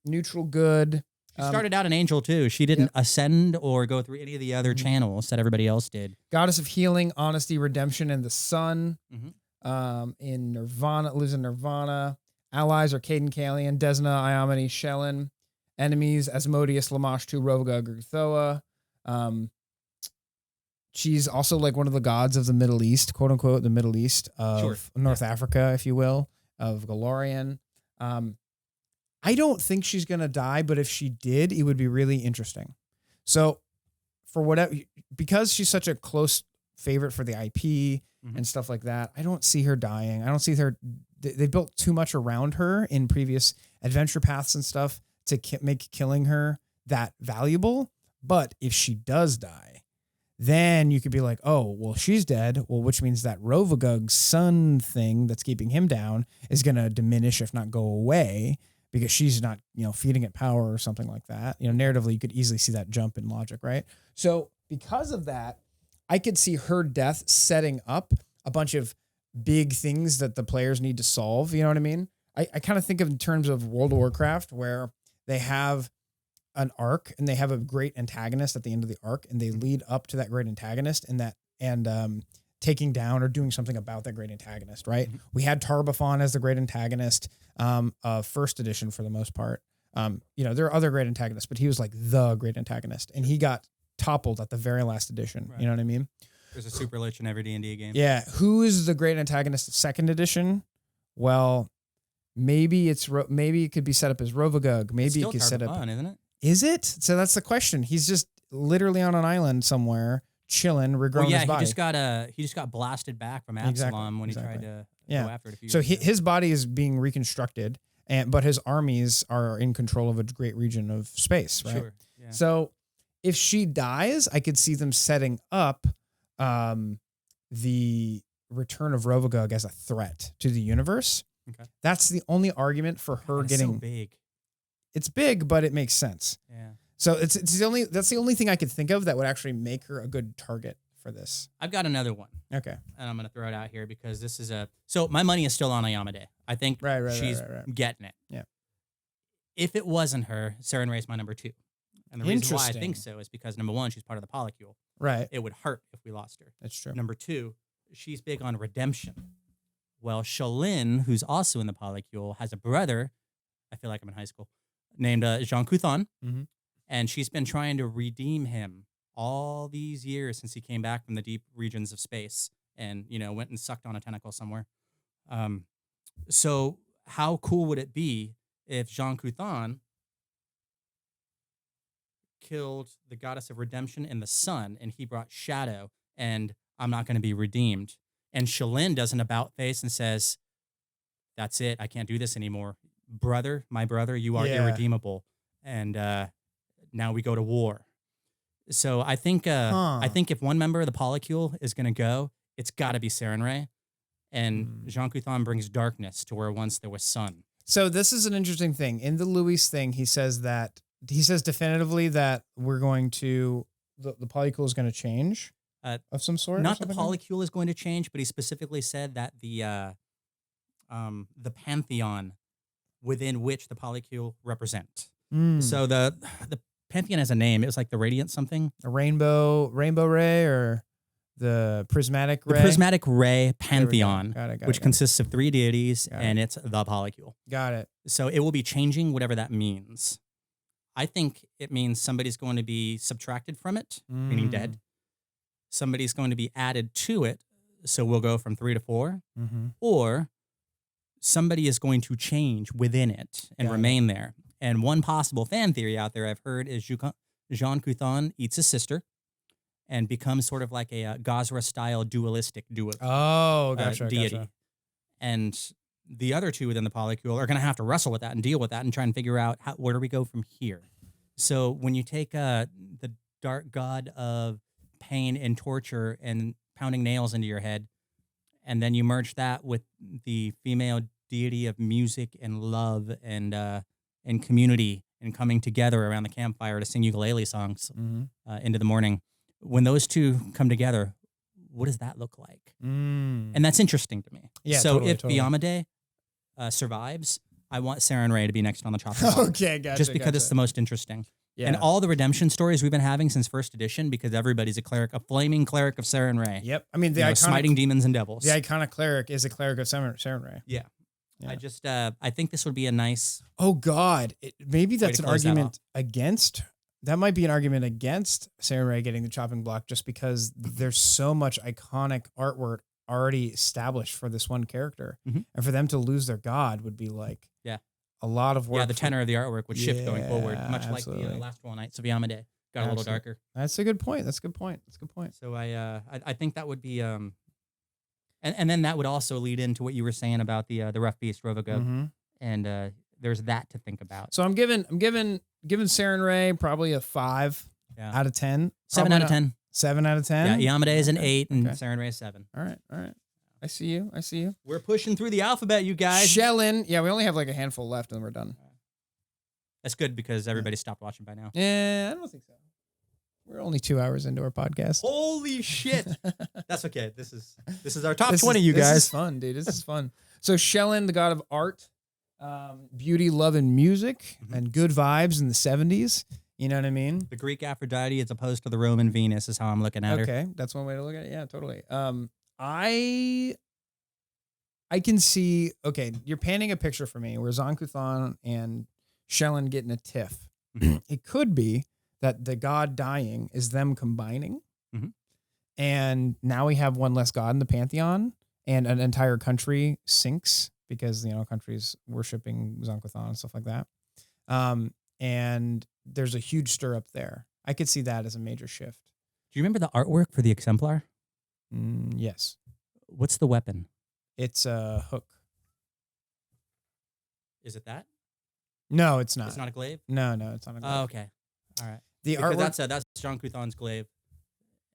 Neutral good. She started out an angel too. She didn't ascend or go through any of the other channels that everybody else did. Goddess of healing, honesty, redemption, and the sun. Mhm. In Nirvana, lives in Nirvana. Allies are Cayden Cailean, Desna, Iomedae, Shelyn. Enemies, Asmodeus, Lamashtu, Rovagug, Urgathoa. She's also like one of the gods of the Middle East, quote unquote, the Middle East of North Africa, if you will, of Galorian. I don't think she's going to die, but if she did, it would be really interesting. So for whatever, because she's such a close favorite for the IP and stuff like that, I don't see her dying. I don't see her. They built too much around her in previous adventure paths and stuff to make killing her that valuable. But if she does die, then you could be like, oh, well, she's dead. Well, which means that Rovagug's sun thing that's keeping him down is going to diminish, if not go away, because she's not, feeding it power or something like that. Narratively, you could easily see that jump in logic, right? So because of that, I could see her death setting up a bunch of big things that the players need to solve. You know what I mean? I kind of think of in terms of World of Warcraft, where they have an arc and they have a great antagonist at the end of the arc, and they lead up to that great antagonist and taking down or doing something about that great antagonist, right? We had Tar-Baphon as the great antagonist of first edition for the most part. There are other great antagonists, but he was like the great antagonist, and he got toppled at the very last edition. Right. You know what I mean? There's a super lich in every D&D game. Yeah. Who is the great antagonist of second edition? Well, maybe it could be set up as Rovagug. Maybe it could set up. Isn't it? Is it? So that's the question. He's just literally on an island somewhere, chilling, regrowing his body. He just got blasted back from Absalom when he tried to go after it. So his body is being reconstructed, but his armies are in control of a great region of space, right? Sure. Yeah. So if she dies, I could see them setting up the return of Rovagug as a threat to the universe. Okay. That's the only argument for her getting so big. It's big, but it makes sense. Yeah. So that's the only thing I could think of that would actually make her a good target for this. I've got another one. Okay. And I'm going to throw it out here because this is so my money is still on Iomedae. I think she's getting it. Yeah. If it wasn't her, Sarenrae's my number 2. And the reason why I think so is because number 1, she's part of the polycule. Right. It would hurt if we lost her. That's true. Number 2, she's big on redemption. Well, Shelyn, who's also in the polycule, has a brother, I feel like I'm in high school, named Zon-Kuthon. Mm-hmm. And she's been trying to redeem him all these years since he came back from the deep regions of space and, went and sucked on a tentacle somewhere. So how cool would it be if Zon-Kuthon killed the goddess of redemption and the sun, and he brought shadow, and I'm not going to be redeemed. And Shelyn does an about face and says, that's it. I can't do this anymore. Brother, my brother, you are irredeemable. And now we go to war. So I think if one member of the polycule is going to go, it's got to be Sarenrae. And Zon-Kuthon brings darkness to where once there was sun. So this is an interesting thing. In the Luis thing, he says definitively that we're going to the polycule is going to change of some sort. Not the polycule is going to change, but he specifically said that the pantheon within which the polycule represent. So the pantheon has a name. It was like the radiant something. A rainbow ray, or the prismatic ray. The prismatic ray pantheon, which got consists of 3 deities, and it's the polycule. Got it. So it will be changing, whatever that means. I think it means somebody's going to be subtracted from it, meaning dead. Somebody's going to be added to it, so we'll go from 3 to 4. Or somebody is going to change within it and remain there. And one possible fan theory out there I've heard is Zon-Kuthon eats his sister and becomes sort of like a Gozreh-style dualistic deity. Gotcha. And the other 2 within the polycule are going to have to wrestle with that and deal with that and try and figure out where do we go from here. So when you take the dark god of pain and torture and pounding nails into your head, and then you merge that with the female deity of music and love and community and coming together around the campfire to sing ukulele songs into the morning. When those 2 come together, what does that look like? And that's interesting to me. Yeah, so totally, if Iomedae survives, I want Sarenrae to be next on the chopping block. Okay, gotcha. Just because it's the most interesting. Yeah. And all the redemption stories we've been having since first edition, because everybody's a flaming cleric of Sarenrae. Yep. I mean, smiting demons and devils. The iconic cleric is a cleric of Sarenrae. Yeah. I think this would be a nice. Oh God, maybe that's an argument that against. That might be an argument against Sarenrae getting the chopping block, just because there's so much iconic artwork already established for this one character, and for them to lose their god would be like a lot of work. Yeah, the tenor of the artwork would shift going forward, much absolutely. like the last 12 Nights of Iomedae got a little darker. That's a good point. That's a good point. So I think that would be and then that would also lead into what you were saying about the rough beast Rovagug, and there's that to think about. So I'm giving Sarenrae probably a 5 out of 10. 7 out of 10. 7 out of 10. Yeah, Iomedae is an 8 and Sarenrae is 7. All right. I see you. We're pushing through the alphabet, you guys. Shelyn. Yeah, we only have like a handful left and we're done. That's good because everybody stopped watching by now. Yeah, I don't think so. We're only 2 hours into our podcast. Holy shit. That's okay. This is our top 20, you guys. This is fun, dude. This is fun. So Shelyn, the god of art, beauty, love, and music, and good vibes in the 70s. You know what I mean? The Greek Aphrodite as opposed to the Roman Venus is how I'm looking at her. Okay, that's one way to look at it. Yeah, totally. I can see. Okay, you're painting a picture for me where Zon-Kuthon and Shelyn get in a tiff. It could be that the god dying is them combining, and now we have one less god in the pantheon, and an entire country sinks because countries worshiping Zon-Kuthon and stuff like that. And there's a huge stir up there. I could see that as a major shift. Do you remember the artwork for the exemplar? Yes. What's the weapon? It's a hook. Is it that? No, it's not. It's not a glaive? No, it's not a glaive. Oh, okay. All right. Because artwork that's Zon-Kuthon's glaive,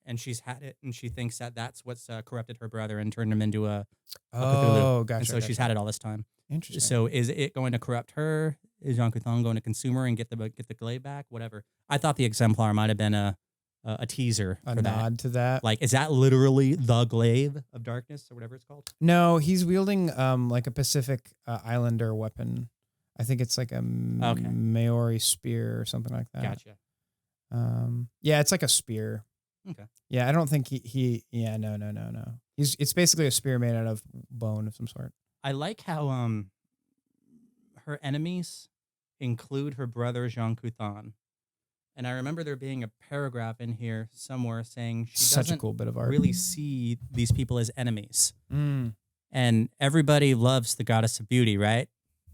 and she's had it, and she thinks that that's what's corrupted her brother and turned him into a Cthulhu. Gotcha. And so she's had it all this time. Interesting. So is it going to corrupt her? Is Zon-Kuthon going to consume her and get the glaive back? Whatever. I thought the exemplar might have been a teaser, a for nod that. to that. Like, is that literally the glaive of darkness or whatever it's called? No, he's wielding like a Pacific Islander weapon. I think it's like a Maori spear or something like that. Gotcha. Yeah, it's like a spear. Okay. Yeah, I don't think he. Yeah, no. It's basically a spear made out of bone of some sort. I like how her enemies include her brother Zon-Kuthon, And I remember there being a paragraph in here somewhere saying she Such a doesn't cool bit of art. really see these people as enemies. Mm. And everybody loves the goddess of beauty, right?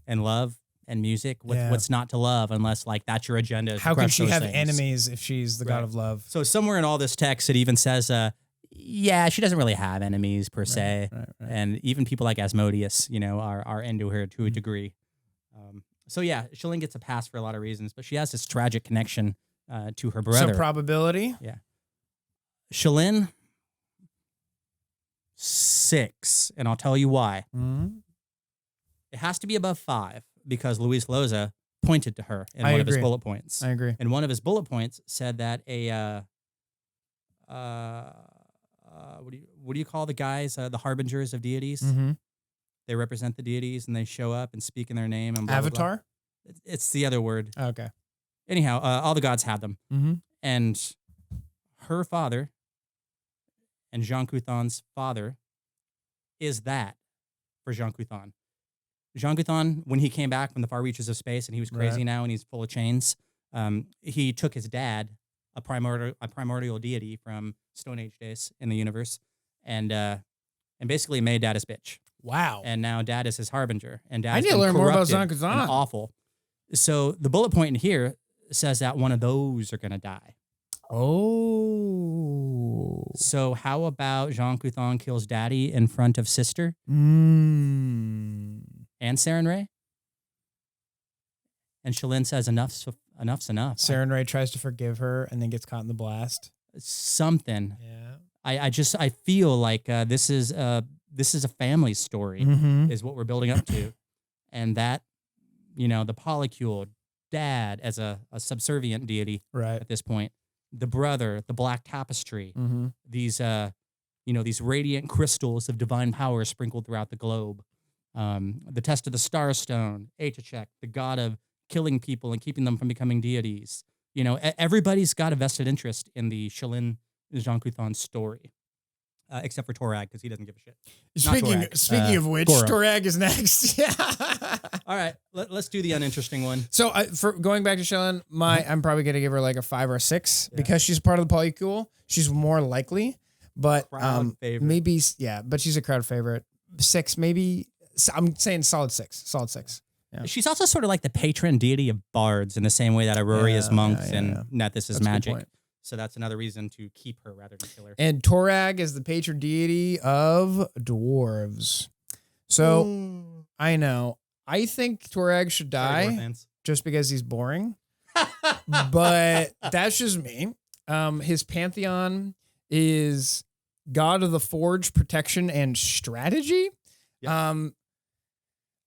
And love and music. What's not to love unless like that's your agenda? is to How can crush she those have things. enemies if she's the god of love? So somewhere in all this text, it even says, yeah, she doesn't really have enemies per se. Right. And even people like Asmodeus, are into her to a degree. So yeah, Shelyn gets a pass for a lot of reasons, but she has this tragic connection to her brother. Some probability. Yeah. Shelyn, 6, and I'll tell you why. Mm-hmm. It has to be above 5 because Luis Loza pointed to her in I one of his agree. bullet points. I agree. And one of his bullet points said that what do you call the guys? The harbingers of deities. Mm-hmm. They represent the deities and they show up and speak in their name. And blah, Avatar. blah, blah. It's the other word. Okay. Anyhow, all the gods have them. Mm-hmm. And her father and Zon-Kuthon's father is that for Zon-Kuthon. Zon-Kuthon, when he came back from the far reaches of space and he was crazy now and he's full of chains, he took his dad, a primordial deity from Stone Age days in the universe, and basically made dad his bitch. Wow. And now dad is his harbinger. And dad I need to learn more about Zon-Kuthon. Awful. So the bullet point in here says that one of those are going to die. Oh. So how about Zon-Kuthon kills daddy in front of sister Mm. and Sarenrae? And Shelyn says enough's enough. Sarenrae tries to forgive her and then gets caught in the blast. Something. Yeah. I feel like this is a family story Mm-hmm. is what we're building up to. And that, the polycule, dad as a subservient deity Right. at this point, the brother, the black tapestry, Mm-hmm. these radiant crystals of divine power sprinkled throughout the globe. The test of the Starstone, Achachek, the god of killing people and keeping them from becoming deities. Everybody's got a vested interest in the Shelyn Zon-Kuthon story, except for Torag because he doesn't give a shit. Speaking of which, Gorum. Torag is next. Yeah. All right, let's do the uninteresting one. So for going back to Shelyn, I'm probably gonna give her like a 5 or a 6 because she's part of the polycule. She's more likely, but Crowd favorite. maybe but she's a crowd favorite. 6 maybe. I'm saying solid 6. Solid 6. Yeah. She's also sort of like the patron deity of bards in the same way that Irori is monks and Nethys is That's a good magic. point. So that's another reason to keep her rather than kill her. And Torag is the patron deity of dwarves. So I know. I think Torag should Sorry, dwarf die fans. just because he's boring. But that's just me. His pantheon is god of the forge, protection, and strategy. Yep.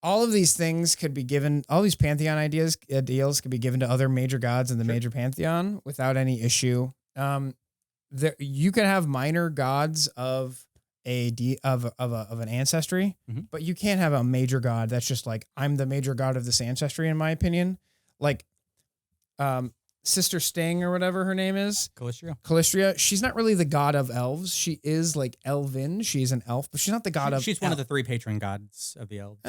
All of these things could be given, all these pantheon deals could be given to other major gods in the major pantheon without any issue. You can have minor gods of an ancestry, but you can't have a major god that's just like, I'm the major god of this ancestry, in my opinion. Like, Sister Sting or whatever her name is. Calistria. She's not really the god of elves. She is like elven. She's an elf, but she's not the god of She's one of the 3 patron gods of the elves.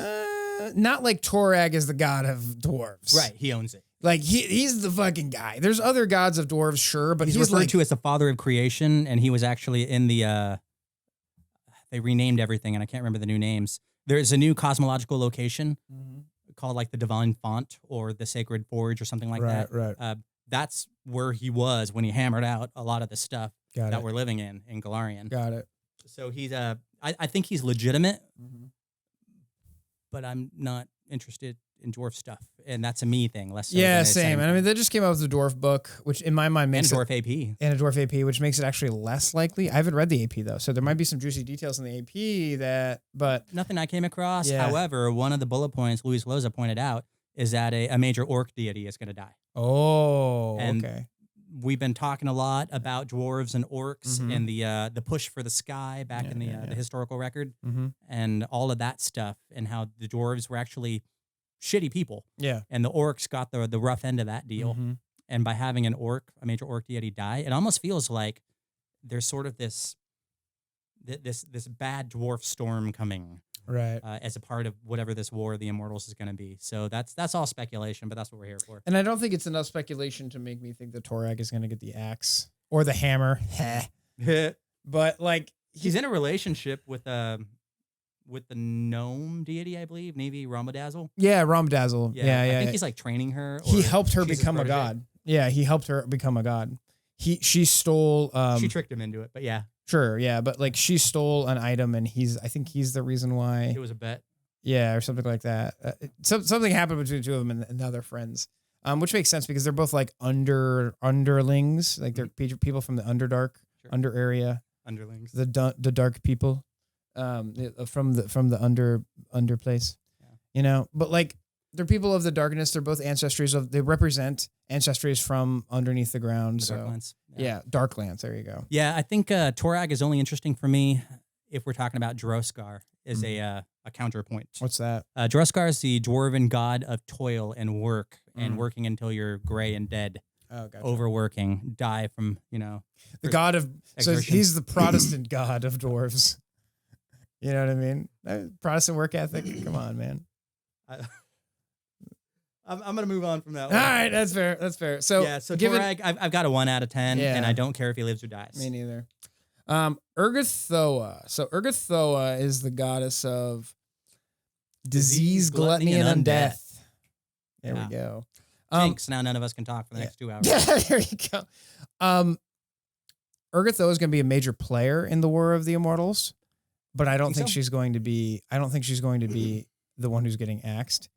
Not like Torag is the god of dwarves. Right, he owns it. Like he's the fucking guy. There's other gods of dwarves, sure, but he's he's referred like to as the father of creation, and he was actually in the they renamed everything, and I can't remember the new names. There's a new cosmological location called like the Divine Font or the Sacred Forge or something like that. Right. That's where he was when he hammered out a lot of the stuff that we're living in Golarion. Got it. So he's I think he's legitimate, but I'm not interested in dwarf stuff, and that's a me thing. Less so than a same. And I mean, they just came out with the dwarf book, which in my mind makes and a dwarf AP and a dwarf AP, which makes it actually less likely. I haven't read the AP though, so there might be some juicy details in the AP but nothing I came across. Yeah. However, one of the bullet points Luis Loza pointed out is that a major orc deity is going to die. Oh, and okay. We've been talking a lot about dwarves and orcs and the push for the sky back in the historical record and all of that stuff, and how the dwarves were actually shitty people. Yeah. And the orcs got the rough end of that deal. And by having a major orc deity die, it almost feels like there's sort of this bad dwarf storm coming. Right. as a part of whatever this War of the Immortals is going to be. So that's all speculation, but that's what we're here for. And I don't think it's enough speculation to make me think that Torag is going to get the axe or the hammer. But like He's in a relationship with the gnome deity, I believe, maybe Ramadazzle. Yeah, Ramdazzle. Yeah. I think he's like training her. He helped her she's his become a protege. god. Yeah, he helped her become a god. She stole. She tricked him into it, but yeah, Sure, yeah, but like she stole an item, and I think he's the reason why. it was a bet. Yeah, or something like that. Something happened between the two of them, and now they're friends. Which makes sense because they're both like underlings, like they're people from the Underdark, Sure. under area, Underlings. the dark people, from the under place, But like they're people of the darkness. They're both they represent ancestries from underneath the ground. The So Darklands. yeah, Darklands. There you go. Yeah, I think Torag is only interesting for me if we're talking about Droskar as a counterpoint. What's that? Droskar is the dwarven god of toil and work, and working until you're gray and dead. Oh, gotcha. Overworking, die from, The god of exertion. he's the Protestant god of dwarves. You know what I mean? Protestant work ethic. Come on, man. I'm going to move on from that All one. right, that's fair. That's fair. So Yeah, so given, Torag, I've got a 1 out of 10, Yeah. and I don't care if he lives or dies. me neither. Urgathoa. So Urgathoa is the goddess of disease, gluttony, and undeath. There Yeah. we go. Jinx, now none of us can talk for the next 2 hours. Yeah, there you go. Urgathoa is going to be a major player in the War of the Immortals, but I don't think so? she's going to be. I don't think she's going to be the one who's getting axed.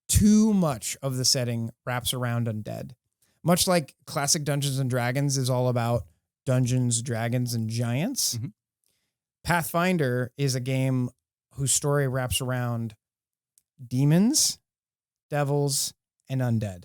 Too much of the setting wraps around undead, much like classic Dungeons and Dragons is all about dungeons, dragons, and giants. Mhm. Pathfinder is a game whose story wraps around demons, devils, and undead.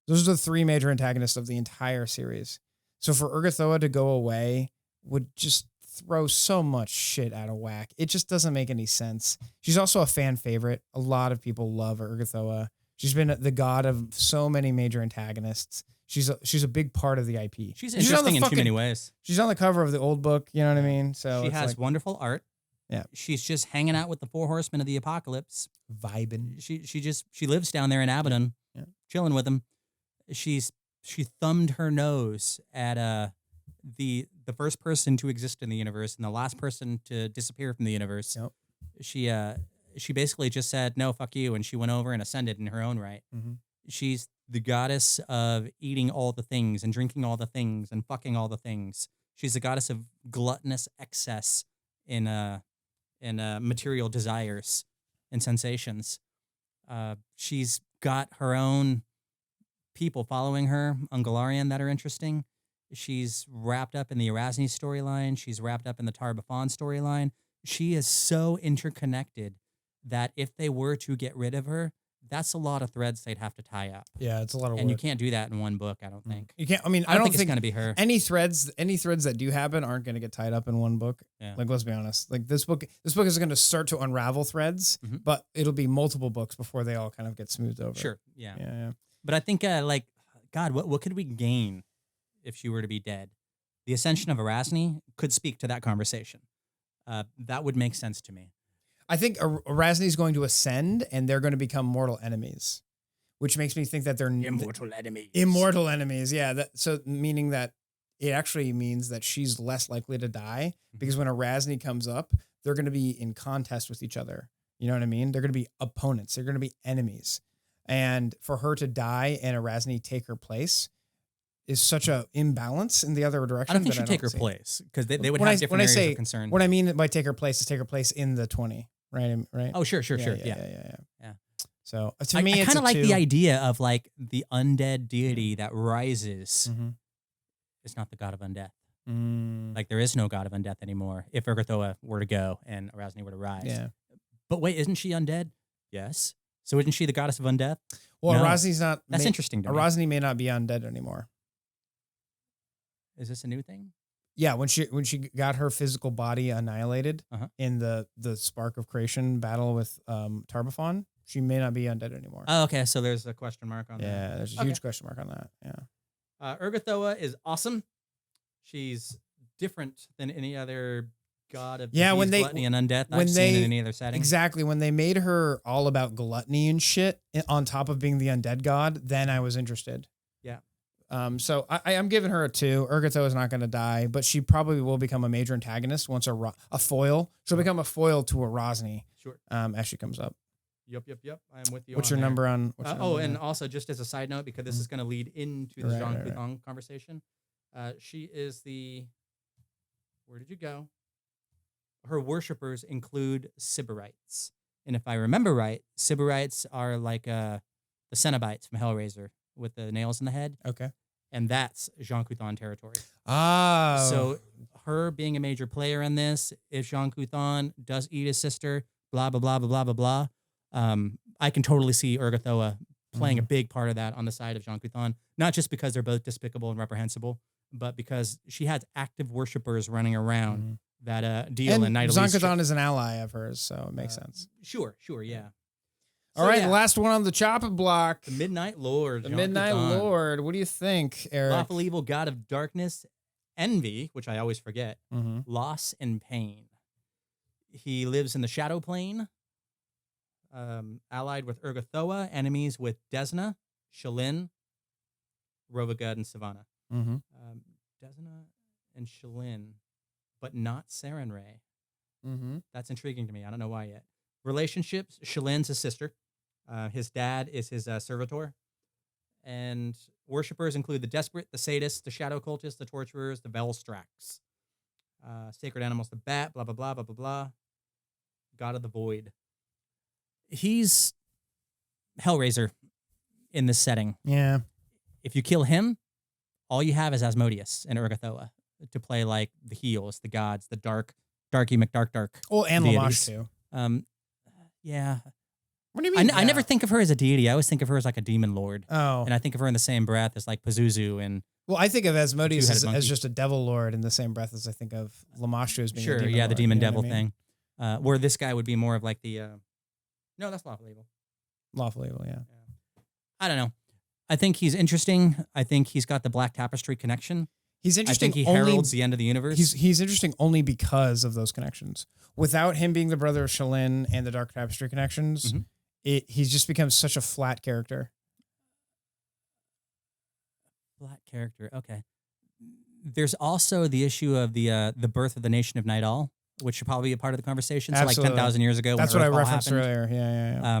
Those are the 3 major antagonists of the entire series. So for Urgathoa to go away would just throw so much shit out of whack. It just doesn't make any sense. She's also a fan favorite. A lot of people love Urgathoa. She's been the god of so many major antagonists. She's a big part of the IP. She's on the interesting in too fucking- many ways. She's on the cover of the old book. You know what I mean? So She it's has like wonderful art. Yeah. She's just hanging out with the 4 horsemen of the apocalypse. vibing. She lives down there in Abaddon, Yeah. chilling with them. She thumbed her nose at the first person to exist in the universe and the last person to disappear from the universe. Yep. She basically just said no, fuck you, and she went over and ascended in her own right. Mhm. She's the goddess of eating all the things and drinking all the things and fucking all the things. She's the goddess of gluttonous excess in material desires and sensations. She's got her own people following her on Galarian that are interesting. She's wrapped up in the Arazni storyline. She's wrapped up in the Tar-Baphon storyline. She is so interconnected that if they were to get rid of her, that's a lot of threads they'd have to tie up. Yeah, it's a lot of And work. you can't do that in one book, I don't think. You can't. I mean, I don't think think it's going to be her. any threads that do happen aren't going to get tied up in one book. Yeah. Like, let's be honest. Like this book is going to start to unravel threads, Mhm. but it'll be multiple books before they all kind of get smoothed over. Sure, yeah. Yeah. But I think, God, what could we gain if she were to be dead? The ascension of Arazni could speak to that conversation. That would make sense to me. I think Arazni is going to ascend, and they're going to become mortal enemies, which makes me think that they're enemies. immortal enemies. Yeah. So meaning that it actually means that she's less likely to die because when Arazni comes up, they're going to be in contest with each other. You know what I mean? They're going to be opponents. They're going to be enemies. And for her to die and Arazni take her place is such a imbalance in the other direction. I don't think that she'd take her see. place because they would When have I- different when I areas say- of concern. What I mean by take her place is take her place in the 20, right? Right? Oh, sure. Yeah. Yeah. So to I me, it's kind of like two. the idea of like the undead deity that rises. Mhm. It's not the god of undeath. Mm, Like there is no god of undeath anymore. If Urgathoa were to go and Arazni were to rise. yeah. But wait, isn't she undead? Yes. So isn't she the goddess of undeath? Well, No. Arazni's not. That's interesting to me. Arazni may not be undead anymore. Is this a new thing? Yeah, when she got her physical body annihilated Uh-huh. in the Spark of Creation battle with Tar-Baphon, she may not be undead anymore. Oh, okay. So there's a question mark on that. Yeah, there's a Okay. huge question mark on that. Yeah. Urgathoa is awesome. She's different than any other god of Yeah, when disease, they- gluttony, and undeath when I've seen they- in any other setting. Exactly. When they made her all about gluttony and shit on top of being the undead god, then I was interested. Yeah. So I'm giving her a 2. Urgathoa is not going to die, but she probably will become a major antagonist once a foil. She'll become a foil to Arazni Sure. as she comes up. Yep. I'm with you. What's on your there. number on? And also just as a side note, because this is going to lead into the Right, Zon-Kuthon conversation, she is the. Where did you go? Her worshippers include Sybarites, and if I remember right, Sybarites are like the Cenobites from Hellraiser with the nails in the head, Okay. and that's Zon-Kuthon territory. Oh. So her being a major player in this, if Zon-Kuthon does eat his sister, blah blah blah blah blah blah blah, I can totally see Urgathoa playing a big part of that on the side of Zon-Kuthon, not just because they're both despicable and reprehensible, but because she has active worshippers running around that deal in Night Zon-Kuthon is an ally of hers, so it makes sense. Sure, yeah. All right, the last one on the chopping block. The Midnight Lord. The Midnight Zon-Kuthon. Lord. What do you think, Eric? Lawful evil, god of darkness, envy, which I always forget, loss and pain. He lives in the shadow plane, allied with Urgathoa, enemies with Desna, Shelyn, Rovagug, and Savannah. Desna and Shelyn, but not Sarenrae. That's intriguing to me. I don't know why yet. Relationships, Shelyn's his sister. His dad is his servitor. And worshippers include the desperate, the sadists, the shadow cultists, the torturers, the Velstrax. Sacred animals, the bat, blah, blah, blah, blah, blah, blah. God of the void. He's Hellraiser in this setting. Yeah. If you kill him, all you have is Asmodeus and Urgathoa to play like the heels, the gods, the darky McDark. Oh, and deities. Lamashtu. Yeah. What do you mean? I never think of her as a deity. I always think of her as like a demon lord. Oh. And I think of her in the same breath as like Pazuzu and. Well, I think of Asmodeus Two-headed as monkey. just a devil lord in the same breath as I think of Lamashtu as being a Sure, demon yeah, the lord, demon you know devil what I mean? thing. Where this guy would be more of like the. No, that's lawful evil. Lawful evil, yeah. I don't know. I think he's interesting. I think he's got the Black Tapestry connection. He's interesting. I think he only, heralds the end of the universe. He's interesting only because of those connections. Without him being the brother of Shelyn and the Dark Tapestry connections, he's just become such a flat character. Black character. Okay. There's also the issue of the birth of the nation of Nightall, which should probably be a part of the conversation. So Absolutely. like 10,000 years ago. That's when what I Earthfall referenced happened, earlier. Yeah.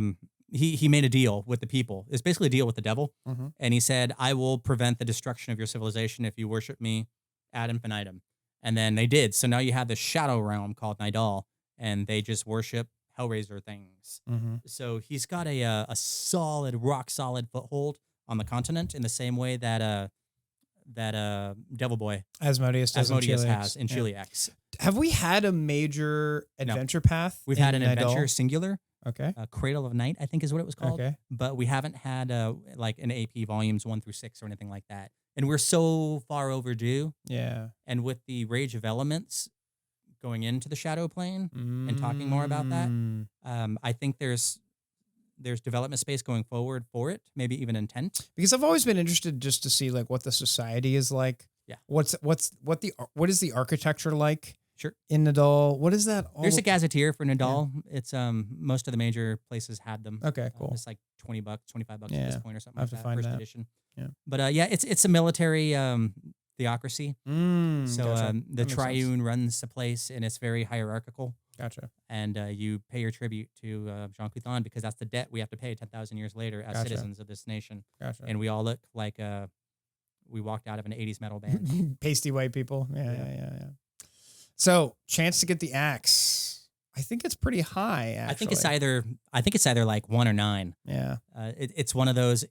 He made a deal with the people. It's basically a deal with the devil. Mhm. And he said, I will prevent the destruction of your civilization if you worship me ad infinitum. And then they did. So now you have this shadow realm called Nightall, and they just worship Hellraiser things. So he's got a solid, rock solid foothold on the continent in the same way that Devil Boy Asmodeus has in Yeah. Chiliax. Have we had a major adventure path? We've in had an Nightall? adventure singular. Okay. Cradle of Night, I think is what it was called. Okay. But we haven't had like an AP volumes 1 through 6 or anything like that. And we're so far overdue. Yeah. And with the Rage of Elements going into the Shadow Plane and talking more about that, I think there's development space going forward for it, maybe even intent. Because I've always been interested just to see like what the society is like. Yeah. What is the architecture like? Sure. In Nidal, what is that? There's a gazetteer for Nidal. It's most of the major places had them. Okay, cool. It's like $20, $25 at this point or something I'll have like to that. find First that. edition. Yeah. But yeah, it's a military theocracy. So Gotcha. the That makes triune sense. runs the place, and it's very hierarchical. Gotcha. And you pay your tribute to Zon-Kuthon because that's the debt we have to pay 10,000 years later as Gotcha. citizens of this nation. Gotcha. And we all look like we walked out of an 80s metal band. Pasty white people. Yeah. So chance to get the axe. I think it's pretty high. Actually. I think it's either like 1 or 9. Yeah. It's one of those.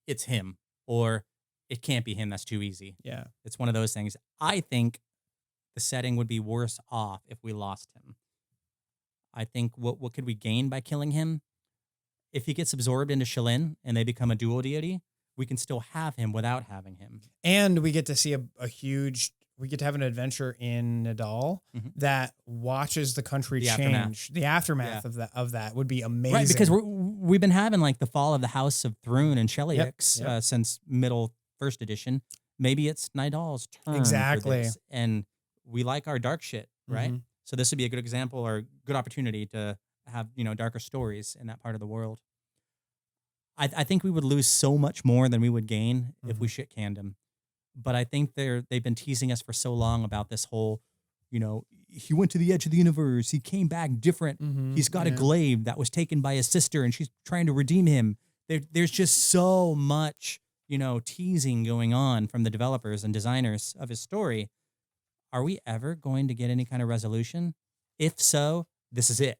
It's him, or it can't be him. That's too easy. Yeah. It's one of those things. I think the setting would be worse off if we lost him. I think what could we gain by killing him? If he gets absorbed into Shelyn and they become a dual deity, we can still have him without having him. And we get to see we get to have an adventure in Nidal that watches the country change. The aftermath of that would be amazing. Right, because we've been having like the fall of the House of Thrune and Cheliax since middle first edition. Maybe it's Nidal's turn. Exactly. For this, and we like our dark shit, right? So this would be a good example or good opportunity to have, darker stories in that part of the world. I think we would lose so much more than we would gain if we shit canned him. But I think they've been teasing us for so long about this whole, he went to the edge of the universe. He came back different. He's got a glaive that was taken by his sister and she's trying to redeem him. There's just so much, teasing going on from the developers and designers of his story. Are we ever going to get any kind of resolution? If so, this is it.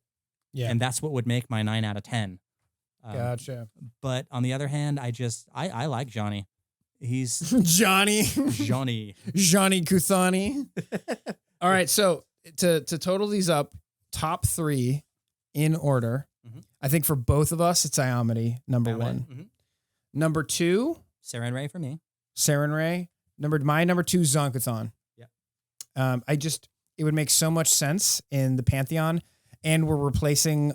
Yeah. And that's what would make my 9 out of 10. Gotcha. But on the other hand, I like Johnny. He's Johnny Kuthani. All right, so to total these up, top 3 in order. I think for both of us, it's Iomedae, number 1. Number 2, Sarenrae for me. Sarenrae. My number 2, Zon-Kuthon. Yeah. It would make so much sense in the Pantheon, and we're replacing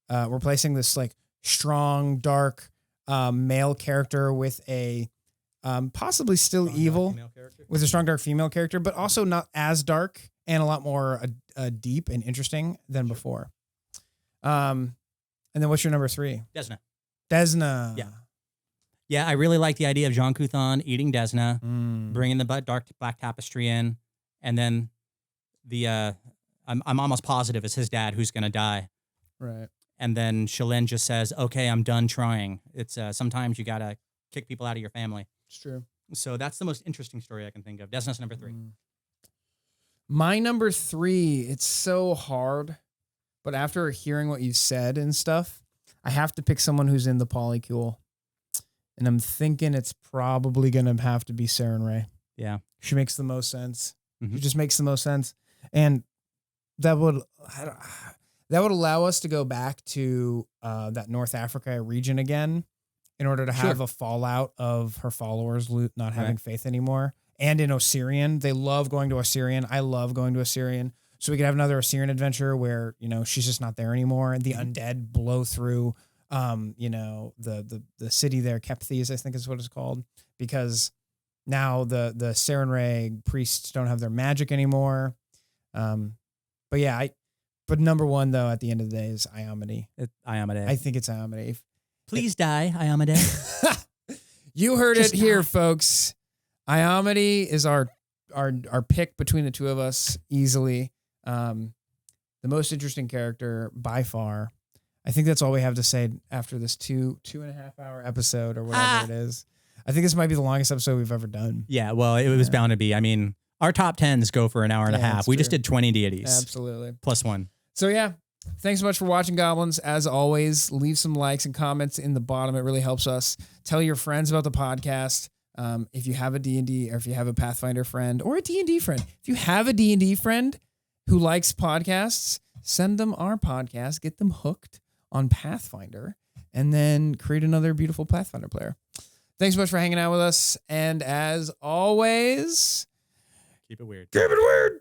this like strong, dark male character with a possibly still evil with a strong dark female character, but also not as dark and a lot more deep and interesting than before. And then what's your number 3? Desna. Yeah, I really like the idea of Zon-Kuthon eating Desna, bringing the dark black tapestry in, and then I'm almost positive it's his dad who's going to die. Right. And then Shelyn just says, okay, I'm done trying. It's sometimes you got to kick people out of your family. It's true. So that's the most interesting story I can think of. Desna's number 3. My number 3, it's so hard, but after hearing what you've said and stuff, I have to pick someone who's in the polycule. And I'm thinking it's probably going to have to be Sarenrae. Yeah. She makes the most sense. She just makes the most sense. And that would allow us to go back to that North Africa region again in order to have a fallout of her followers not having faith anymore. And in Osirian, they love going to Osirian. I love going to Osirian. So we could have another Osirian adventure where, she's just not there anymore. The undead blow through, the city there, Kepthes, I think is what it's called, because now the Sarenrae priests don't have their magic anymore. But number 1 though, at the end of the day, is Iomedae. Iomedae. I think it's Iomedae. Please die, Iomedae. You heard it here, folks. Iomedae is our pick between the two of us easily. The most interesting character by far. I think that's all we have to say after this 2.5 hour episode or whatever it is. I think this might be the longest episode we've ever done. Yeah, well, it was bound to be. I mean, our top 10s go for an hour and a half. We just did 20 deities. Absolutely. Plus 1. So yeah, thanks so much for watching, Goblins. As always, leave some likes and comments in the bottom. It really helps us. Tell your friends about the podcast. If you have a D&D or if you have a Pathfinder friend or a D&D friend, if you have a D&D friend who likes podcasts, send them our podcast, get them hooked on Pathfinder, and then create another beautiful Pathfinder player. Thanks so much for hanging out with us. And as always, keep it weird. Keep it weird.